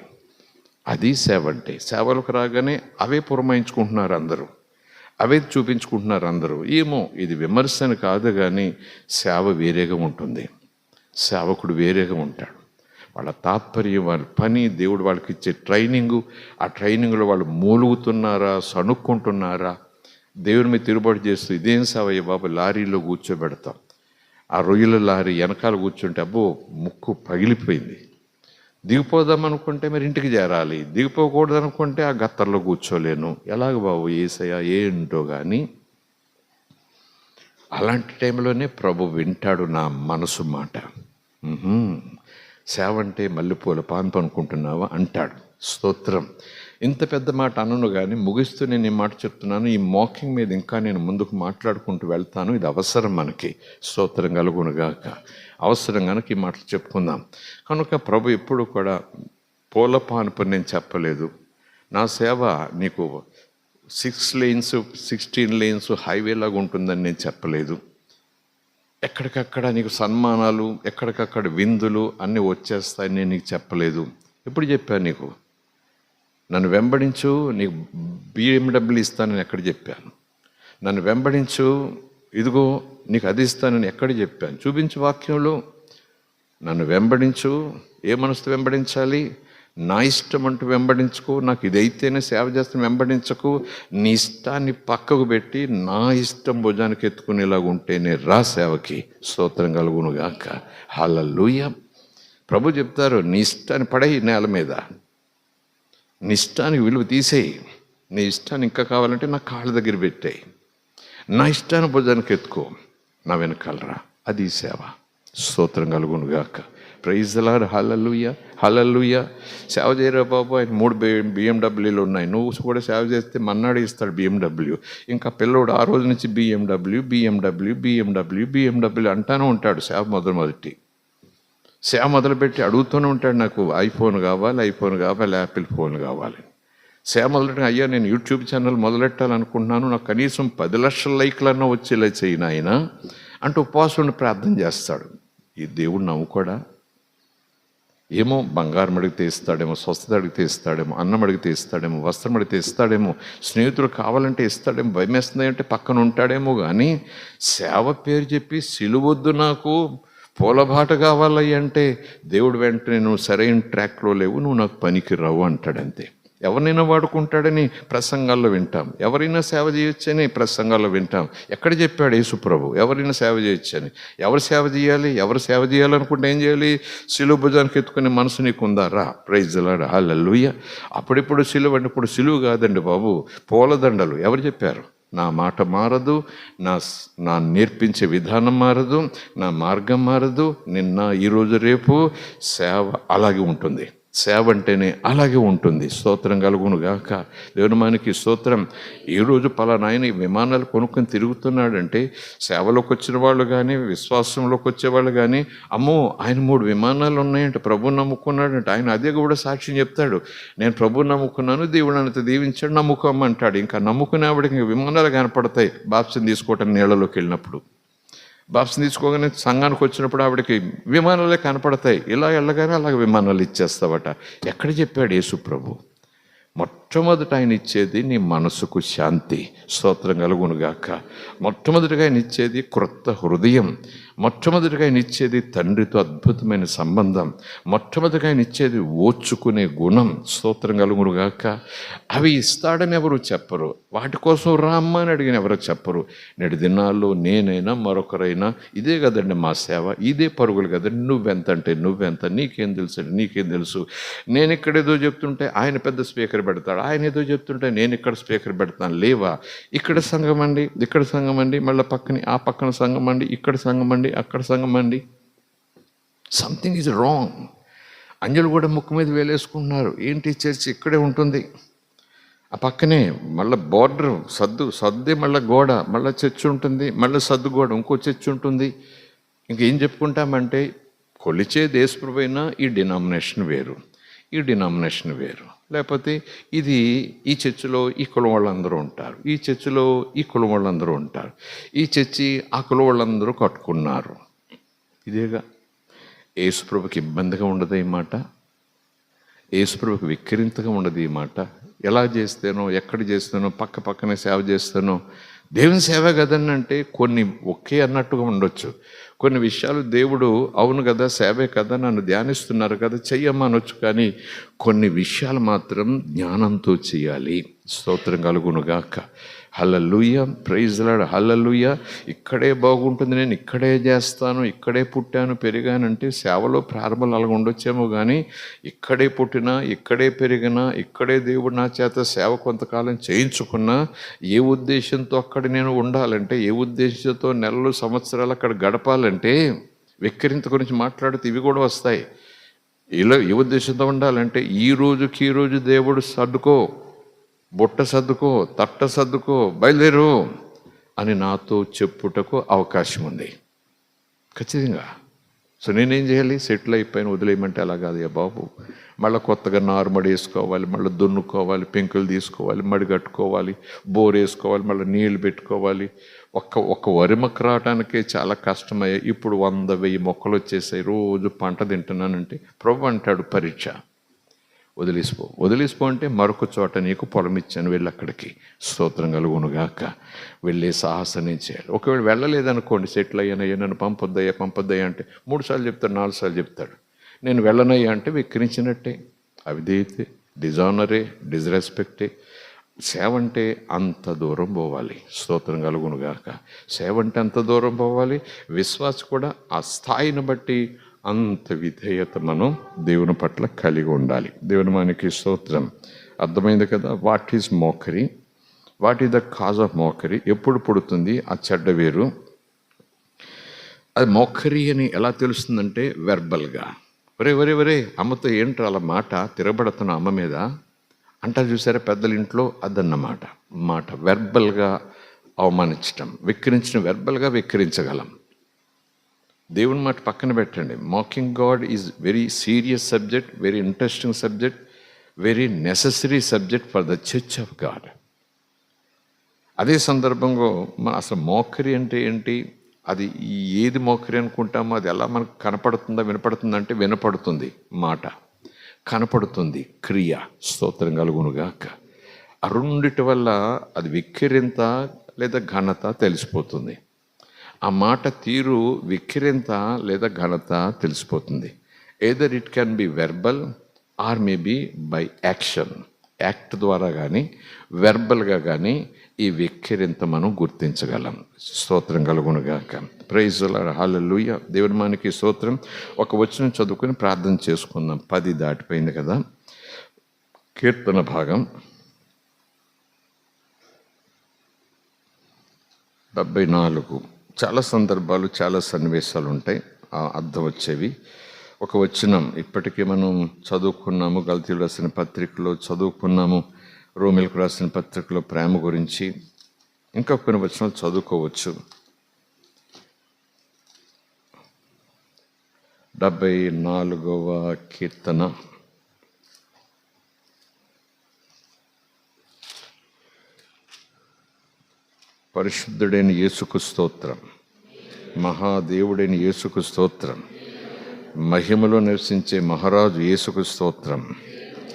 అది సేవ అంటే. సేవలకు రాగానే అవే పురమాయించుకుంటున్నారు అందరూ, అవే చూపించుకుంటున్నారు అందరూ. ఏమో ఇది విమర్శన కాదు కానీ సేవ వేరేగా ఉంటుంది, సేవకుడు వేరేగా ఉంటాడు. వాళ్ళ తాత్పర్యం, వాళ్ళ పని, దేవుడు వాళ్ళకి ఇచ్చే ట్రైనింగు, ఆ ట్రైనింగ్లో వాళ్ళు మూలుగుతున్నారా సణుక్కుంటున్నారా, దేవుని మీద తిరుగుబాటు చేస్తూ ఇదేం సేవయ్య బాబు లారీలో కూర్చోబెడతాం. ఆ రొయ్యల లారీ వెనకాల కూర్చుంటే అబ్బో ముక్కు పగిలిపోయింది. దిగిపోదాం అనుకుంటే మరి ఇంటికి చేరాలి, దిగిపోకూడదు అనుకుంటే ఆ గత్తర్లో కూర్చోలేను. ఎలాగ బాబు ఏసయ్య ఏంటో కానీ అలాంటి టైంలోనే ప్రభు వింటాడు నా మనసు మాట. సేవ అంటే మల్లెపూల పాన్పు అనుకుంటున్నావా అంటాడు. స్తోత్రం. ఇంత పెద్ద మాట అనను కానీ ముగిస్తూ నేను ఈ మాట చెప్తున్నాను. ఈ మోకింగ్ మీద ఇంకా నేను ముందుకు మాట్లాడుకుంటూ వెళ్తాను. ఇది అవసరం మనకి. స్తోత్రం కలుగునుగాక. అవసరం కనుక ఈ మాటలు చెప్పుకుందాం. కనుక ప్రభు ఎప్పుడు కూడా పూల పాన్పు నేను చెప్పలేదు. నా సేవ నీకు 6 lanes 16 lanes హైవే లాగా ఉంటుందని నేను చెప్పలేదు. ఎక్కడికక్కడ నీకు సన్మానాలు, ఎక్కడికక్కడ విందులు అన్నీ వచ్చేస్తాయని నేను నీకు చెప్పలేదు. ఎప్పుడు చెప్పాను నీకు? నన్ను వెంబడించు నీకు BMW ఇస్తానని ఎక్కడ చెప్పాను? నన్ను వెంబడించు ఇదిగో నీకు అది ఇస్తానని ఎక్కడ చెప్పాను? చూపించు వాక్యంలో. నన్ను వెంబడించు. ఏ మనసుతో వెంబడించాలి? నా ఇష్టం అంటూ వెంబడించుకో. నాకు ఇదైతేనే సేవ చేస్తాను వెంబడించకు. నీ ఇష్టాన్ని పక్కకు పెట్టి నా ఇష్టం భుజానికి ఎత్తుకునేలాగా ఉంటేనే రా సేవకి. స్తోత్రం కలుగునుగాక. హల్లెలూయా. ప్రభు చెప్తారు నీ ఇష్టాన్ని పడేయి నేల మీద, నీ ఇష్టానికి విలువ తీసేయి. నీ ఇష్టాన్ని ఇంకా కావాలంటే నా కాళ్ళ దగ్గర పెట్టేయి. నా ఇష్టాన్ని భుజానికి ఎత్తుకో, నా వెనకాలరా. అది సేవ. స్తోత్రం కలుగునుగాక. Praise the Lord. Hallelujah hallelujah. సేవ చేయరా బాబు, ఆయన 3 BMWలు ఉన్నాయి. నువ్వు కూడా సేవ చేస్తే మన్నాడు ఇస్తాడు BMW. ఇంకా పిల్లోడు ఆ రోజు నుంచి BMW అంటానే ఉంటాడు. సేవ మొదటి సేవ మొదలుపెట్టి అడుగుతూనే ఉంటాడు, నాకు ఐఫోన్ కావాలి, యాపిల్ ఫోన్ కావాలి. సేవ మొదలెట్టిన అయ్యా నేను యూట్యూబ్ ఛానల్ మొదలెట్టాలనుకుంటున్నాను, నాకు కనీసం 10 లక్షల లైక్లన్నా వచ్చేలా చేయను ఆయన అంటూ ఉపవాసం ప్రార్థన చేస్తాడు. ఈ దేవుడు నవ్వుకోడా? ఏమో బంగారం అడిగితే ఇస్తాడేమో, స్వస్థత అడిగితే ఇస్తాడేమో, అన్నం అడిగితే ఇస్తాడేమో, వస్త్రం అడిగితే ఇస్తాడేమో, స్నేహితులు కావాలంటే ఇస్తాడేమో, భయమేస్తుంది అంటే పక్కన ఉంటాడేమో. కానీ సేవ పేరు చెప్పి సిలువొద్దు నాకు పూలబాట కావాలి అంటే దేవుడు వెంటనే నువ్వు సరైన ట్రాక్లో లేవు, నువ్వు నాకు పనికి రావు అంటాడంతే. ఎవరినైనా వాడుకుంటాడని ప్రసంగాల్లో వింటాం, ఎవరైనా సేవ చేయొచ్చని ప్రసంగాల్లో వింటాం. ఎక్కడ చెప్పాడు యేసు ప్రభు ఎవరైనా సేవ చేయొచ్చని? ఎవరు సేవ చేయాలి? ఎవరు సేవ చేయాలనుకుంటే ఏం చేయాలి? సిలువ భుజానికి ఎత్తుకునే మనసు నీకు ఉందా? రా. Praise the Lord. హల్లెలూయా. అప్పుడిప్పుడు సిలువ అంటే ఇప్పుడు సిలువ కాదండి బాబు, పూలదండలు. ఎవరు చెప్పారు? నా మాట మారదు, నా నేర్పించే విధానం మారదు, నా మార్గం మారదు. నిన్న ఈరోజు రేపు సేవ అలాగే ఉంటుంది. సేవ అంటేనే అలాగే ఉంటుంది. స్తోత్రం కలుగునుగాక. దేవునిమానికి స్తోత్రం. ఈరోజు పలానా ఆయన విమానాలు కొనుక్కొని తిరుగుతున్నాడంటే సేవలోకి వచ్చిన వాళ్ళు కానీ విశ్వాసంలోకి వచ్చేవాళ్ళు కానీ అమ్మో ఆయన 3 విమానాలు ఉన్నాయంటే ప్రభుని నమ్ముకున్నాడంటే ఆయన అదే కూడా సాక్ష్యం చెప్తాడు. నేను ప్రభుని నమ్ముకున్నాను, దేవుడు అంత దీవించాడు, నమ్ముకోమంటాడు. ఇంకా నమ్ముకునే ఆవిడకి ఇంకా విమానాలు కనపడతాయి బాప్సం తీసుకోవటం నీళ్ళలోకి వెళ్ళినప్పుడు. బాప్సం తీసుకోగానే సంఘానికి వచ్చినప్పుడు ఆవిడకి విమానాలే కనపడతాయి. ఇలా వెళ్ళగానే అలాగే విమానాలు ఇచ్చేస్తావట. ఎక్కడ చెప్పాడు యేసు ప్రభు? మొట్టమొదట ఆయన ఇచ్చేది నీ మనసుకు శాంతి. స్తోత్రం కలుగునుగాక. మొట్టమొదటిగా ఆయన ఇచ్చేది క్రొత్త హృదయం. మొట్టమొదటిగా ఆయన ఇచ్చేది తండ్రితో అద్భుతమైన సంబంధం. మొట్టమొదటిగా ఆయన ఇచ్చేది ఓర్చుకునే గుణం. స్తోత్రం కలుగునుగాక. అవి ఇస్తాడని ఎవరు చెప్పరు. వాటి కోసం రామ్మ అని అడిగిన ఎవరు చెప్పరు. నేటి దినాల్లో నేనైనా మరొకరైనా ఇదే కదండి మా సేవ, ఇదే పరుగులు కదండి. నువ్వెంత అంటే నువ్వెంత, నీకేం తెలుసు అంటే నీకేం తెలుసు. నేను ఇక్కడ ఏదో చెప్తుంటే ఆయన పెద్ద స్పీకర్ పెడతాడు, ఆయన ఏదో చెప్తుంటే నేను ఇక్కడ స్పీకర్ పెడతాను. లేవా, ఇక్కడ సంఘం అండి, ఇక్కడ సంఘం అండి, మళ్ళీ పక్కన ఆ పక్కన సంఘం అండి, ఇక్కడ సంఘం అండి, అక్కడ సంఘం అండి. Something is wrong. అంజలు కూడా ముక్కు మీద వేలేసుకుంటున్నారు. ఏంటి చర్చ్ ఇక్కడే ఉంటుంది, ఆ పక్కనే మళ్ళీ బార్డర్ సద్దే మళ్ళీ గోడ, మళ్ళీ చర్చ్ ఉంటుంది, మళ్ళీ సద్దు గోడ, ఇంకో చర్చ్ ఉంటుంది. ఇంకేం చెప్పుకుంటామంటే కొలిచే దేశప్రభైనా ఈ డినామినేషన్ వేరు, ఈ డినామినేషన్ వేరు. లేకపోతే ఇది ఈ చర్చిలో ఈ కులం వాళ్ళందరూ ఉంటారు, ఈ చర్చిలో ఈ కులం వాళ్ళందరూ ఉంటారు, ఈ చర్చి ఆ కులం వాళ్ళందరూ కట్టుకున్నారు. ఇదేగా. యేసుప్రభుకి ఇబ్బందిగా ఉండదు ఈ మాట. యేసుప్రభుకి విక్రింతగా ఉండదు ఈ మాట. ఎలా చేస్తానో, ఎక్కడ చేస్తానో, పక్కనే సేవ చేస్తానో. దేవుని సేవ కదని అంటే కొన్ని ఒకే అన్నట్టుగా ఉండొచ్చు. కొన్ని విషయాలు దేవుడు అవును కదా, సేవే కదా, నన్ను ధ్యానిస్తున్నారు కదా, చెయ్యమ్మా అనొచ్చు. కానీ కొన్ని విషయాలు మాత్రం జ్ఞానంతో చేయాలి. స్తోత్రం కలుగునుగాక. హల్లెలూయ, ప్రైజ్ ది లార్డ్, హల్లెలూయ. ఇక్కడే బాగుంటుంది, నేను ఇక్కడే చేస్తాను, ఇక్కడే పుట్టాను పెరిగానంటే సేవలో ప్రారంభంలో అలాగ ఉండొచ్చేమో. కానీ ఇక్కడే పుట్టినా, ఇక్కడే పెరిగినా, ఇక్కడే దేవుడు నా చేత సేవ కొంతకాలం చేయించుకున్నా, ఏ ఉద్దేశంతో అక్కడ నేను ఉండాలంటే, ఏ ఉద్దేశంతో నెలలు సంవత్సరాలు అక్కడ గడపాలంటే, వెక్కిరింత గురించి మాట్లాడితే ఇవి కూడా వస్తాయి. ఇలా ఏ ఉద్దేశంతో ఉండాలంటే, ఈ రోజు దేవుడు సర్దుకో, బుట్ట సర్దుకో, తట్ట సర్దుకో, బయలుదేరు అని నాతో చెప్పుటకు అవకాశం ఉంది ఖచ్చితంగా. సో నేనేం చేయాలి? సెటిల్ అయిపోయిన వదిలేయమంటే అలా కాదు బాబు. మళ్ళీ కొత్తగా నారుమడి వేసుకోవాలి, మళ్ళీ దున్నుకోవాలి, పెంకులు తీసుకోవాలి, మడి కట్టుకోవాలి, బోర్ వేసుకోవాలి, మళ్ళీ నీళ్ళు పెట్టుకోవాలి. ఒక్క వరి మొక్క రావడానికే చాలా కష్టమయ్యాయి. ఇప్పుడు 100,000 మొక్కలు వచ్చేసాయి. రోజు పంట తింటున్నానంటే ప్రభు అంటాడు పరీక్ష, వదిలేసిపో అంటే మరొక చోట నీకు పొలం ఇచ్చాను, వెళ్ళి అక్కడికి. స్తోత్రం కలుగునుగాక. వెళ్ళే సాహసనే చేయాలి. ఒకవేళ వెళ్ళలేదనుకోండి, సెటిల్ అయ్యానయ్యా, నన్ను పంపొద్దయ్యా అంటే 3 సార్లు చెప్తాడు, 4 సార్లు చెప్తాడు. నేను వెళ్ళనయ్యా అంటే విక్రించినట్టే, అవిధేయతే, డిజానరే, డిస్రెస్పెక్టే. సేవ అంటే అంత దూరం పోవాలి. స్తోత్రం కలుగునుగాక. సేవ అంటే అంత దూరం పోవాలి. విశ్వాసం కూడా ఆ స్థాయిని బట్టి అంత విధేయత మనం దేవుని పట్ల కలిగి ఉండాలి. దేవుని మనకి స్తోత్రం. అర్థమైంది కదా. What is mockery, what is the cause of mockery? ఎప్పుడు పుడుతుంది ఆ చెడ్డ వేరు? అది మోకరీ అని ఎలా తెలుస్తుందంటే వెర్బల్గా. ఒరే అమ్మతో ఏంట్రా అలా మాట తిరగబడుతున్న అమ్మ మీద అంటారు చూసారా పెద్దల ఇంట్లో, అదన్నమాట. మాట వెర్బల్గా అవమానించటం, వెక్కిరించడం. వెర్బల్గా వెక్కిరించగలం. దేవుని మాట పక్కన పెట్టండి. Mocking God is very serious subject, very interesting subject, very necessary subject for the church of God. అదే సందర్భంలో అసలు మోకరి అంటే ఏంటి? అది ఏది మోకరి అనుకుంటామో అది ఎలా మనకు కనపడుతుందా, వినపడుతుందంటే వినపడుతుంది మాట, కనపడుతుంది క్రియ. స్తోత్రం కలుగునుగాక. ఆ రెండిటి వల్ల అది విక్కిరింత లేదా ఘనత తెలిసిపోతుంది. ఆ మాట తీరు విక్కిరింత లేదా ఘనత తెలిసిపోతుంది. Either it can be verbal or maybe by action. Act ద్వారా కానీ వెర్బల్గా కానీ ఈ విక్కిరింత మనం గుర్తించగలం. స్తోత్రం కలుగునుగాక. Praise the Lord, hallelujah. దేవుని మనకి స్తోత్రం. ఒక వచనం చదువుకొని ప్రార్థన చేసుకుందాం. 10 దాటిపోయింది కదా. కీర్తన భాగం 74. చాలా సందర్భాలు, చాలా సన్నివేశాలు ఉంటాయి అర్థం వచ్చేవి. ఒక వచనం ఇప్పటికీ మనం చదువుకున్నాము, గలతీయులకు రాసిన పత్రికలో చదువుకున్నాము, రోమీయులకు రాసిన పత్రికలో ప్రేమ గురించి. ఇంకా కొన్ని వచనాలు చదువుకోవచ్చు. 74వ కీర్తన పరిశుద్ధుడైన యేసుకు స్తోత్రం, మహాదేవుడైన యేసుకు స్తోత్రం, మహిమలో నివసించే మహారాజు యేసుకు స్తోత్రం.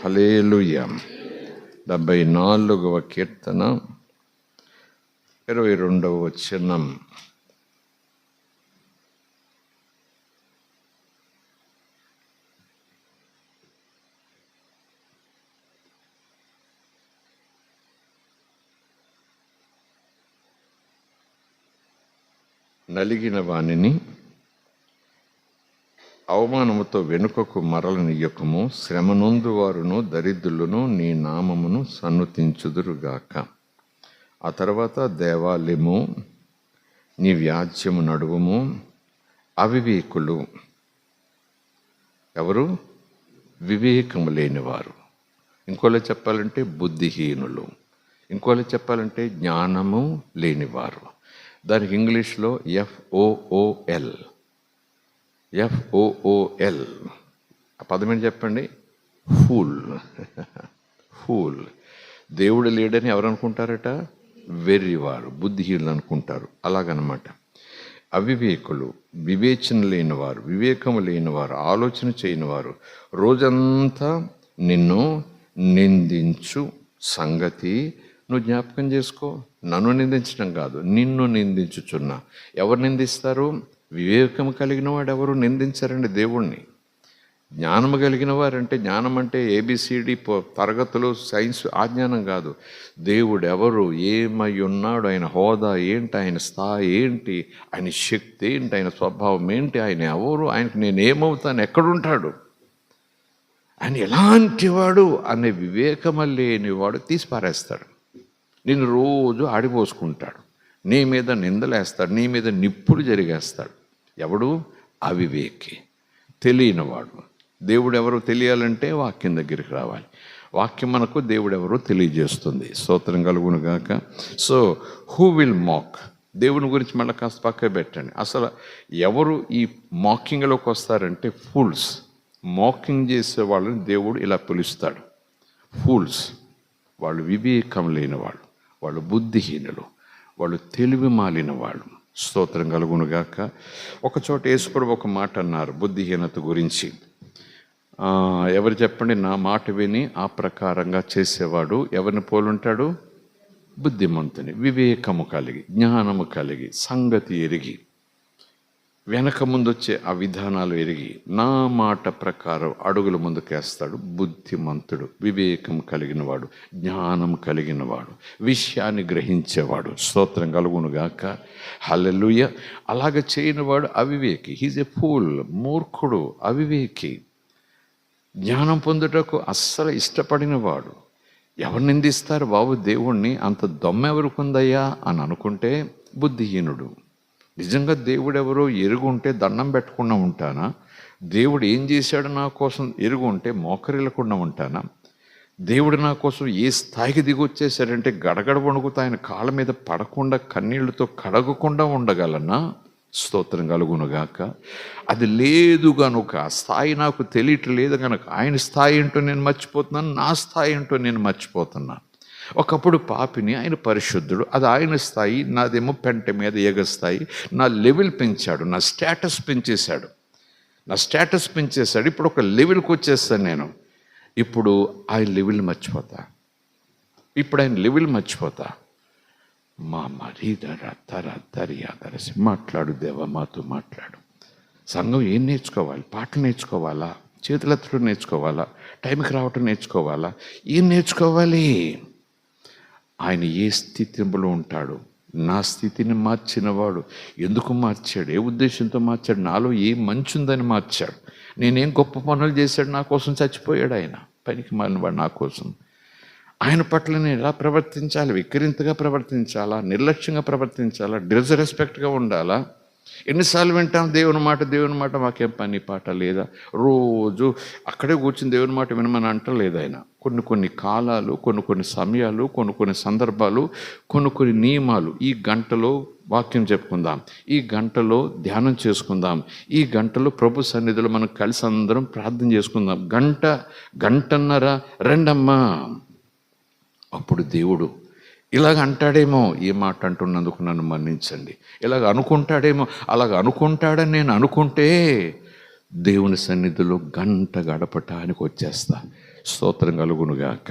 హల్లెలూయా. 74వ కీర్తన 22వ వచనం. నలిగిన వానిని అవమానముతో వెనుకకు మరలనియ్యకము, శ్రమనొందు వారును దరిద్రులను నీ నామమును సన్నుతించుదురుగాక. ఆ తర్వాత దేవాలయము నీ వ్యాజ్యము నడువము. అవివేకులు ఎవరు? వివేకము లేనివారు. ఇంకోలా చెప్పాలంటే బుద్ధిహీనులు. ఇంకోలా చెప్పాలంటే జ్ఞానము లేనివారు. దానికి ఇంగ్లీష్లో FOOL. ఆ పదం ఏంటి చెప్పండి? ఫూల్. ఫూల్. దేవుడు లేడని ఎవరు అనుకుంటారట? వెర్రివారు, బుద్ధిహీనులు అనుకుంటారు. అలాగనమాట. అవివేకులు, వివేచన లేనివారు, వివేకము లేనివారు, ఆలోచన చేయనివారు, రోజంతా నిన్ను నిందించు సంగతి నువ్వు జ్ఞాపకం చేసుకో. నన్ను నిందించడం కాదు, నిన్ను నిందించుచున్నా. ఎవరు నిందిస్తారు? వివేకము కలిగిన వాడు ఎవరు నిందించారండి దేవుణ్ణి. జ్ఞానము కలిగిన వారంటే, జ్ఞానం అంటే ABCD తరగతులు సైన్స్ ఆ జ్ఞానం కాదు. దేవుడు ఎవరు, ఏమై ఉన్నాడు, ఆయన హోదా ఏంటి, ఆయన స్థాయి ఏంటి, ఆయన శక్తి ఏంటి, ఆయన స్వభావం ఏంటి, ఆయన ఎవరు, ఆయనకు నేను ఏమవుతాను, ఎక్కడుంటాడు, ఆయన ఎలాంటి వాడు అనే వివేకము లేనివాడు తీసి పారేస్తాడు. నిన్ను రోజు ఆడిపోసుకుంటాడు, నీ మీద నిందలేస్తాడు, నీ మీద నిప్పులు జరిగేస్తాడు. ఎవడు? అవివేకి, తెలియనివాడు. దేవుడు ఎవరో తెలియాలంటే వాక్యం దగ్గరికి రావాలి. వాక్యం మనకు దేవుడు ఎవరో తెలియజేస్తుంది. స్తోత్రం కలుగును గాక. సో హూ విల్ మాక్? దేవుని గురించి మళ్ళీ కాస్త పక్క పెట్టండి. అసలు ఎవరు ఈ మాకింగ్లోకి వస్తారంటే ఫూల్స్. మాకింగ్ చేసే వాళ్ళని దేవుడు ఇలా పిలుస్తాడు ఫూల్స్. వాళ్ళు వివేకం లేనివాళ్ళు, వాళ్ళు బుద్ధిహీనులు, వాళ్ళు తెలివి మాలిన వాళ్ళు. స్తోత్రం కలుగునుగాక. ఒకచోట యేసుప్రభు ఒక మాట అన్నారు బుద్ధిహీనత గురించి. ఎవరు చెప్పండి? నా మాట విని ఆ ప్రకారంగా చేసేవాడు ఎవరిని పోలుంటాడు? బుద్ధిమంతుని, వివేకము కలిగి, జ్ఞానము కలిగి, సంగతి ఎరిగి, వెనక ముందొచ్చే ఆ విధానాలు ఎరిగి నా మాట ప్రకారం అడుగులు ముందుకేస్తాడు బుద్ధిమంతుడు, వివేకం కలిగినవాడు, జ్ఞానం కలిగినవాడు, విషయాన్ని గ్రహించేవాడు. స్తోత్రం కలుగునుగాక. హల్లెలూయా. అలాగ చేయనివాడు అవివేకి. He's a fool. మూర్ఖుడు, అవివేకి, జ్ఞానం పొందుటకు అస్సలు ఇష్టపడినవాడు. ఎవరు నిందిస్తారు బాబు దేవుణ్ణి? అంత దొమ్మ ఎవరుకుందయ్యా అని అనుకుంటే బుద్ధిహీనుడు. నిజంగా దేవుడు ఎవరో ఎరుగుంటే దండం పెట్టకుండా ఉంటానా? దేవుడు ఏం చేశాడు నా కోసం ఎరుగుంటే మోకరిల్లకుండా ఉంటానా? దేవుడు నా కోసం ఏ స్థాయికి దిగొచ్చేసాడంటే గడగడ వణుకుతా ఆయన కాళ్ళ మీద పడకుండా కన్నీళ్లతో కడగకుండా ఉండగలనా? స్తోత్రం కలుగునుగాక. అది లేదు కనుక, స్థాయి నాకు తెలియట్లేదు కనుక ఆయన స్థాయి ఏంటో నేను మర్చిపోతున్నాను, నా స్థాయి ఏంటో నేను మర్చిపోతున్నాను. ఒకప్పుడు పాపిని, ఆయన పరిశుద్ధుడు, అది ఆయన స్థాయి, నాదేమో పెంట మీద ఎగస్తాయి. నా లెవెల్ పెంచాడు, నా స్టేటస్ పెంచేశాడు, ఇప్పుడు ఒక లెవెల్కి వచ్చేస్తాను నేను. ఇప్పుడు ఆయన లెవెల్ మర్చిపోతా. మా మరీదర తర దర్యాదరసి మాట్లాడు దేవా, మాతో మాట్లాడు. సంఘం ఏం నేర్చుకోవాలి? పాటలు నేర్చుకోవాలా? చేతులెత్తడం నేర్చుకోవాలా? టైంకి రావటం నేర్చుకోవాలా? ఏం నేర్చుకోవాలి? ఆయన ఏ స్థితిలో ఉంటాడు? నా స్థితిని మార్చినవాడు. ఎందుకు మార్చాడు? ఏ ఉద్దేశంతో మార్చాడు? నాలో ఏం మంచి ఉందని మార్చాడు. నేనేం గొప్ప పనులు చేశాడు? నా కోసం చచ్చిపోయాడు ఆయన. పనికి మాలినవాడు నా కోసం. ఆయన పట్ల నేను ఎలా ప్రవర్తించాలి? వికరింతగా ప్రవర్తించాలా? నిర్లక్ష్యంగా ప్రవర్తించాలా? డిస్రెస్పెక్ట్గా ఉండాలా? ఎన్నిసార్లు వింటాం దేవుని మాట, మాకేం పని పాట లేదా? రోజు అక్కడే కూర్చుని దేవుని మాట వినమని అంటలేదు ఆయన. కొన్ని కాలాలు, కొన్ని సమయాలు, కొన్ని సందర్భాలు, కొన్ని నియమాలు. ఈ గంటలో వాక్యం చెప్పుకుందాం, ఈ గంటలో ధ్యానం చేసుకుందాం, ఈ గంటలో ప్రభు సన్నిధిలో మనం కలిసి అందరం ప్రార్థన చేసుకుందాం. గంటన్నర రండమ్మా. అప్పుడు దేవుడు ఇలాగ అంటాడేమో, ఏ మాట అంటున్నందుకు నన్ను మన్నించండి, ఇలాగ అనుకుంటాడేమో. అలాగ అనుకుంటాడని నేను అనుకుంటే దేవుని సన్నిధిలో గంట గడపటానికి వచ్చేస్తా. స్తోత్రం కలుగునుగాక.